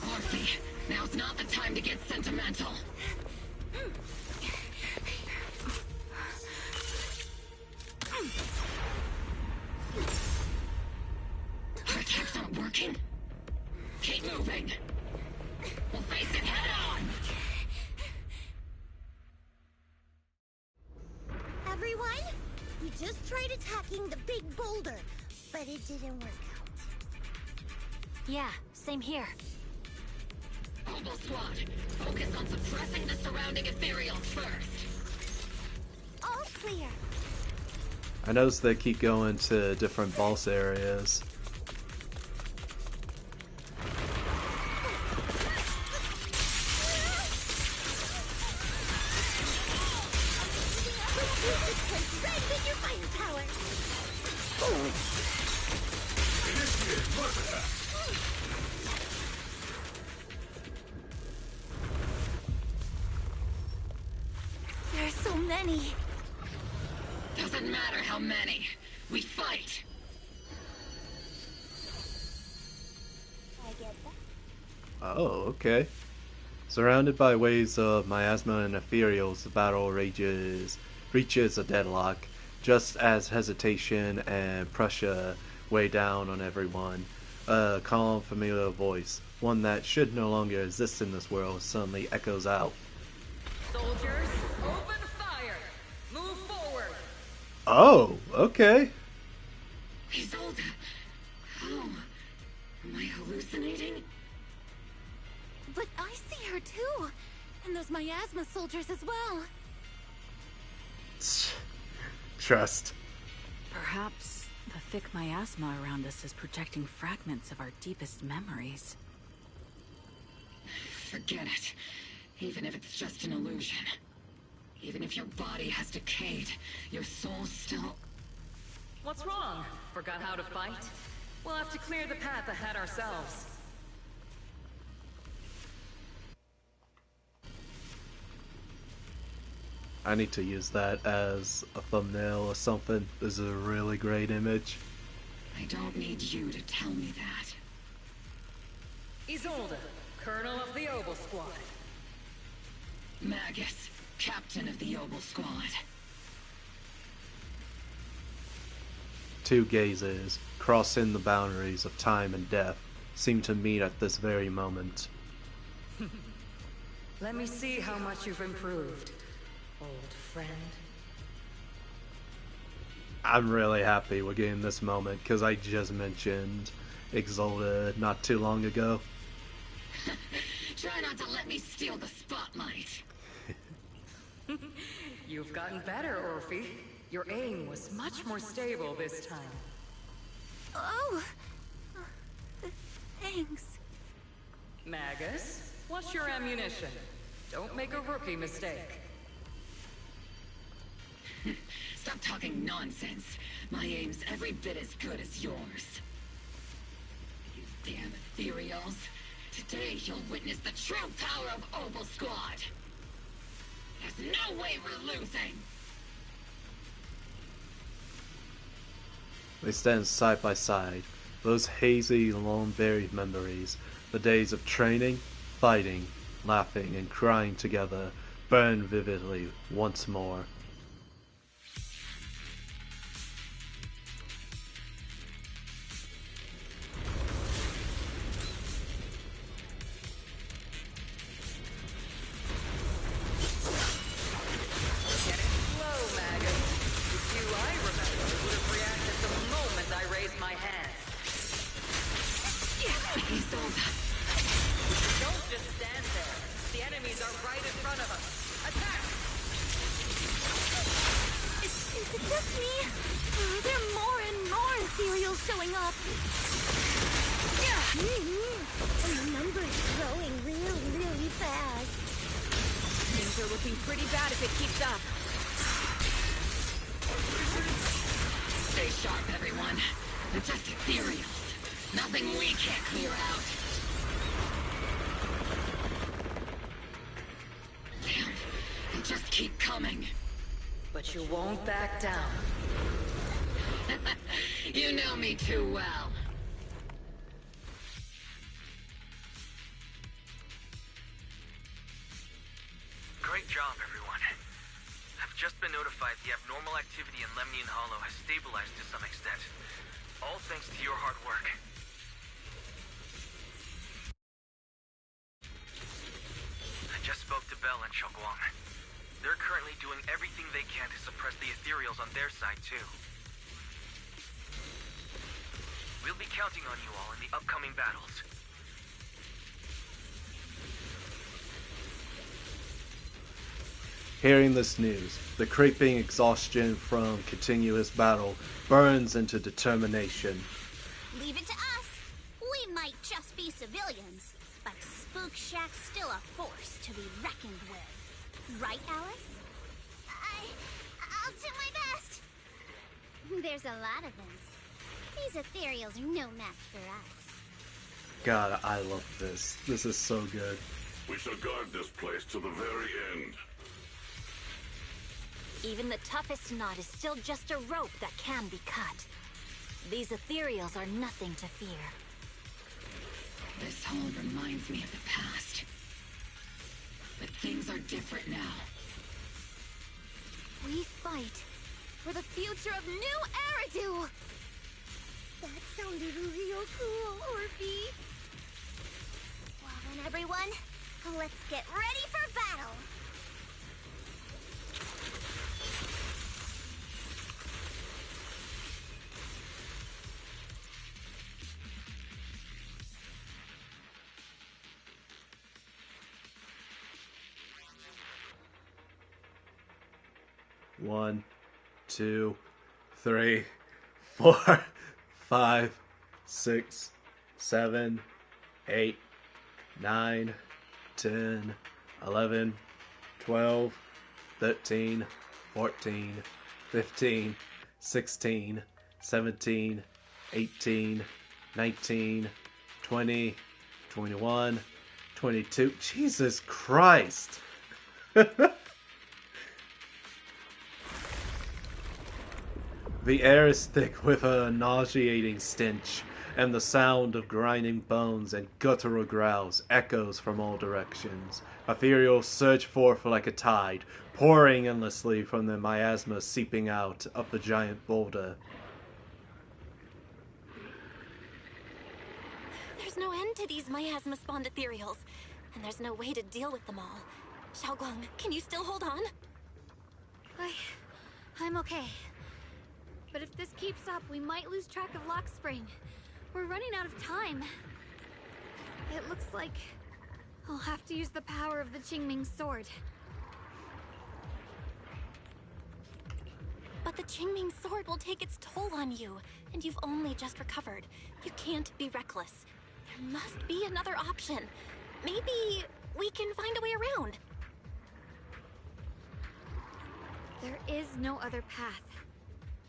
Orphe, now's not the time to get sentimental. Our attacks aren't working. Keep moving. We'll face it head on. Everyone, we just tried attacking the big boulder, but it didn't work out. Yeah, same here. Mobile squad, focus on suppressing the surrounding ethereals first. All clear. I noticed they keep going to different boss areas. There's so many. Doesn't matter how many. We fight. I get that. Oh, okay. Surrounded by waves of miasma and ethereals, the battle reaches a deadlock, just as hesitation and pressure weigh down on everyone. A calm, familiar voice, one that should no longer exist in this world, suddenly echoes out. Soldiers, open fire! Move forward! Oh, okay. Isolde, how? Am I hallucinating? But I see her too! And those miasma soldiers as well! Trust. Perhaps the thick miasma around us is projecting fragments of our deepest memories. Forget it. Even if it's just an illusion. Even if your body has decayed, your soul still... What's wrong? Forgot how to fight? We'll have to clear the path ahead ourselves. I need to use that as a thumbnail or something. This is a really great image. I don't need you to tell me that. Isolde, Colonel of the Obel Squad. Magus, Captain of the Obel Squad. two gazes, crossing the boundaries of time and death, seem to meet at this very moment. Let me see how much you've improved, old friend. I'm really happy we're getting this moment, because I just mentioned Exalted not too long ago. Try not to let me steal the spotlight. You've gotten better, Orphe. Your aim was much more stable this time. Oh! Thanks. Magus, what's your ammunition? Don't make a rookie mistake. Stop talking nonsense. My aim's every bit as good as yours. You damn ethereals. Today you'll witness the true power of Opal Squad. There's no way we're losing. They stand side by side, those hazy, long-buried memories, the days of training, fighting, laughing, and crying together, burn vividly once more. Showing up. And the number is growing really fast. Things are looking pretty bad if it keeps up. Stay sharp, everyone. They're just ethereals. Nothing we can't clear out. Damn, they just keep coming. But you won't back down. You know me too well. Great job, everyone. I've just been notified the abnormal activity in Lemnian Hollow has stabilized to some extent. All thanks to your hard work. I just spoke to Bell and Shogwang. They're currently doing everything they can to suppress the ethereals on their side, too. We'll be counting on you all in the upcoming battles. Hearing this news, the creeping exhaustion from continuous battle burns into determination. Leave it to us. We might just be civilians, but Spook Shack's still a force to be reckoned with. Right, Alice? I'll do my best. There's a lot of them. These ethereals are no match for us. God, I love this. This is so good. We shall guard this place to the very end. Even the toughest knot is still just a rope that can be cut. These ethereals are nothing to fear. This hall reminds me of the past. But things are different now. We fight for the future of New Eridu! That sounded real cool, Orphe. Well then, everyone, let's get ready for battle. One, 2, 3, 4, 5, 6, 7, 8, 9, 10, 11, 12, 13, 14, 15, 16, 17, 18, 19, 20, 21, 22. Jesus Christ! The air is thick with a nauseating stench, and the sound of grinding bones and guttural growls echoes from all directions. Ethereals surge forth like a tide, pouring endlessly from the miasma seeping out of the giant boulder. no end to these miasma-spawned ethereals, and there's no way to deal with them all. Xiaoguang, can you still hold on? I'm okay. But if this keeps up, we might lose track of Lock Spring. We're running out of time. It looks like I'll have to use the power of the Qingming sword. But the Qingming sword will take its toll on you, and you've only just recovered. You can't be reckless. There must be another option. Maybe we can find a way around. There is no other path.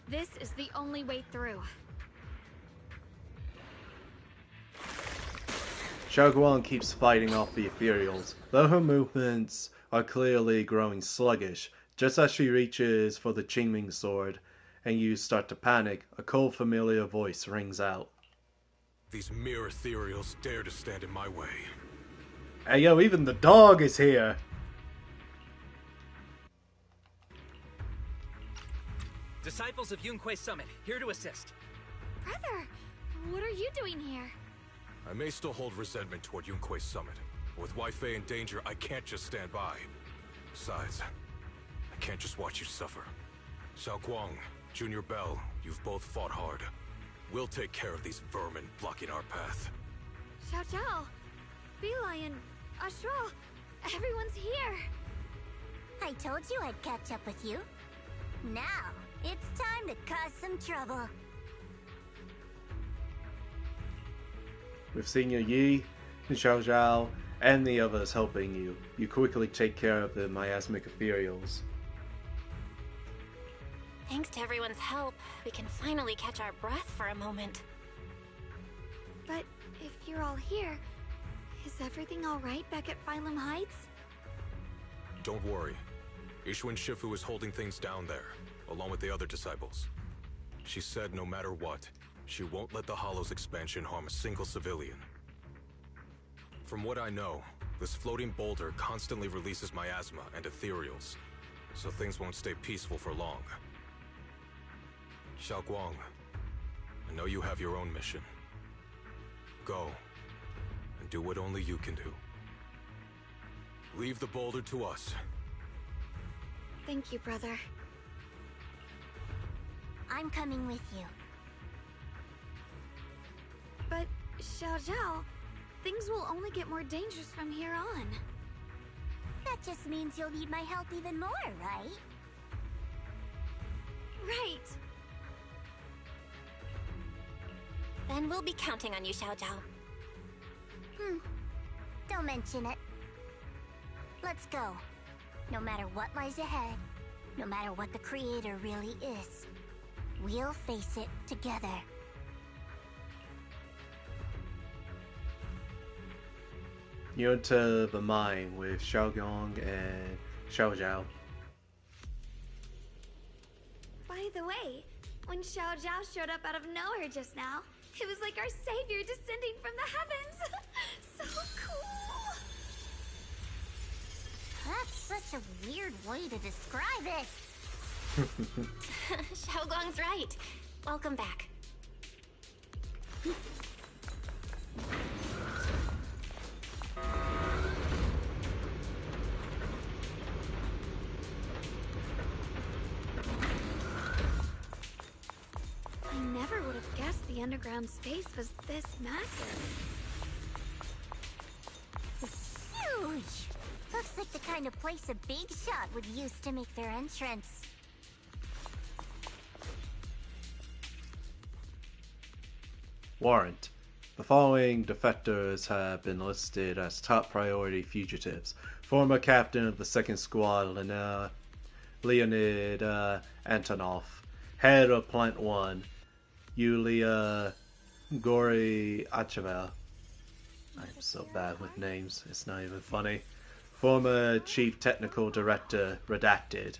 This is the only way through. Xiaoguang keeps fighting off the ethereals, though her movements are clearly growing sluggish. Just as she reaches for the Qingming sword, and you start to panic, a cold familiar voice rings out. These mere ethereals dare to stand in my way. Hey yo, even the dog is here! Disciples of Yunque Summit, here to assist. Brother, what are you doing here? I may still hold resentment toward Yunque Summit, but with Wei Fei in danger, I can't just stand by. Besides, I can't just watch you suffer. Xiaoguang, Junior Bell, you've both fought hard. We'll take care of these vermin blocking our path. Xiao Zhao, Beelion, Ashral, everyone's here. I told you I'd catch up with you. Now, it's time to cause some trouble. With Senior Yi, Xiao Zhao, and the others helping you, you quickly take care of the miasmic ethereals. Thanks to everyone's help, we can finally catch our breath for a moment. But if you're all here, is everything alright back at Phylum Heights? Don't worry. Ishwin Shifu is holding things down there, along with the other disciples. She said no matter what, she won't let the Hollow's expansion harm a single civilian. From what I know, this floating boulder constantly releases miasma and ethereals, so things won't stay peaceful for long. Xiaoguang, I know you have your own mission. Go, and do what only you can do. Leave the boulder to us. Thank you, brother. I'm coming with you. But, Xiao Zhao, things will only get more dangerous from here on. That just means you'll need my help even more, right? Right. Then we'll be counting on you, Xiao Zhao. Don't mention it. Let's go. No matter what lies ahead, no matter what the Creator really is, we'll face it together. You enter the mine with Xiaoguang and Xiao Zhao. By the way, when Xiao Zhao showed up out of nowhere just now, it was like our savior descending from the heavens. So cool. That's such a weird way to describe it. Xiaoguang's right. Welcome back. I never would have guessed the underground space was this massive. Huge! Looks like the kind of place a big shot would use to make their entrance. Warrant. The following defectors have been listed as top priority fugitives. Former captain of the 2nd Squad, Leonid Antonov. Head of Plant 1, Yulia Goryachev. I'm so bad with names, it's not even funny. Former Chief Technical Director, Redacted.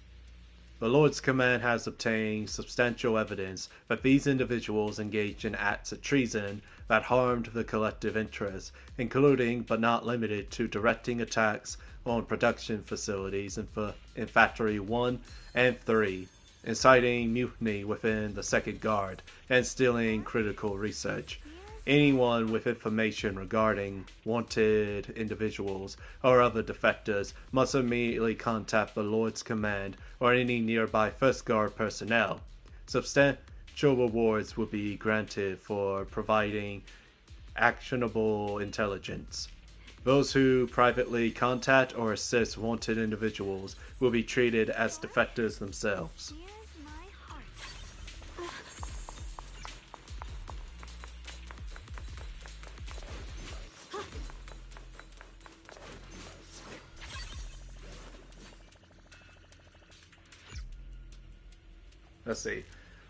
The Lord's Command has obtained substantial evidence that these individuals engaged in acts of treason that harmed the collective interest, including but not limited to directing attacks on production facilities in Factory 1 and 3, inciting mutiny within the 2nd Guard, and stealing critical research. Anyone with information regarding wanted individuals or other defectors must immediately contact the Lord's Command or any nearby First Guard personnel. Substantial rewards will be granted for providing actionable intelligence. Those who privately contact or assist wanted individuals will be treated as defectors themselves. Let's see.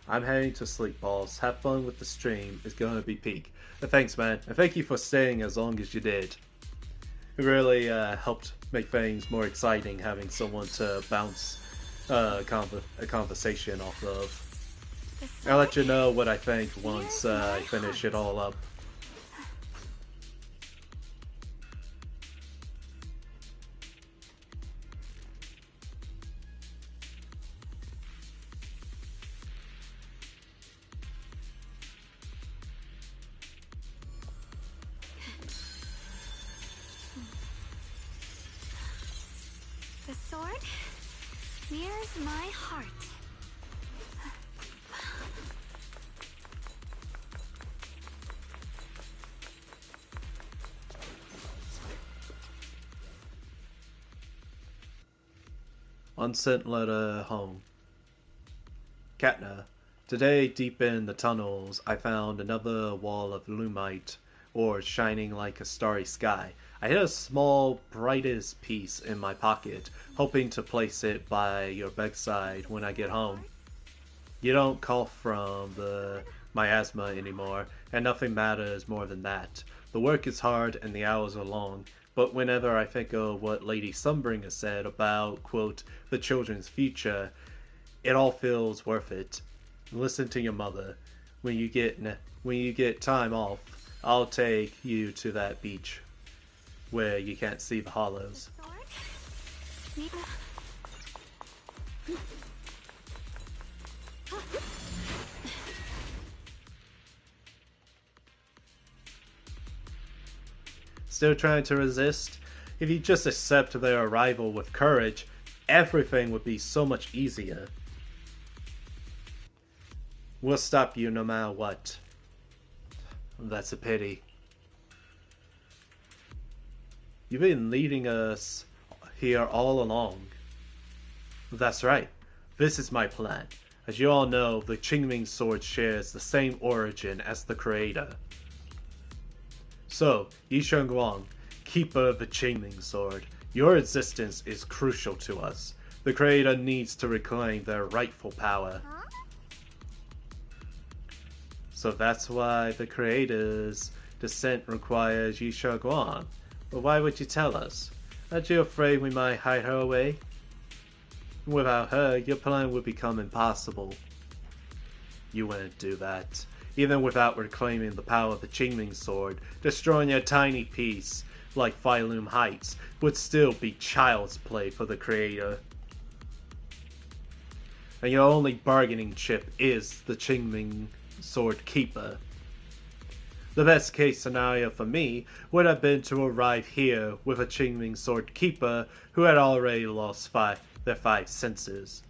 I'm heading to sleep, balls. Have fun with the stream. It's going to be peak. Thanks, man. And thank you for staying as long as you did. It really helped make things more exciting having someone to bounce a conversation off of. I'll let you know what I think once I finish it all up. The sword mirrors my heart. Unsent letter home. Katna. Today, deep in the tunnels, I found another wall of lumite, ore shining like a starry sky. I hid a small, brightest piece in my pocket, hoping to place it by your bedside when I get home. You don't cough from the miasma anymore, and nothing matters more than that. The work is hard and the hours are long, but whenever I think of what Lady Sunbringer said about, quote, the children's future, it all feels worth it. Listen to your mother. When you get time off, I'll take you to that beach where you can't see the hollows. Still trying to resist? If you just accept their arrival with courage, everything would be so much easier. We'll stop you no matter what. That's a pity. You've been leading us here all along. That's right. This is my plan. As you all know, the Qingming sword shares the same origin as the Creator. So, Yishan Guang, keeper of the Qingming sword, your existence is crucial to us. The Creator needs to reclaim their rightful power. So that's why the Creator's descent requires Yisha Guang. But why would you tell us? Aren't you afraid we might hide her away? Without her, your plan would become impossible. You wouldn't do that. Even without reclaiming the power of the Qingming sword, destroying a tiny piece, like Phylum Heights, would still be child's play for the Creator. And your only bargaining chip is the Qingming sword keeper. The best case scenario for me would have been to arrive here with a Qingming sword keeper who had already lost their five senses.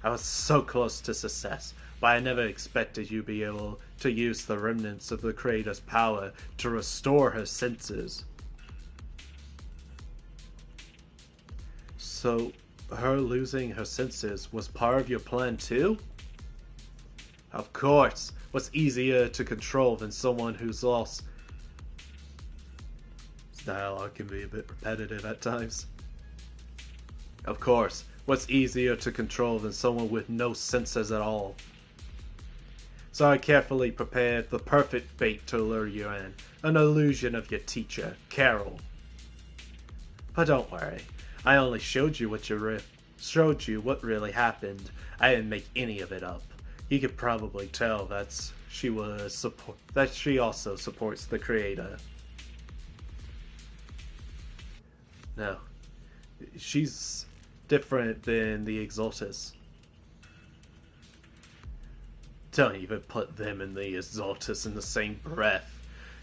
I was so close to success, but I never expected you'd be able to use the remnants of the Creator's power to restore her senses. So, her losing her senses was part of your plan too? Of course! What's easier to control than someone who's lost? This dialogue can be a bit repetitive at times. Of course, what's easier to control than someone with no senses at all? So I carefully prepared the perfect bait to lure you in, an illusion of your teacher, Carol. But don't worry, I only showed you what really happened. I didn't make any of it up. You could probably tell that she also supports the Creator. No, she's different than the Exaltus. Don't even put them and the Exaltus in the same breath.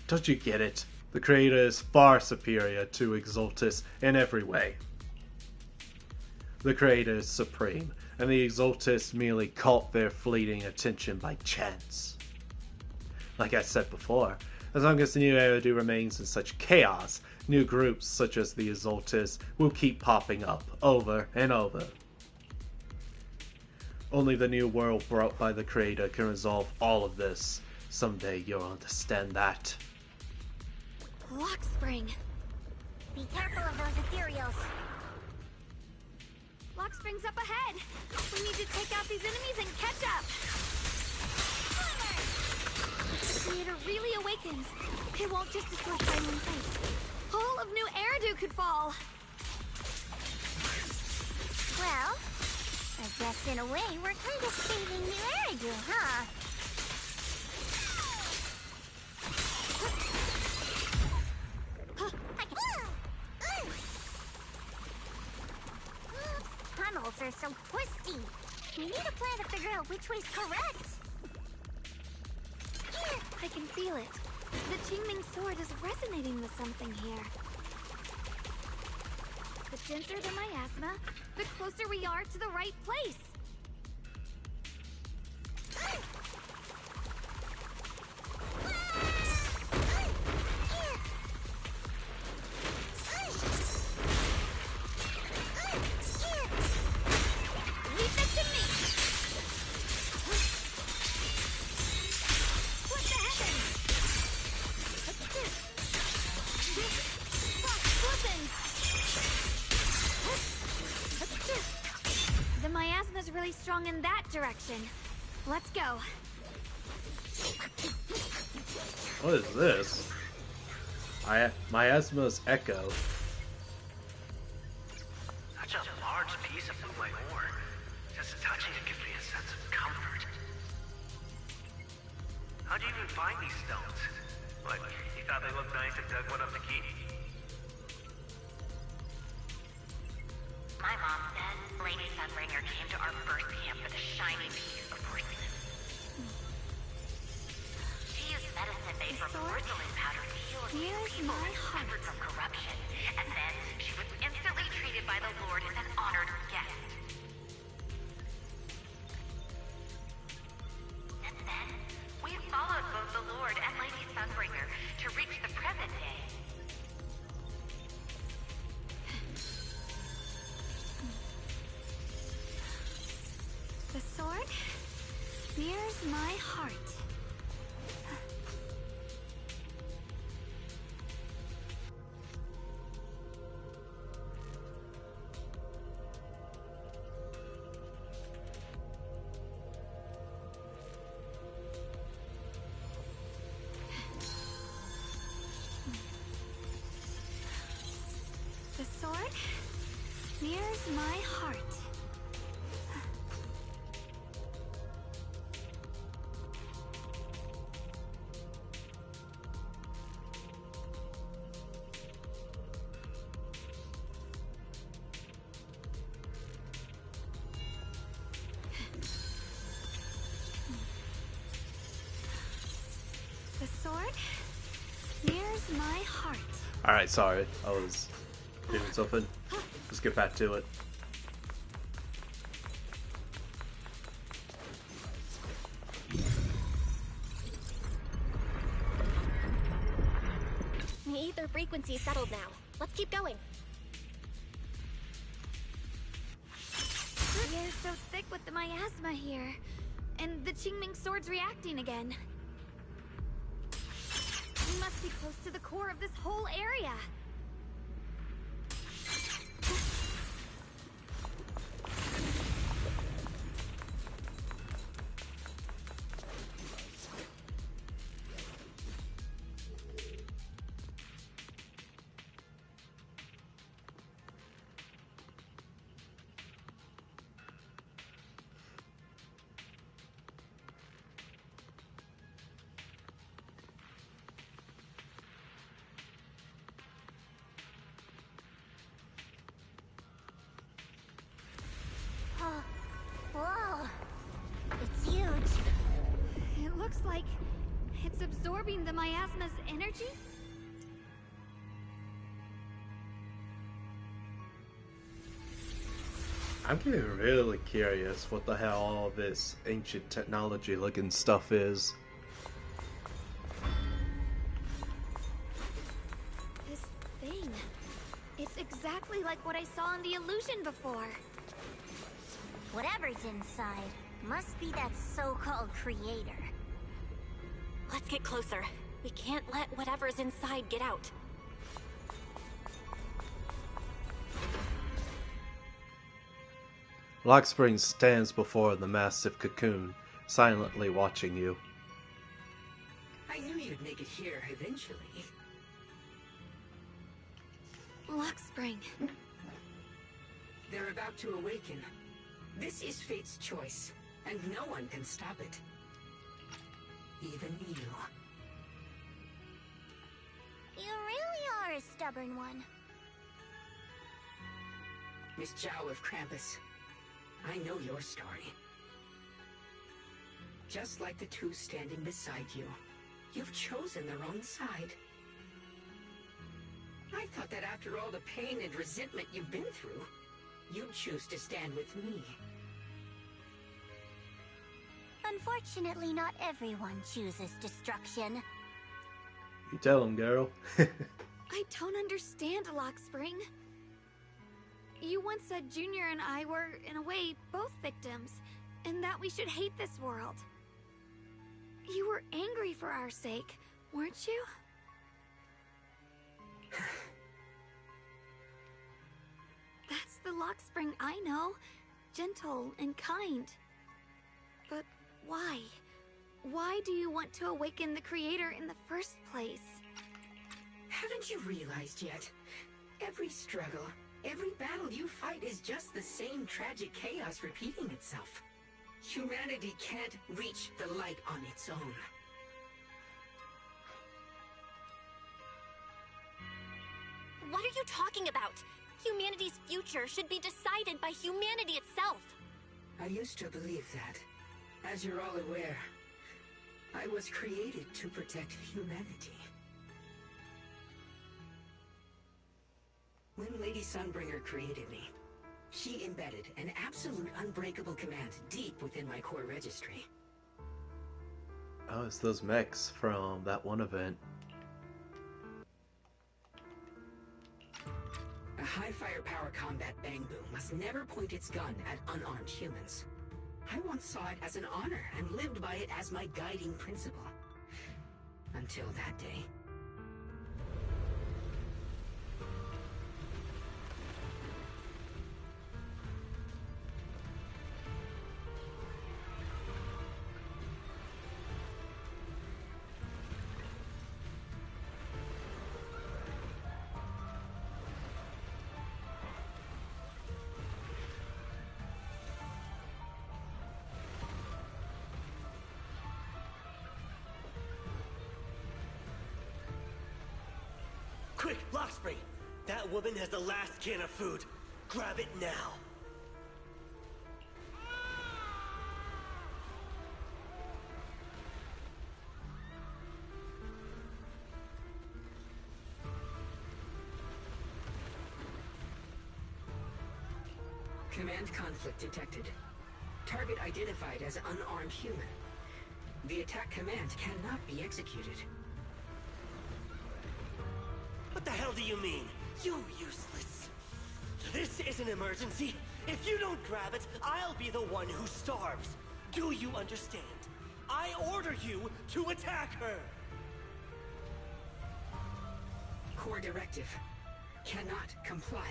Don't you get it? The Creator is far superior to Exaltus in every way. The Creator is supreme, and the Exaltus merely caught their fleeting attention by chance. Like I said before, as long as the new Eridu remains in such chaos, new groups such as the Exaltus will keep popping up over and over. Only the new world brought by the Creator can resolve all of this. Someday you'll understand that. Lock spring. Be careful of those ethereals. Lock spring's up ahead. We need to take out these enemies and catch up. If the Creator really awakens, it won't just destroy time and place. All of New Eridu could fall. Well, I guess in a way we're kind of saving New Eridu, huh? Tunnels are so twisty. We need a plan to figure out which way's correct. I can feel it. The Qingming sword is resonating with something here. The denser the miasma, the closer we are to the right place. The miasma's really strong in that direction. Let's go. What is this? Miasma's Echo. Such a large piece of my ore. Just touching it gives me a sense of comfort. How'd you even find these stones? What, you thought they looked nice and dug one up to keep? My mom said Lady Sunbringer came to our first camp with a shiny piece of porcelain. She used medicine made from porcelain powder to heal a few people who suffered from corruption, and then she was instantly treated by the Lord as an honored guest. Since then, we've followed both the Lord and Lady Sunbringer to reach the present day. The sword mirrors my heart. The sword mirrors my heart. The sword mirrors my heart. Alright, sorry. I was doing something. Let's get back to it. The ether frequency is settled now. Let's keep going. The air's so thick with the miasma here. And the Qingming sword's reacting again. We must be close to the core of this whole area. looks like it's absorbing the miasma's energy? I'm getting really curious what the hell all this ancient technology looking stuff is. This thing. It's exactly like what I saw in the illusion before. Whatever's inside must be that so-called creator. Let's get closer. We can't let whatever's inside get out. Lockspring stands before the massive cocoon, silently watching you. I knew you'd make it here eventually. Lockspring. They're about to awaken. This is fate's choice, and no one can stop it. Even you. You really are a stubborn one. Miss Zhao of Krampus, I know your story. Just like the two standing beside you, you've chosen the wrong side. I thought that after all the pain and resentment you've been through, you'd choose to stand with me. Unfortunately, not everyone chooses destruction. You tell him, girl. I don't understand, Lockspring. You once said Junior and I were, in a way, both victims, and that we should hate this world. You were angry for our sake, weren't you? That's the Lockspring I know. Gentle and kind. But why? Why do you want to awaken the Creator in the first place? Haven't you realized yet? Every struggle, every battle you fight is just the same tragic chaos repeating itself. Humanity can't reach the light on its own. What are you talking about? Humanity's future should be decided by humanity itself. I used to believe that. As you're all aware, I was created to protect humanity. When Lady Sunbringer created me, she embedded an absolute unbreakable command deep within my core registry. Oh, it's those mechs from that one event. A high firepower combat bang boom must never point its gun at unarmed humans. I once saw it as an honor and lived by it as my guiding principle. Until that day. Quick, Lockspring! That woman has the last can of food. Grab it now. Command conflict detected. Target identified as unarmed human. The attack command cannot be executed. What the hell do you mean? You useless. This is an emergency. If you don't grab it, I'll be the one who starves. Do you understand? I order you to attack her. Core directive. Cannot comply.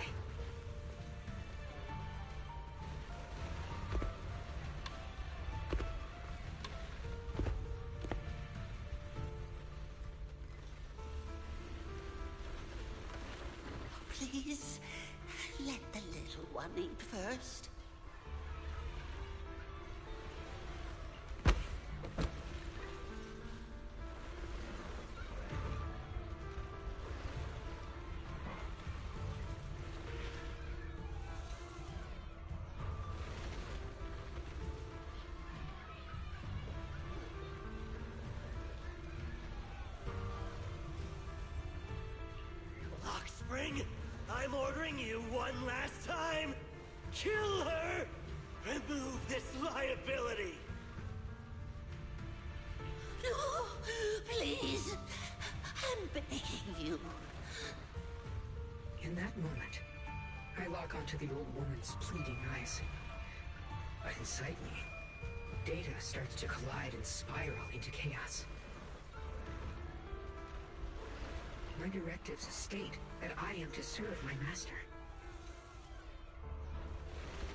Please, let the little one eat first. I'm ordering you one last time. Kill her! Remove this liability! No, please. I'm begging you. In that moment, I lock onto the old woman's pleading eyes. But inside me, data starts to collide and spiral into chaos. My directives state that I am to serve my master.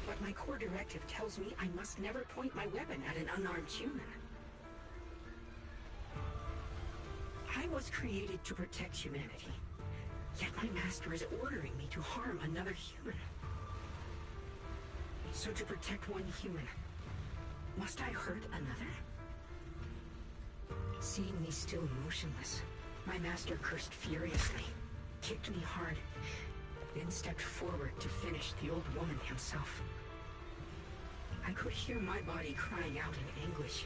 But my core directive tells me I must never point my weapon at an unarmed human. I was created to protect humanity, yet my master is ordering me to harm another human. So to protect one human, must I hurt another? Seeing me still motionless, my master cursed furiously, kicked me hard, then stepped forward to finish the old woman himself. I could hear my body crying out in anguish,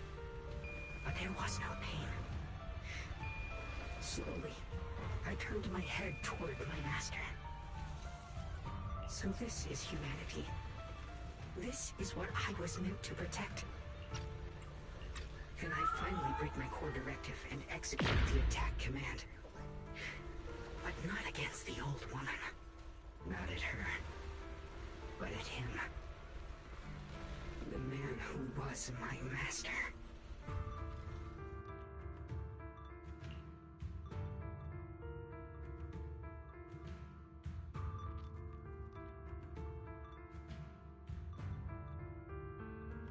but there was no pain. Slowly, I turned my head toward my master. So this is humanity. This is what I was meant to protect. Then I finally break my core directive and execute the attack command. But not against the old woman. Not at her. But at him. The man who was my master.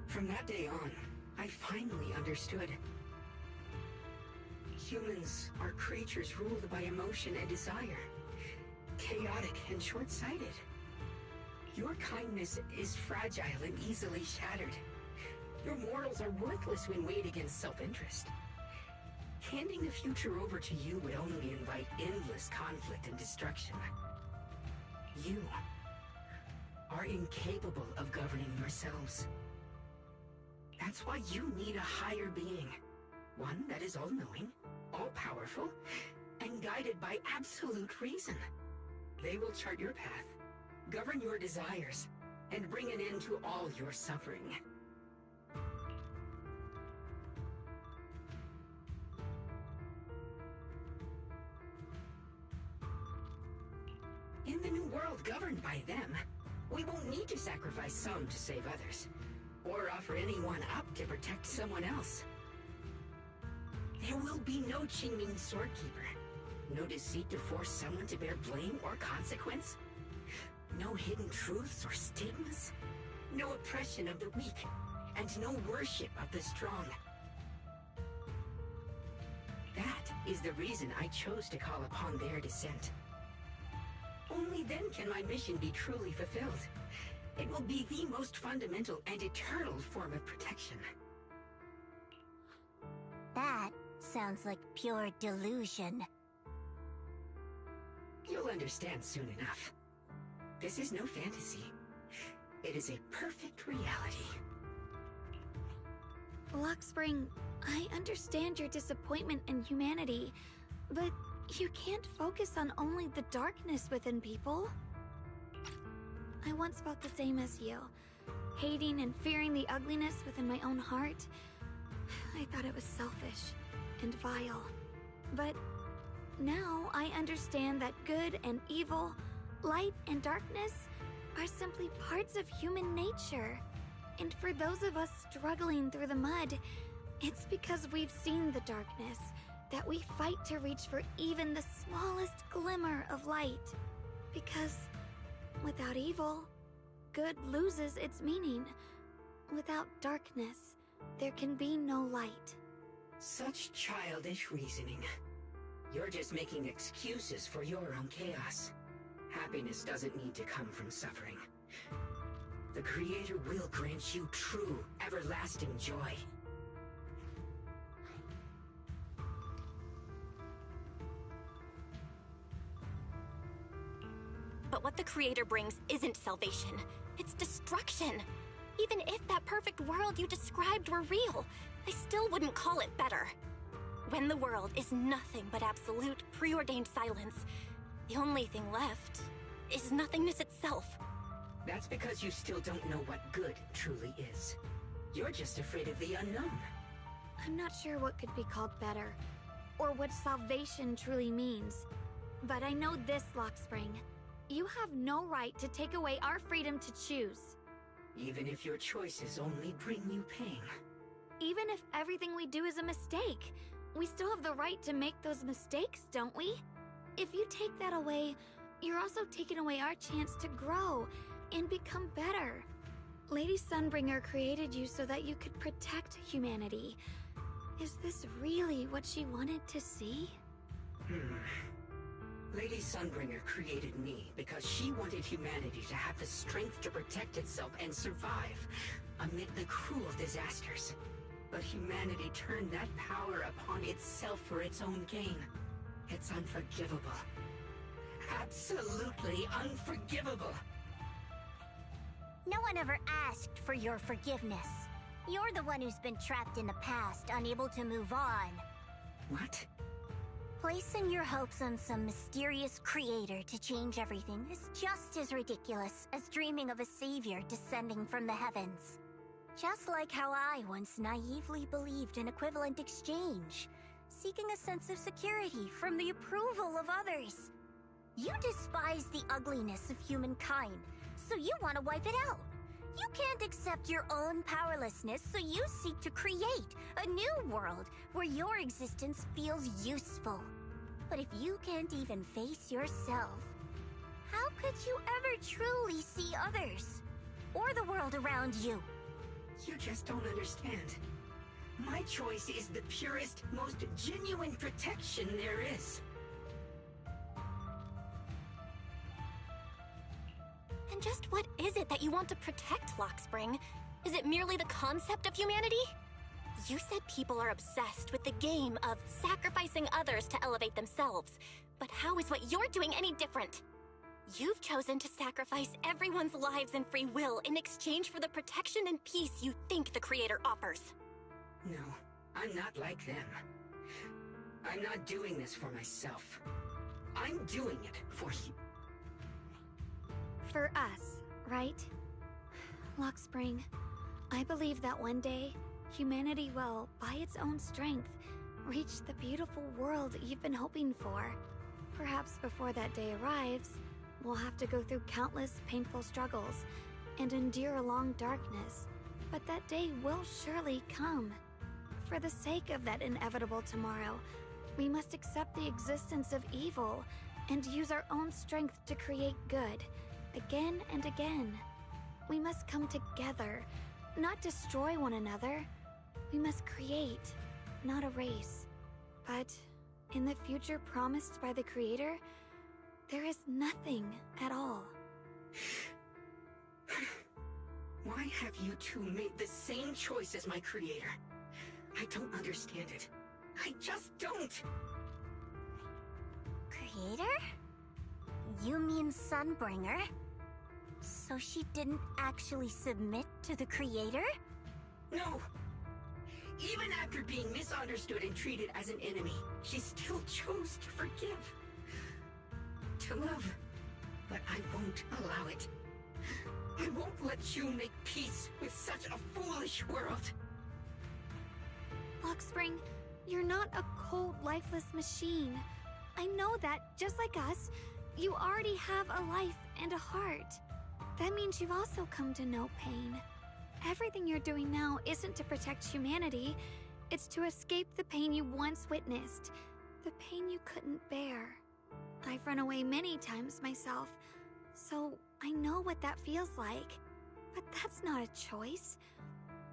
From that day on, I finally understood. Humans are creatures ruled by emotion and desire. Chaotic and short-sighted. Your kindness is fragile and easily shattered. Your morals are worthless when weighed against self-interest. Handing the future over to you would only invite endless conflict and destruction. You are incapable of governing yourselves. That's why you need a higher being. One that is all-knowing, all-powerful, and guided by absolute reason. They will chart your path, govern your desires, and bring an end to all your suffering. In the new world governed by them, we won't need to sacrifice some to save others, or offer anyone up to protect someone else. There will be no Qingming Swordkeeper, no deceit to force someone to bear blame or consequence, no hidden truths or stigmas, no oppression of the weak, and no worship of the strong. That is the reason I chose to call upon their descent. Only then can my mission be truly fulfilled. It will be the most fundamental and eternal form of protection. That sounds like pure delusion. You'll understand soon enough. This is no fantasy. It is a perfect reality. Luxspring, I understand your disappointment in humanity, but you can't focus on only the darkness within people. I once felt the same as you, hating and fearing the ugliness within my own heart. I thought it was selfish and vile. But now I understand that good and evil, light and darkness are simply parts of human nature. And for those of us struggling through the mud, it's because we've seen the darkness that we fight to reach for even the smallest glimmer of light. Because without evil, good loses its meaning. Without darkness, there can be no light. Such childish reasoning. You're just making excuses for your own chaos. Happiness doesn't need to come from suffering. The Creator will grant you true, everlasting joy. But what the Creator brings isn't salvation. It's destruction. Even if that perfect world you described were real, I still wouldn't call it better. When the world is nothing but absolute, preordained silence, the only thing left is nothingness itself. That's because you still don't know what good truly is. You're just afraid of the unknown. I'm not sure what could be called better, or what salvation truly means. But I know this, Lockspring. You have no right to take away our freedom to choose. Even if your choices only bring you pain. Even if everything we do is a mistake, we still have the right to make those mistakes, don't we? If you take that away, you're also taking away our chance to grow and become better. Lady Sunbringer created you so that you could protect humanity. Is this really what she wanted to see? Lady Sunbringer created me because she wanted humanity to have the strength to protect itself and survive amid the cruel disasters. But humanity turned that power upon itself for its own gain. It's unforgivable. Absolutely unforgivable. No one ever asked for your forgiveness. You're the one who's been trapped in the past, unable to move on. What? Placing your hopes on some mysterious creator to change everything is just as ridiculous as dreaming of a savior descending from the heavens. Just like how I once naively believed in equivalent exchange, seeking a sense of security from the approval of others. You despise the ugliness of humankind, so you want to wipe it out. You can't accept your own powerlessness, so you seek to create a new world where your existence feels useful. But if you can't even face yourself, how could you ever truly see others? Or the world around you? You just don't understand. My choice is the purest, most genuine protection there is. And just what is it that you want to protect, Lockspring? Is it merely the concept of humanity? You said people are obsessed with the game of sacrificing others to elevate themselves. But how is what you're doing any different? You've chosen to sacrifice everyone's lives and free will in exchange for the protection and peace you think the Creator offers. No, I'm not like them. I'm not doing this for myself. I'm doing it for you. For us, right? Lockspring, I believe that one day, humanity will, by its own strength, reach the beautiful world you've been hoping for. Perhaps before that day arrives, we'll have to go through countless painful struggles and endure a long darkness, but that day will surely come. For the sake of that inevitable tomorrow, we must accept the existence of evil and use our own strength to create good. Again and again. We must come together, not destroy one another. We must create, not erase. But in the future promised by the Creator, there is nothing at all. Why have you two made the same choice as my Creator? I don't understand it. I just don't. Creator? You mean Sunbringer? So she didn't actually submit to the Creator? No! Even after being misunderstood and treated as an enemy, she still chose to forgive. To love. But I won't allow it. I won't let you make peace with such a foolish world. Lockspring, you're not a cold, lifeless machine. I know that, just like us, you already have a life and a heart. That means you've also come to know pain. Everything you're doing now isn't to protect humanity. It's to escape the pain you once witnessed. The pain you couldn't bear. I've run away many times myself, so I know what that feels like. But that's not a choice.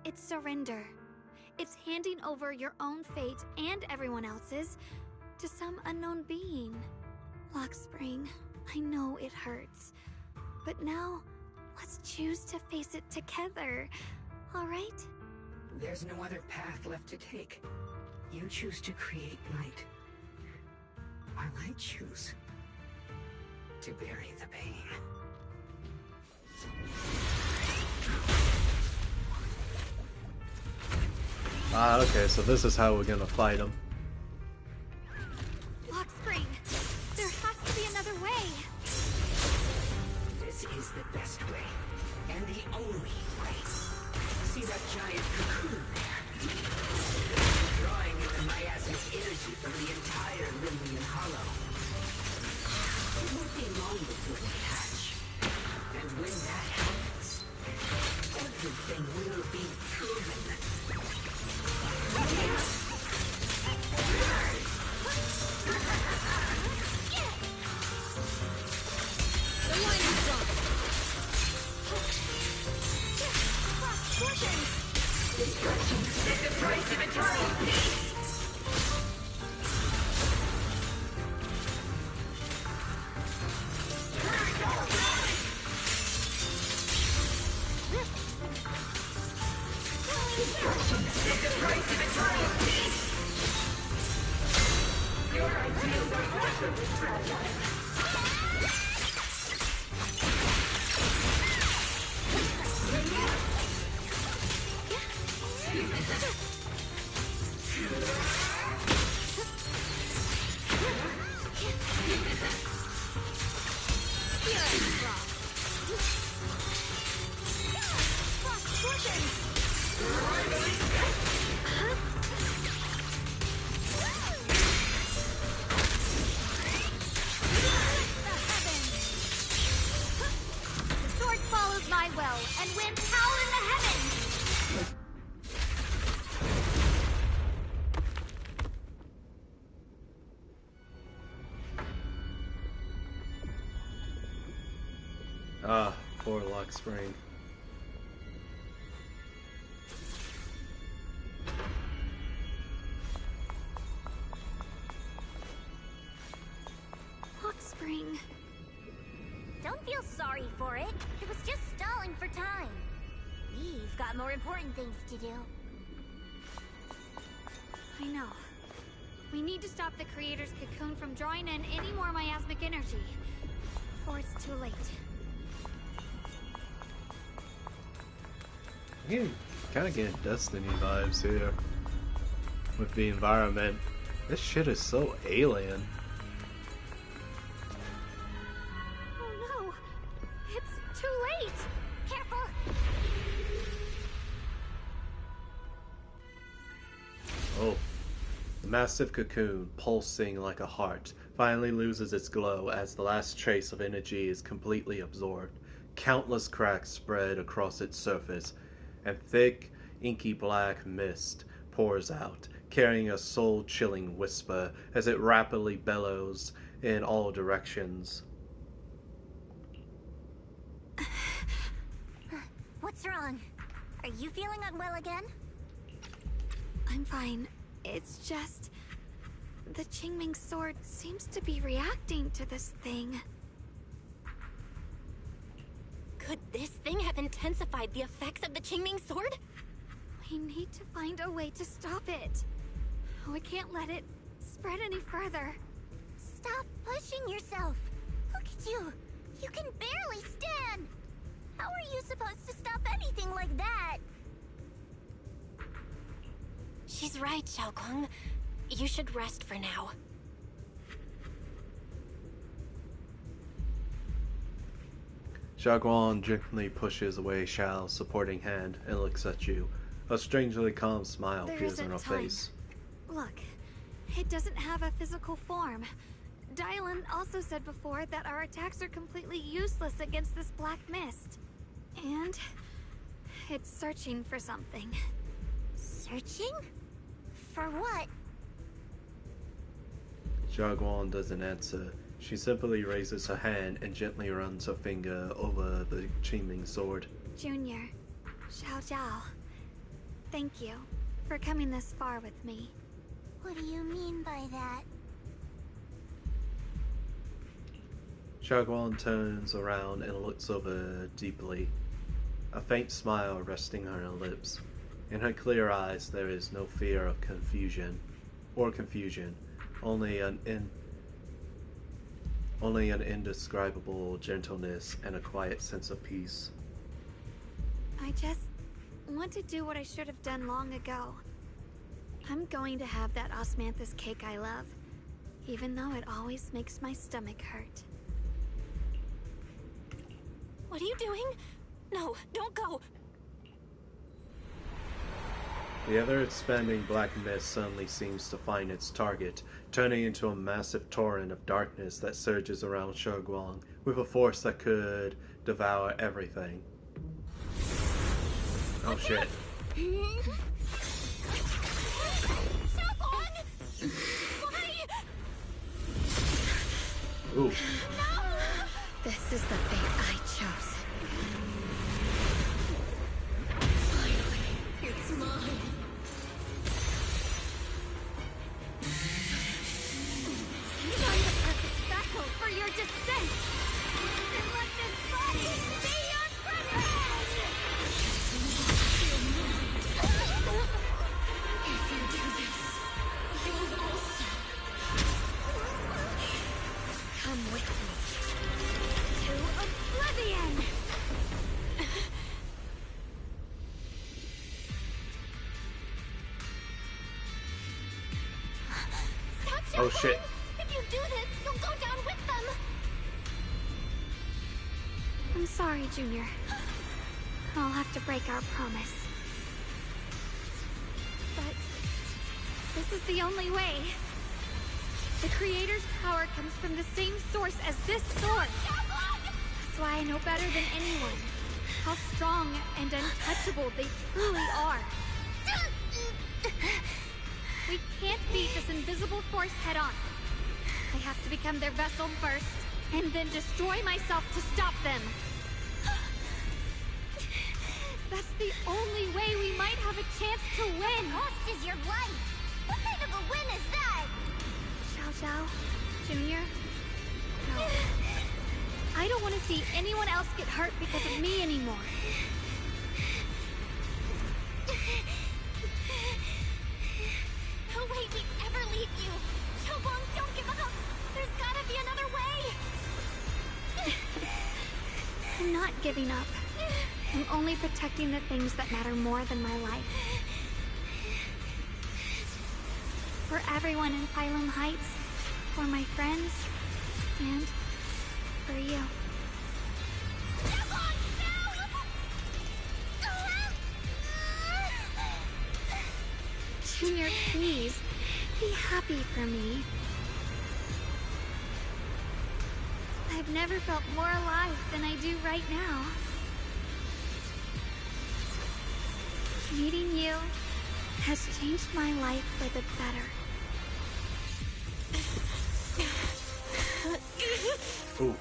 It's surrender. It's handing over your own fate and everyone else's to some unknown being. Lockspring, I know it hurts. But now, let's choose to face it together, all right? There's no other path left to take. You choose to create light, while I choose to bury the pain. Ah, okay, so this is how we're gonna fight him. Lockspring, there has to be another way. the best way. And the only way. See that giant cocoon there? Drawing in the miasmic energy from the entire Limnian Hollow. It won't be long before they hatch. And when that happens, everything will be proven. The line is drawn. Destruction is the price of eternal peace! Destruction is the price of eternal peace! Your ideals are desperately fragile. The sword follows my will and wins power in the heavens! Ah, poor Lock Spring. Lock Spring. Don't feel sorry for it. It was just stalling for time. We've got more important things to do. I know. We need to stop the creator's cocoon from drawing in any more miasmic energy before it's too late. I'm kind of getting Destiny vibes here with the environment. This shit is so alien. Oh no! It's too late! Careful! Oh. The massive cocoon, pulsing like a heart, finally loses its glow as the last trace of energy is completely absorbed. Countless cracks spread across its surface, and thick, inky black mist pours out, carrying a soul-chilling whisper as it rapidly bellows in all directions. What's wrong? Are you feeling unwell again? I'm fine. It's just... the Qingming sword seems to be reacting to this thing. Could this thing have intensified the effects of the Qingming sword? We need to find a way to stop it. We can't let it spread any further. Stop pushing yourself. Look at you. You can barely stand. How are you supposed to stop anything like that? She's right, Xiaoguang. You should rest for now. Xiaoguang gently pushes away Xiao's supporting hand and looks at you. A strangely calm smile There appears on isn't her time. face. Look, it doesn't have a physical form. Dylan also said before that our attacks are completely useless against this black mist. And it's searching for something. Searching? For what? Xiaoguang doesn't answer. She simply raises her hand and gently runs her finger over the Qingming sword. Junior, Xiao Zhao, thank you for coming this far with me. What do you mean by that? Xiaoguang turns around and looks over deeply, a faint smile resting on her lips. In her clear eyes there is no fear of confusion, only an indescribable gentleness and a quiet sense of peace. I just want to do what I should have done long ago. I'm going to have that osmanthus cake I love, even though it always makes my stomach hurt. What are you doing? No, don't go. The ever-expanding black mist suddenly seems to find its target, turning into a massive torrent of darkness that surges around Shoguang with a force that could devour everything. Oh shit. Ooh. This is the fate I chose. Finally, it's mine. Find the perfect vessel for your descent! And let this body be your prison! If you do this, you'll also come with me. To oblivion! Stop, Oh shit. If you do this, you'll go down with them. I'm sorry, Junior. I'll have to break our promise. But this is the only way. The Creator's power comes from the same source as this sword. That's why I know better than anyone how strong and untouchable they truly are. We can't beat this invisible force head on. I have to become their vessel first, and then destroy myself to stop them. That's the only way we might have a chance to win. Cost is your life. What kind of a win is that? Xiao Xiao, Junior, no. I don't want to see anyone else get hurt because of me anymore. No way we'd ever leave you. Shogun, don't give up. There's gotta be another way. I'm not giving up. I'm only protecting the things that matter more than my life. For everyone in Phylum Heights, for my friends, and for you. Junior, please, be happy for me. I've never felt more alive than I do right now. Meeting you has changed my life for the better. Ooh.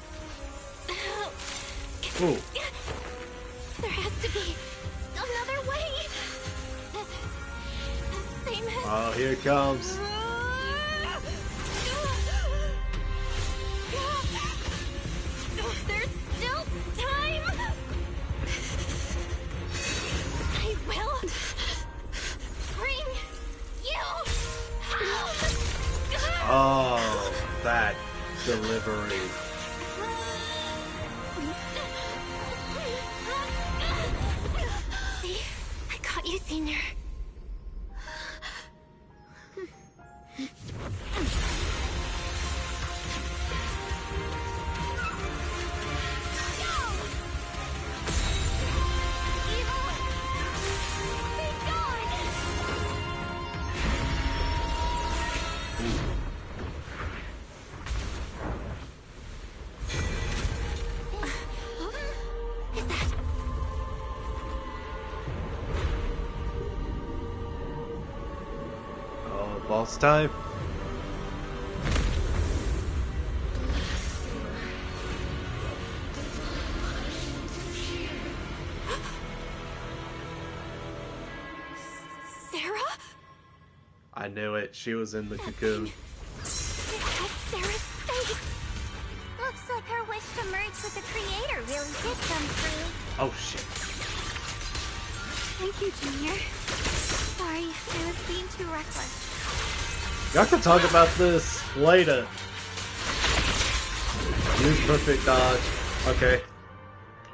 Ooh. There has to be another way. Same as... Oh, here it comes. There's still time. I will bring you home. Oh, that delivery. See? I caught you, Senior. Oh, boss time. Sarah? I knew it. She was in the cocoon. That's Sarah's face. Looks like her wish to merge with the Creator really did come true. Oh shit. Thank you, Junior. Sorry, I was being too reckless. Y'all can talk about this later. Use perfect dodge. Okay.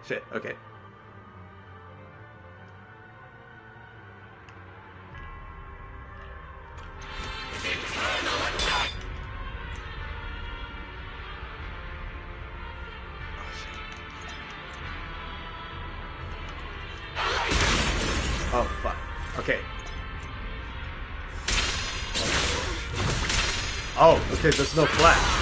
Shit, okay. Oh, okay, there's no flash.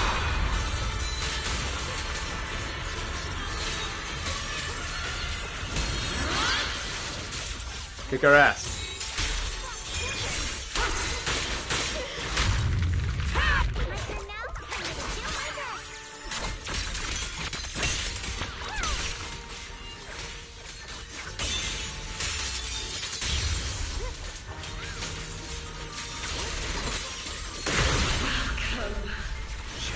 Kick her ass.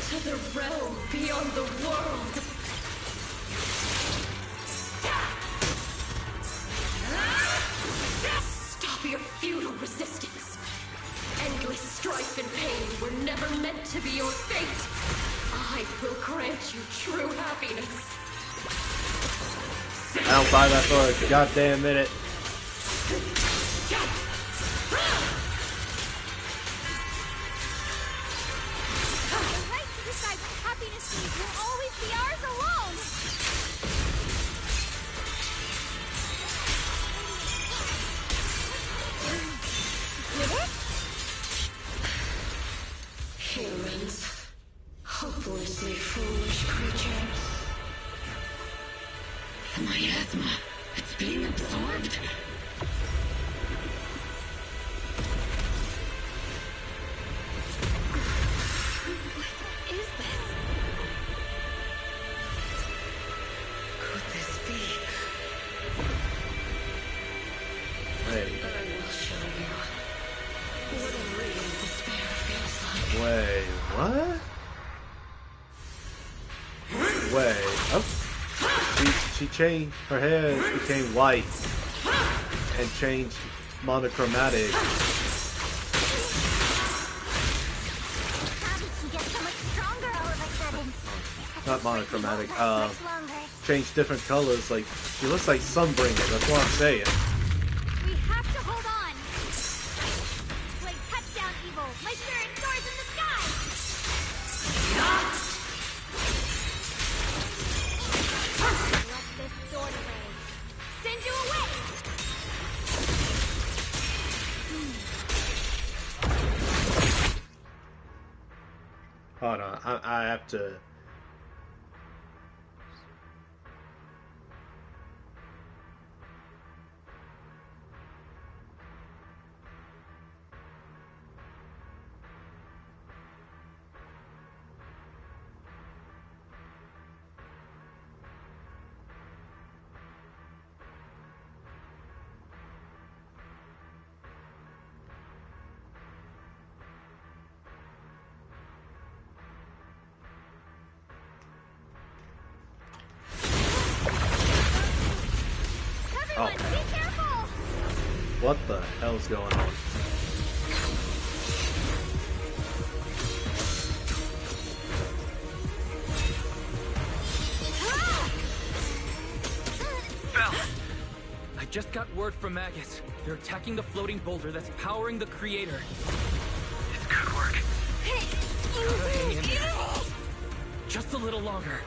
To the realm beyond the world. Stop your futile resistance. Endless strife and pain were never meant to be your fate. I will grant you true happiness. I don't buy that for a goddamn minute. Will always be ours alone! Humans. Hopelessly foolish creatures. The miasma. It's being absorbed. Wait, what? Wait, oh. She changed, her hair became white and changed monochromatic. How did she get so much stronger all of a sudden? Not monochromatic, changed different colors, like, she looks like Sunbringer, that's what I'm saying. We have to hold on! Blade cuts down evil! My spirit soars in the sky! Let this sword away! Send you away! Hold on, I have to... Everyone, be careful! What the hell's going on? Bell! I just got word from Maggots. They're attacking the floating boulder that's powering the creator. It's good work. Gotta hang in there. Just a little longer.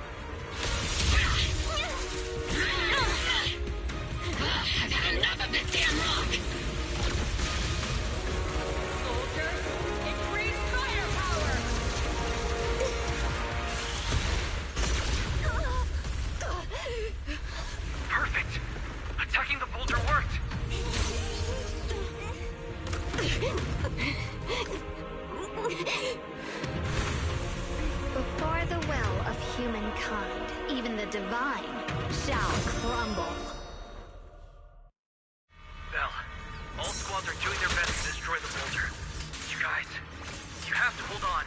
I've had enough of this damn rock! Soldiers, increase firepower! Perfect! Attacking the boulder worked! Before the will of humankind, even the divine shall crumble. Bell, all squads are doing their best to destroy the boulder. You guys, you have to hold on.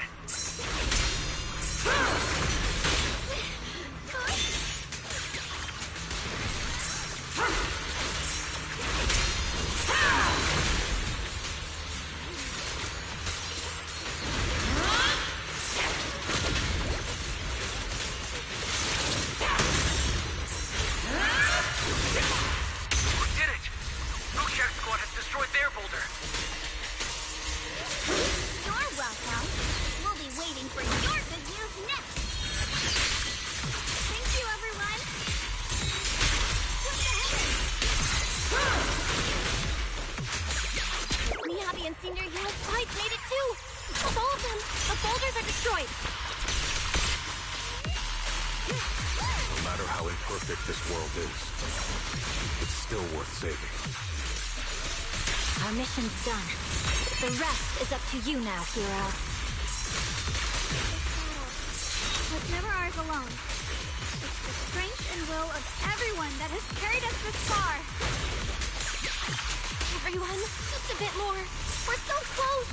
And Senior Unit Fight made it too! Of all of them, the boulders are destroyed. No matter how imperfect this world is, it's still worth saving. Our mission's done. The rest is up to you now, hero. Was never ours alone. It's the strength and will of everyone that has carried us this far. Everyone, just a bit more. We're so close!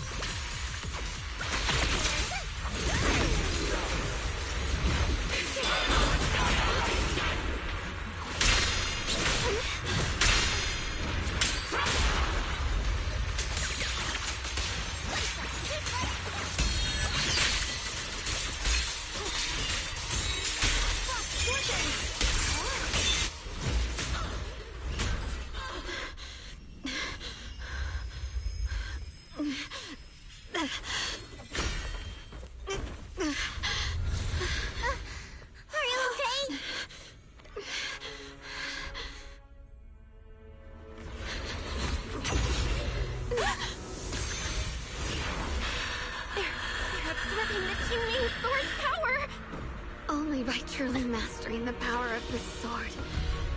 Truly mastering the power of the sword,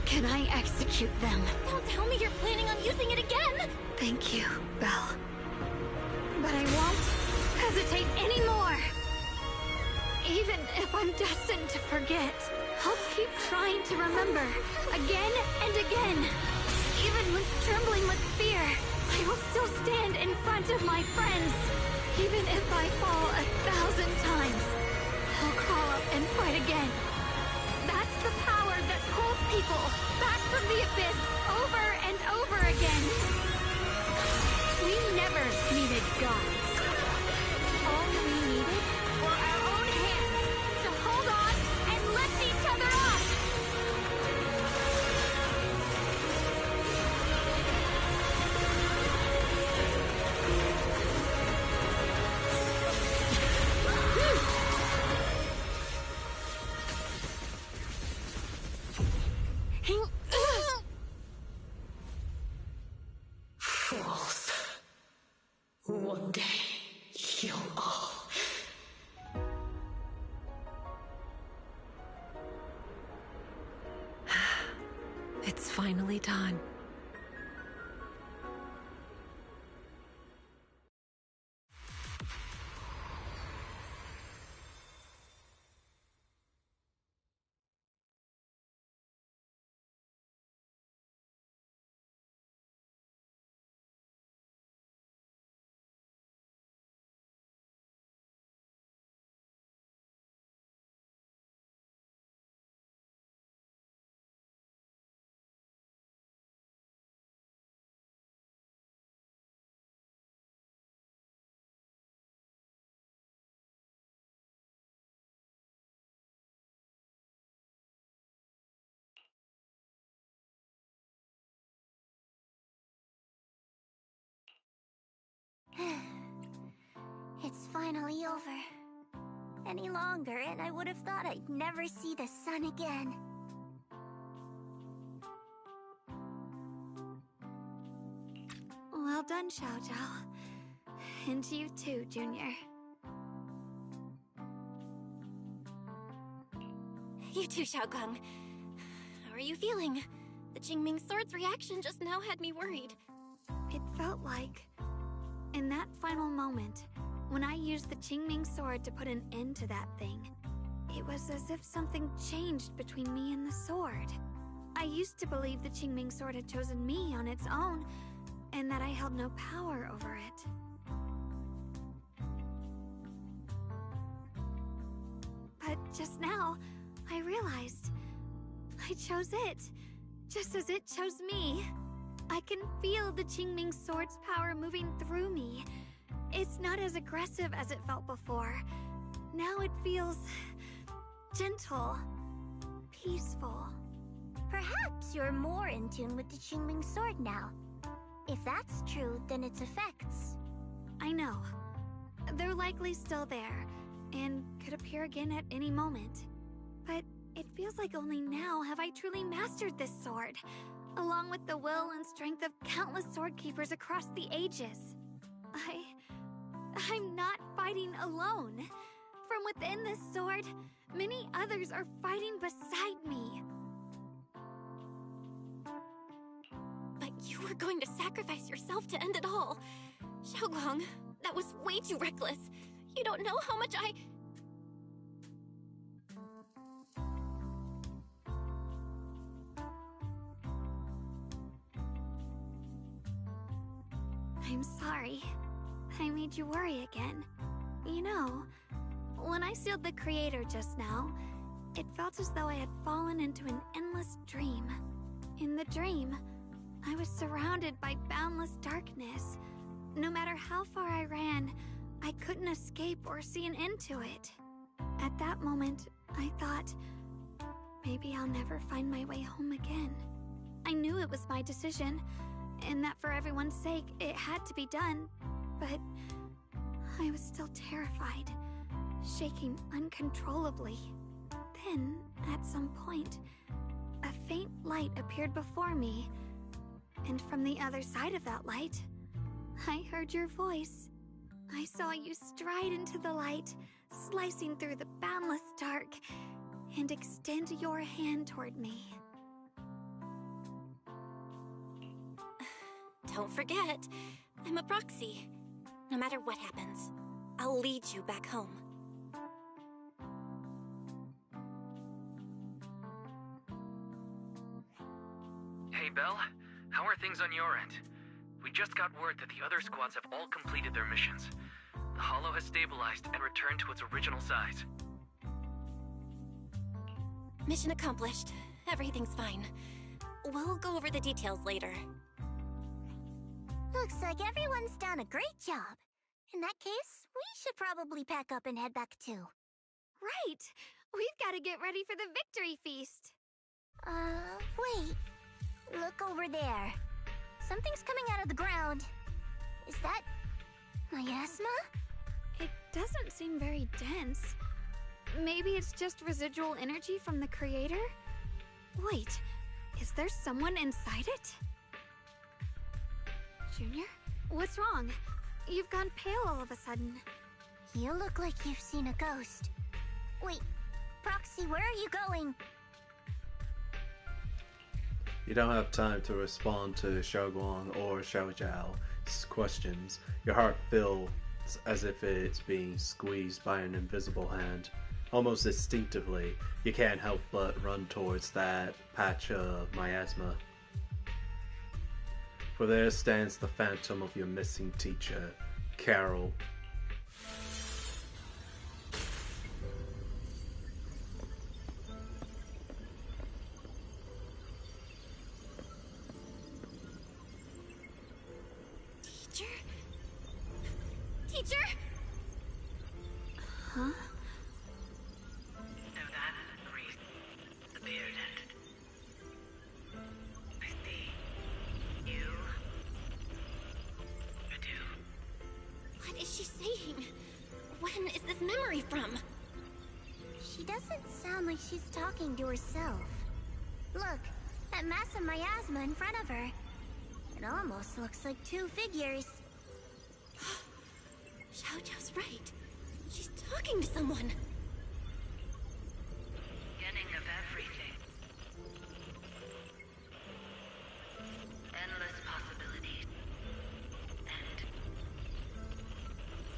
can I execute them? Don't tell me you're planning on using it again! Thank you, Belle. But I won't hesitate anymore. Even if I'm destined to forget, I'll keep trying to remember, again and again. Even when trembling with fear, I will still stand in front of my friends. Even if I fall 1,000 times, I'll crawl up and fight again. That's the power that pulls people back from the abyss over and over again. We never needed gods. All we needed were our own hands to hold on and lift each other up. Fools. One day, you'll all... It's finally done. It's finally over. Any longer, and I would have thought I'd never see the sun again. Well done, Xiao Zhao. And you too, Junior. You too, Xiaokang. How are you feeling? The Jingming Sword's reaction just now had me worried. It felt like, in that final moment, when I used the Jingming Sword to put an end to that thing, it was as if something changed between me and the sword. I used to believe the Jingming Sword had chosen me on its own, and that I held no power over it. But just now, I realized I chose it, just as it chose me. I can feel the Jingming Sword's power moving through me. It's not as aggressive as it felt before. Now it feels gentle, peaceful. Perhaps you're more in tune with the Qingming Sword now. If that's true, then its effects... I know. They're likely still there, and could appear again at any moment. But it feels like only now have I truly mastered this sword, along with the will and strength of countless sword keepers across the ages. I'm not fighting fighting alone. From within this sword, many others are fighting beside me. But you were going to sacrifice yourself to end it all. Xiaoguang, that was way too reckless. You don't know how much I'm sorry. I made you worry again. You know, when I sealed the creator just now, it felt as though I had fallen into an endless dream. In the dream, I was surrounded by boundless darkness. No matter how far I ran, I couldn't escape or see an end to it. At that moment, I thought, maybe I'll never find my way home again. I knew it was my decision, and that for everyone's sake, it had to be done, but I was still terrified, shaking uncontrollably. Then, at some point, a faint light appeared before me, and from the other side of that light, I heard your voice. I saw you stride into the light, slicing through the boundless dark, and extend your hand toward me. Don't forget, I'm a proxy. No matter what happens, I'll lead you back home. Hey, Belle. How are things on your end? We just got word that the other squads have all completed their missions. The Hollow has stabilized and returned to its original size. Mission accomplished. Everything's fine. We'll go over the details later. Looks like everyone's done a great job. In that case, we should probably pack up and head back too. Right! We've got to get ready for the victory feast! Wait. Look over there. Something's coming out of the ground. Is that miasma? It doesn't seem very dense. Maybe it's just residual energy from the creator? Wait, is there someone inside it? Junior? What's wrong? You've gone pale all of a sudden. You look like you've seen a ghost. Wait, Proxy, where are you going? You don't have time to respond to Xiaoguang or Xiaojiao's questions. Your heart feels as if it's being squeezed by an invisible hand. Almost instinctively, you can't help but run towards that patch of miasma. For there stands the phantom of your missing teacher, Carol. Teacher? Huh? So that's the reason the beard ended. I see. You do. What is she saying? When is this memory from? She doesn't sound like she's talking to herself. Look, that massive miasma in front of her. It almost looks like two figures. Xiaojiao's right. She's talking to someone. Beginning of everything. Endless possibilities.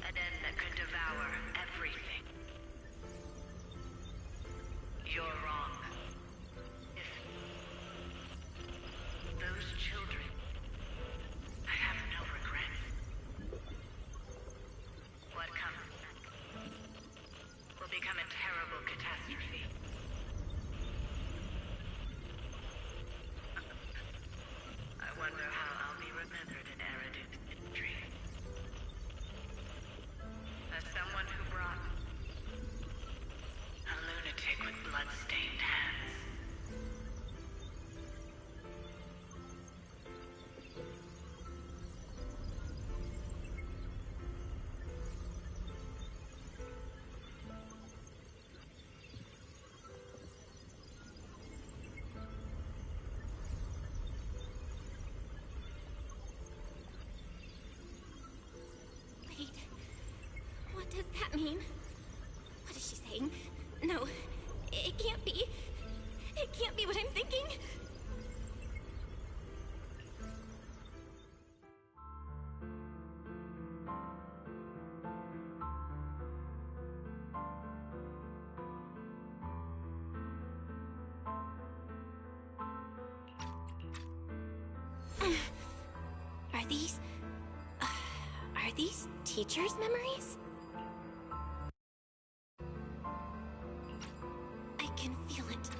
An end that could devour everything. You're wrong. If those children, I have no regrets. What comes next will does that mean? What is she saying? No, it can't be. It can't be what I'm thinking. Are these teachers' memories? I can feel it.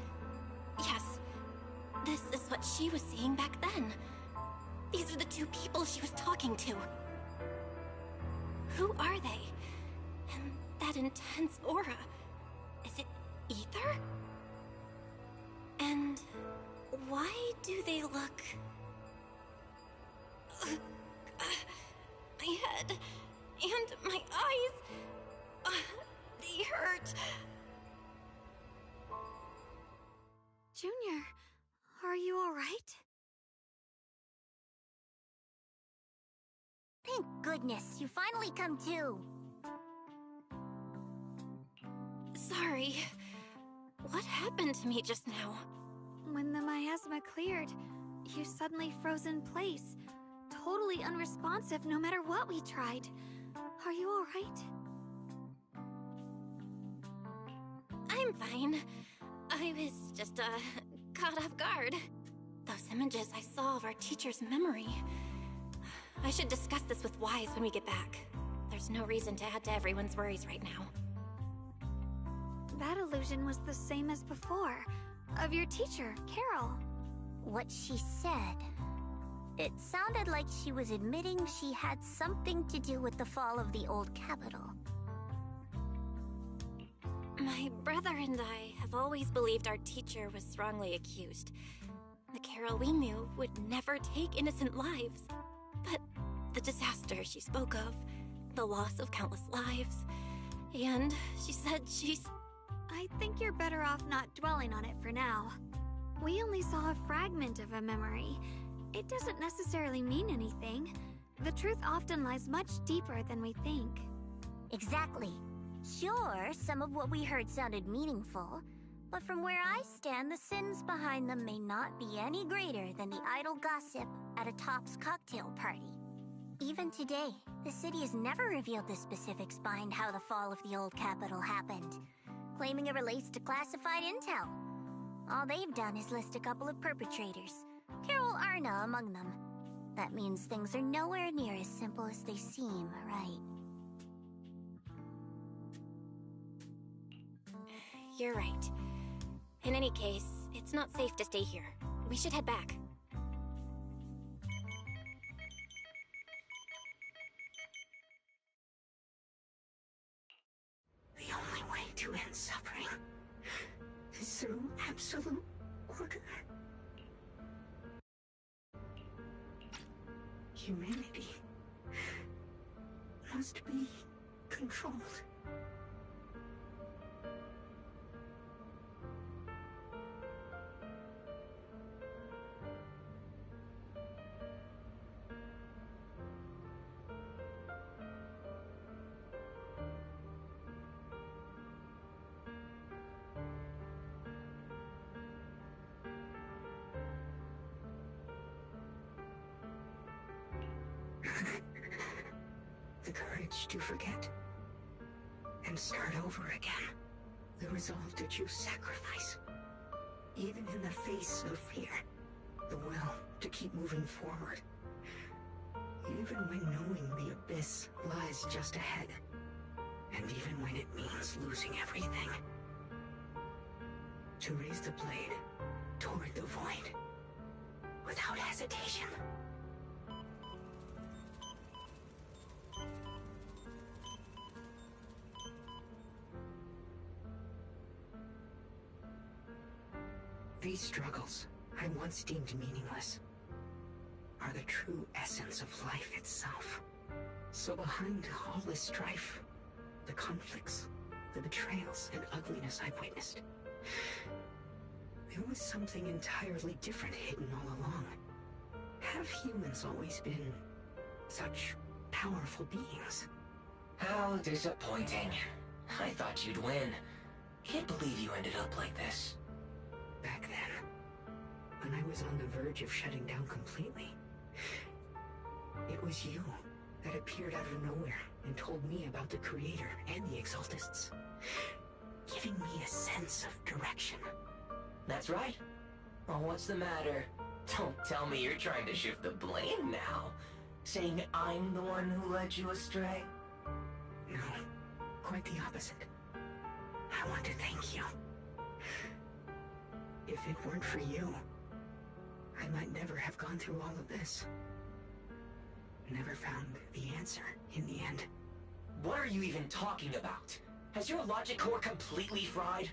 Yes, this is what she was seeing back then. These are the two people she was talking to. Who are they? And that intense aura. Is it ether? And why do they look... my head and my eyes, they hurt. Junior, are you all right? Thank goodness, you finally come to. Sorry. What happened to me just now? When the miasma cleared, you suddenly froze in place. Totally unresponsive no matter what we tried. Are you all right? I'm fine. I was just, caught off guard. Those images I saw of our teacher's memory. I should discuss this with Wise when we get back. There's no reason to add to everyone's worries right now. That illusion was the same as before. Of your teacher, Carol. What she said... It sounded like she was admitting she had something to do with the fall of the old capital. My brother and I have always believed our teacher was wrongly accused. The Carol we knew would never take innocent lives. But the disaster she spoke of, the loss of countless lives, and she said she's... I think you're better off not dwelling on it for now. We only saw a fragment of a memory. It doesn't necessarily mean anything. The truth often lies much deeper than we think. Exactly. Sure, some of what we heard sounded meaningful, but from where I stand, the sins behind them may not be any greater than the idle gossip at a Top's cocktail party. Even today, the city has never revealed the specifics behind how the fall of the old capital happened, claiming it relates to classified intel. All they've done is list a couple of perpetrators, Carol Arna among them. That means things are nowhere near as simple as they seem, right? You're right. In any case, it's not safe to stay here. We should head back. The only way to end suffering is through absolute order. Humanity must be controlled. The courage to forget and start over again. The resolve to choose sacrifice, even in the face of fear. The will to keep moving forward, even when knowing the abyss lies just ahead, and even when it means losing everything. To raise the blade toward the void without hesitation. These struggles, I once deemed meaningless, are the true essence of life itself. So behind all this strife, the conflicts, the betrayals and ugliness I've witnessed, there was something entirely different hidden all along. Have humans always been such powerful beings? How disappointing. I thought you'd win. Can't believe you ended up like this. Back then, when I was on the verge of shutting down completely, it was you that appeared out of nowhere and told me about the Creator and the Exaltists, giving me a sense of direction. That's right. Oh, what's the matter? Don't tell me you're trying to shift the blame now. Saying I'm the one who led you astray? No, quite the opposite. I want to thank you. If it weren't for you, I might never have gone through all of this. Never found the answer in the end. What are you even talking about? Has your logic core completely fried?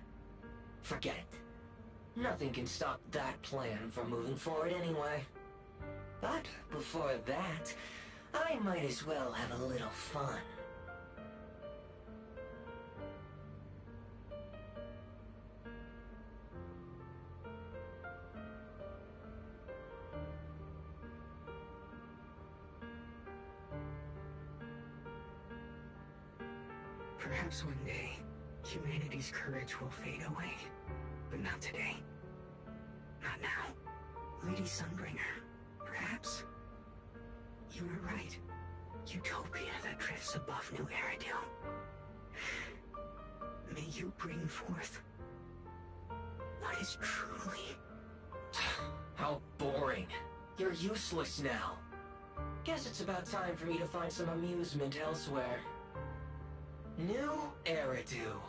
Forget it. Nothing can stop that plan from moving forward anyway. But before that, I might as well have a little fun. Perhaps one day, humanity's courage will fade away. But not today. Not now. Lady Sunbringer, perhaps? You were right. Utopia that drifts above New Eridu. May you bring forth what is truly... How boring. You're useless now. Guess it's about time for me to find some amusement elsewhere. New Eridu.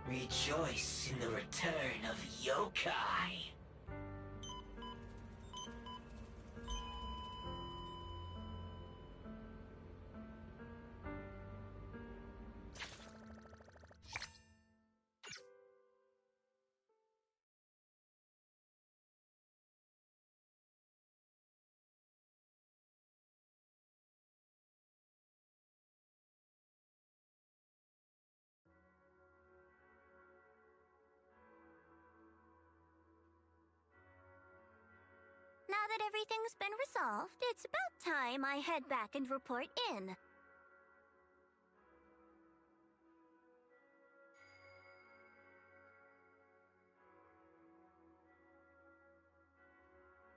Rejoice in the return of yokai. Now that everything's been resolved, it's about time I head back and report in.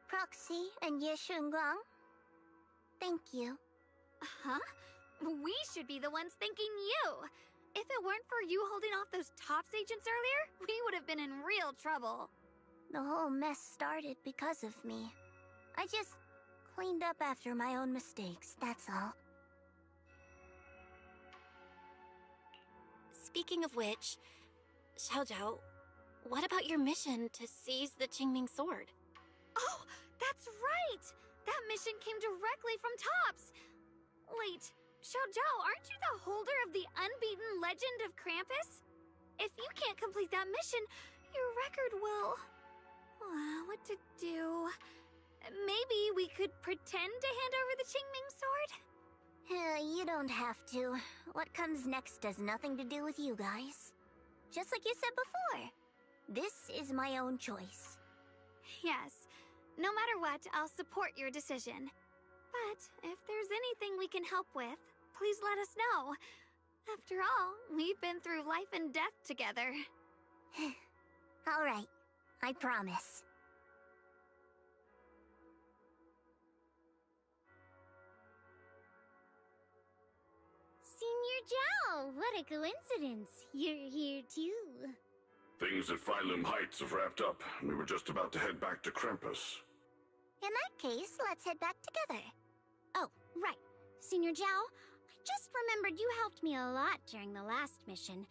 Proxy and Yeshunguang, thank you. Huh? We should be the ones thanking you. If it weren't for you holding off those TOPS agents earlier, we would have been in real trouble. The whole mess started because of me. I just cleaned up after my own mistakes, that's all. Speaking of which, Xiaojiao, what about your mission to seize the Qingming sword? Oh, that's right! That mission came directly from TOPS! Wait, Xiaojiao, aren't you the holder of the unbeaten legend of Krampus? If you can't complete that mission, your record will... what to do? Maybe we could pretend to hand over the Qingming sword? You don't have to. What comes next has nothing to do with you guys. Just like you said before, this is my own choice. Yes. No matter what, I'll support your decision. But if there's anything we can help with, please let us know. After all, we've been through life and death together. All right. I promise. Senior Zhao, what a coincidence. You're here too. Things at Phylum Heights have wrapped up, and we were just about to head back to Krampus. In that case, let's head back together. Oh, right. Senior Zhao, I just remembered you helped me a lot during the last mission,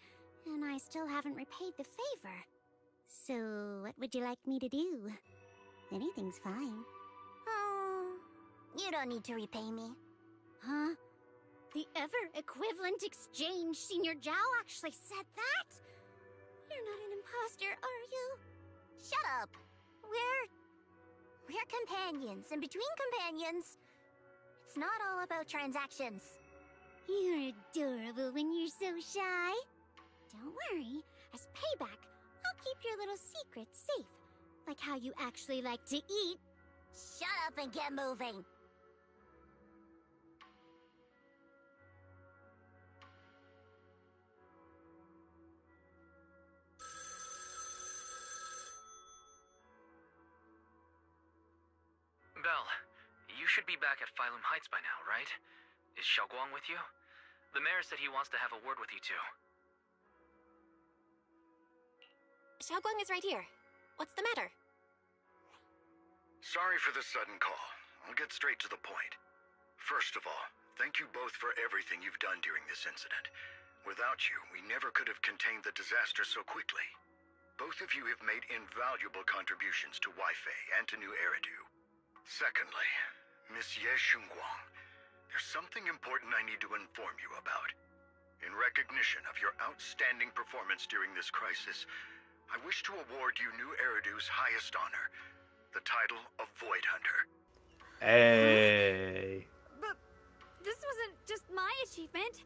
and I still haven't repaid the favor. So, what would you like me to do? Anything's fine. You don't need to repay me. Huh? The ever-equivalent exchange, Senior Zhao actually said that? You're not an imposter, are you? Shut up! We're companions, and between companions, it's not all about transactions. You're adorable when you're so shy. Don't worry, as payback, I'll keep your little secrets safe. Like how you actually like to eat. Shut up and get moving! Belle, you should be back at Phylum Heights by now, right? Is Xiaoguang with you? The mayor said he wants to have a word with you too. Xiaoguang is right here. What's the matter? Sorry for the sudden call. I'll get straight to the point. First of all, thank you both for everything you've done during this incident. Without you, we never could have contained the disaster so quickly. Both of you have made invaluable contributions to Weifei and to New Eridu. Secondly, Miss Ye Shunguang, there's something important I need to inform you about. In recognition of your outstanding performance during this crisis, I wish to award you New Eridu's highest honor, the title of Void Hunter. Hey. But this wasn't just my achievement.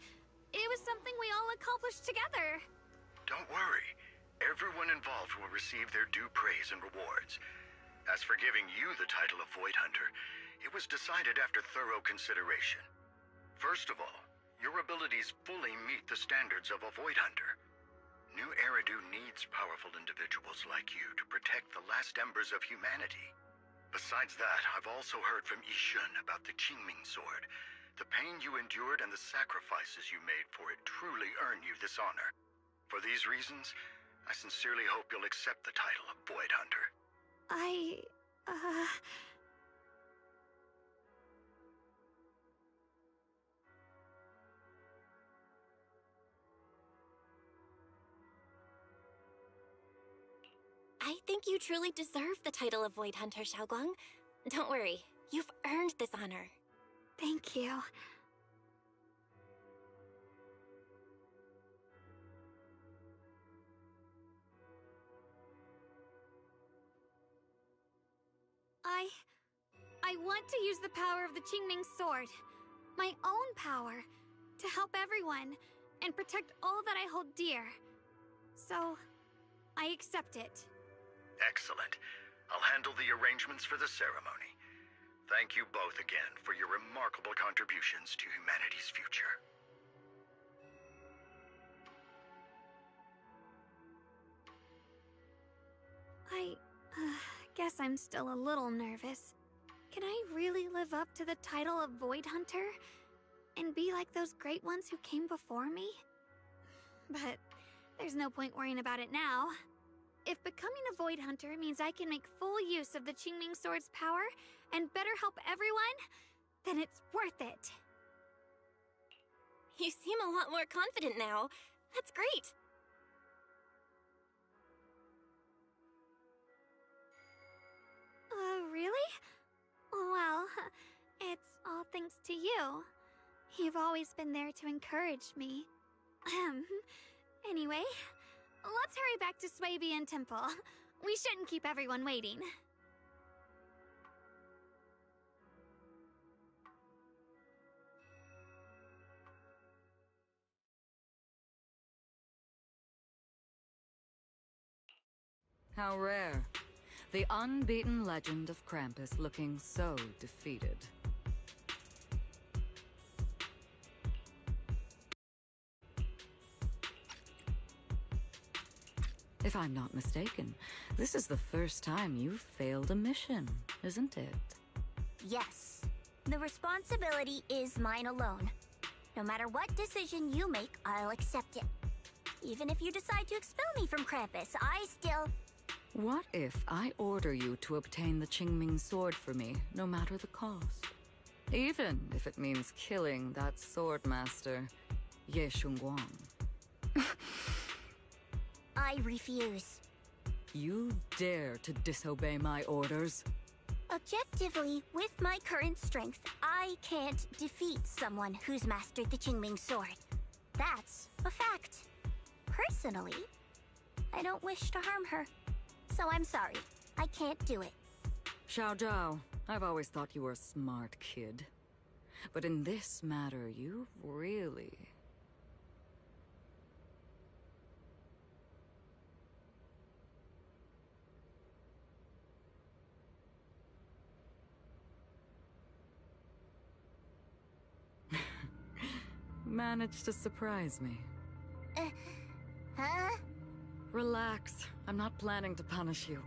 It was something we all accomplished together. Don't worry. Everyone involved will receive their due praise and rewards. As for giving you the title of Void Hunter, it was decided after thorough consideration. First of all, your abilities fully meet the standards of a Void Hunter. New Eridu needs powerful individuals like you to protect the last embers of humanity. Besides that, I've also heard from Yishun about the Qingming Sword. The pain you endured and the sacrifices you made for it truly earn you this honor. For these reasons, I sincerely hope you'll accept the title of Void Hunter. I think you truly deserve the title of Void Hunter, Xiaoguang. Don't worry, you've earned this honor. Thank you. I want to use the power of the Qingming Sword, my own power, to help everyone and protect all that I hold dear. So, I accept it. Excellent. I'll handle the arrangements for the ceremony. Thank you both again for your remarkable contributions to humanity's future. I guess I'm still a little nervous. Can I really live up to the title of Void Hunter? And be like those great ones who came before me? But there's no point worrying about it now. If becoming a Void Hunter means I can make full use of the Qingming Sword's power and better help everyone, then it's worth it. You seem a lot more confident now. That's great. Really? Well, it's all thanks to you. You've always been there to encourage me. Anyway, let's hurry back to Swabian Temple. We shouldn't keep everyone waiting. How rare. The unbeaten legend of Krampus looking so defeated. If I'm not mistaken, this is the first time you've failed a mission, isn't it? Yes. The responsibility is mine alone. No matter what decision you make, I'll accept it. Even if you decide to expel me from Krampus, I still... What if I order you to obtain the Qingming Sword for me, no matter the cost? Even if it means killing that swordmaster, Ye Shunguang. I refuse. You dare to disobey my orders? Objectively, with my current strength, I can't defeat someone who's mastered the Qingming Sword. That's a fact. Personally, I don't wish to harm her. So I'm sorry. I can't do it. Xiao Zhao, I've always thought you were a smart kid. But in this matter, you really... managed to surprise me. Huh? Relax. I'm not planning to punish you.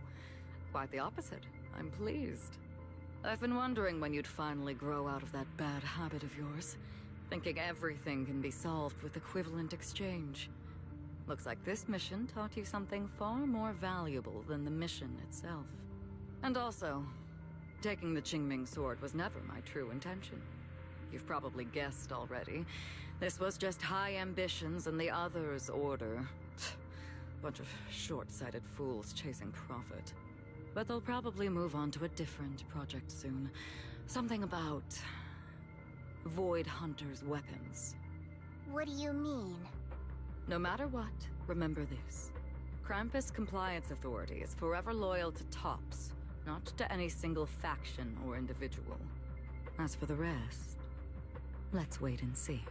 Quite the opposite. I'm pleased. I've been wondering when you'd finally grow out of that bad habit of yours, thinking everything can be solved with equivalent exchange. Looks like this mission taught you something far more valuable than the mission itself. And also, taking the Qingming sword was never my true intention. You've probably guessed already. This was just high ambitions and the others' order. Bunch of short-sighted fools chasing profit. But they'll probably move on to a different project soon. Something about Void Hunter's weapons. What do you mean? No matter what, remember this. Krampus Compliance Authority is forever loyal to TOPS, not to any single faction or individual. As for the rest, let's wait and see.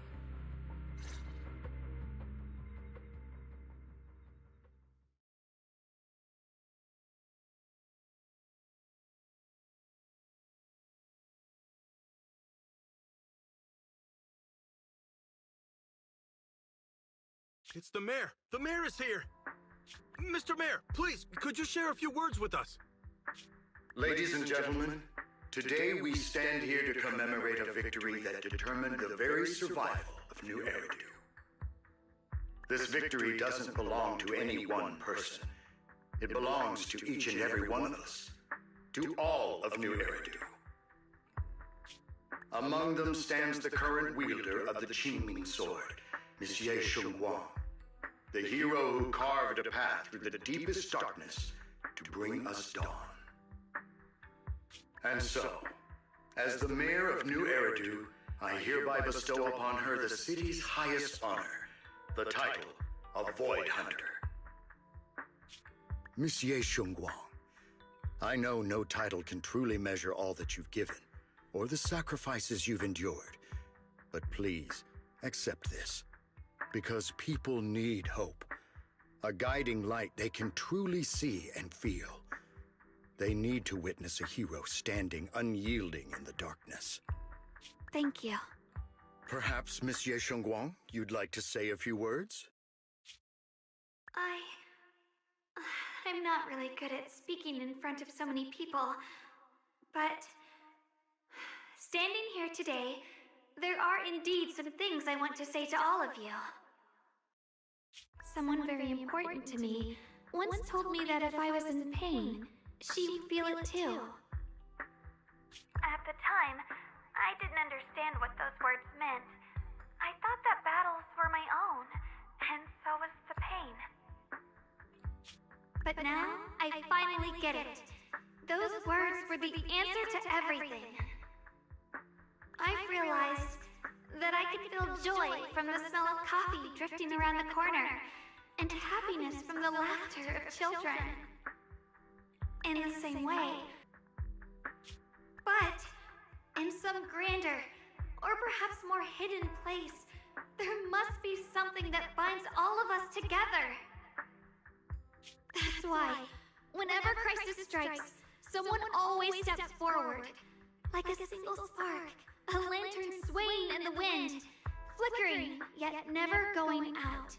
It's the mayor! The mayor is here! Mr. Mayor, please, could you share a few words with us? Ladies and gentlemen, today we stand here to commemorate a victory that determined the very survival of New Eridu. This victory doesn't belong to any one person. It belongs to each and every one of us. To all of New Eridu. Among them stands the current wielder of the Qingming sword, Monsieur Shunguang, the hero who carved a path through the deepest darkness to bring us dawn. And so, as the mayor of New Eridu, I hereby bestow upon her the city's highest honor, the title of Void Hunter. Monsieur Shunguang, I know no title can truly measure all that you've given, or the sacrifices you've endured, but please, accept this. Because people need hope. A guiding light they can truly see and feel. They need to witness a hero standing unyielding in the darkness. Thank you. Perhaps, Monsieur Shunguang, you'd like to say a few words? I'm not really good at speaking in front of so many people, but standing here today, there are indeed some things I want to say to all of you. Someone very important to me once told me that if I was in pain, she would feel it too. At the time, I didn't understand what those words meant. I thought that battles were my own, and so was the pain. But now, I finally get it. Those words were the answer to everything. I've realized that I can feel joy from the smell of coffee drifting around the corner, and happiness from the laughter of children. In the same way. But, in some grander, or perhaps more hidden place, there must be something that binds all of us together. That's why, whenever crisis strikes, someone always steps forward, like a single spark, a lantern swaying in the wind, flickering, yet never going out.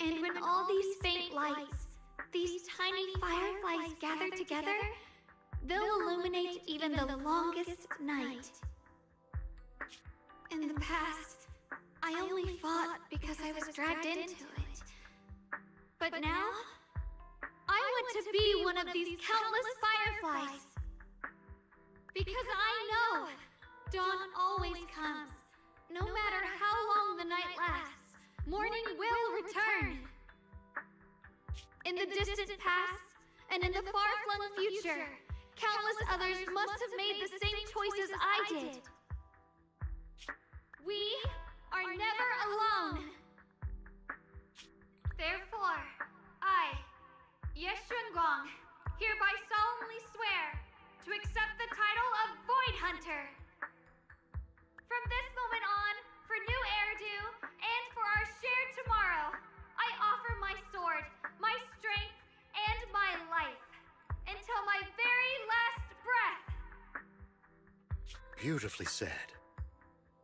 And when all these faint lights, these tiny fireflies gather together, they'll illuminate even the longest night. In the past, I only fought because I was dragged into it. But now, I want to be one of these countless fireflies. Because I know dawn always comes, no matter how long the night lasts. Morning will return. In the distant past, and in the far-flung future, countless others must have made the same choices I did. We are never alone. Therefore, I, Yeshunguang, hereby solemnly swear to accept the title of Void Hunter. From this moment on, for New Eridu, and for our shared tomorrow, I offer my sword, my strength, and my life, until my very last breath. Beautifully said.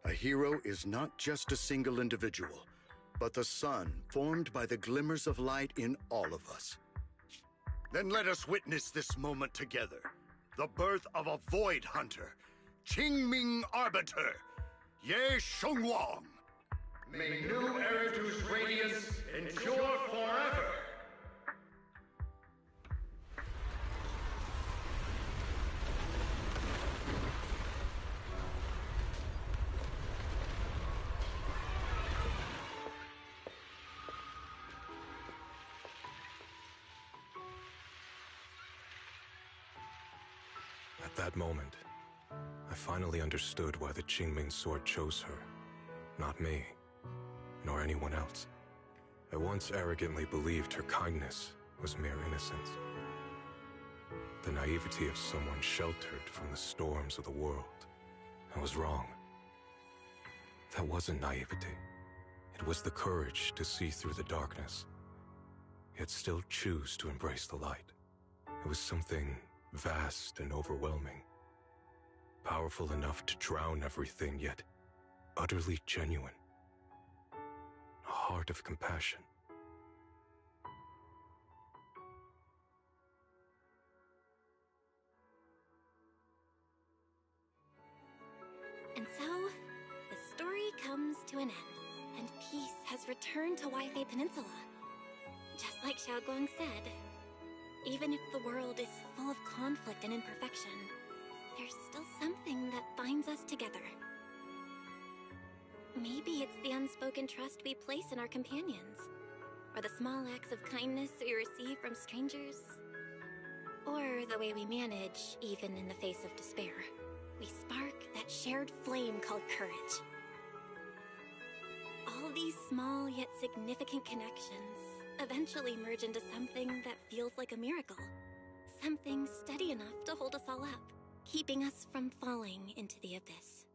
A hero is not just a single individual, but the sun formed by the glimmers of light in all of us. Then let us witness this moment together. the birth of a Void Hunter, Qingming Arbiter, Ye Shengwang. May new Eritu's radiance endure forever! At that moment, I finally understood why the Qingming sword chose her. Not me, nor anyone else. I once arrogantly believed her kindness was mere innocence. The naivety of someone sheltered from the storms of the world. I was wrong. That wasn't naivety. It was the courage to see through the darkness, yet still choose to embrace the light. It was something vast and overwhelming. Powerful enough to drown everything, yet utterly genuine. A heart of compassion. And so, the story comes to an end, and peace has returned to Waifei Peninsula. Just like Xiaoguang said, even if the world is full of conflict and imperfection, there's still something that binds us together. Maybe it's the unspoken trust we place in our companions, or the small acts of kindness we receive from strangers, or the way we manage even in the face of despair. We spark that shared flame called courage. All these small yet significant connections eventually merge into something that feels like a miracle. Something steady enough to hold us all up, keeping us from falling into the abyss.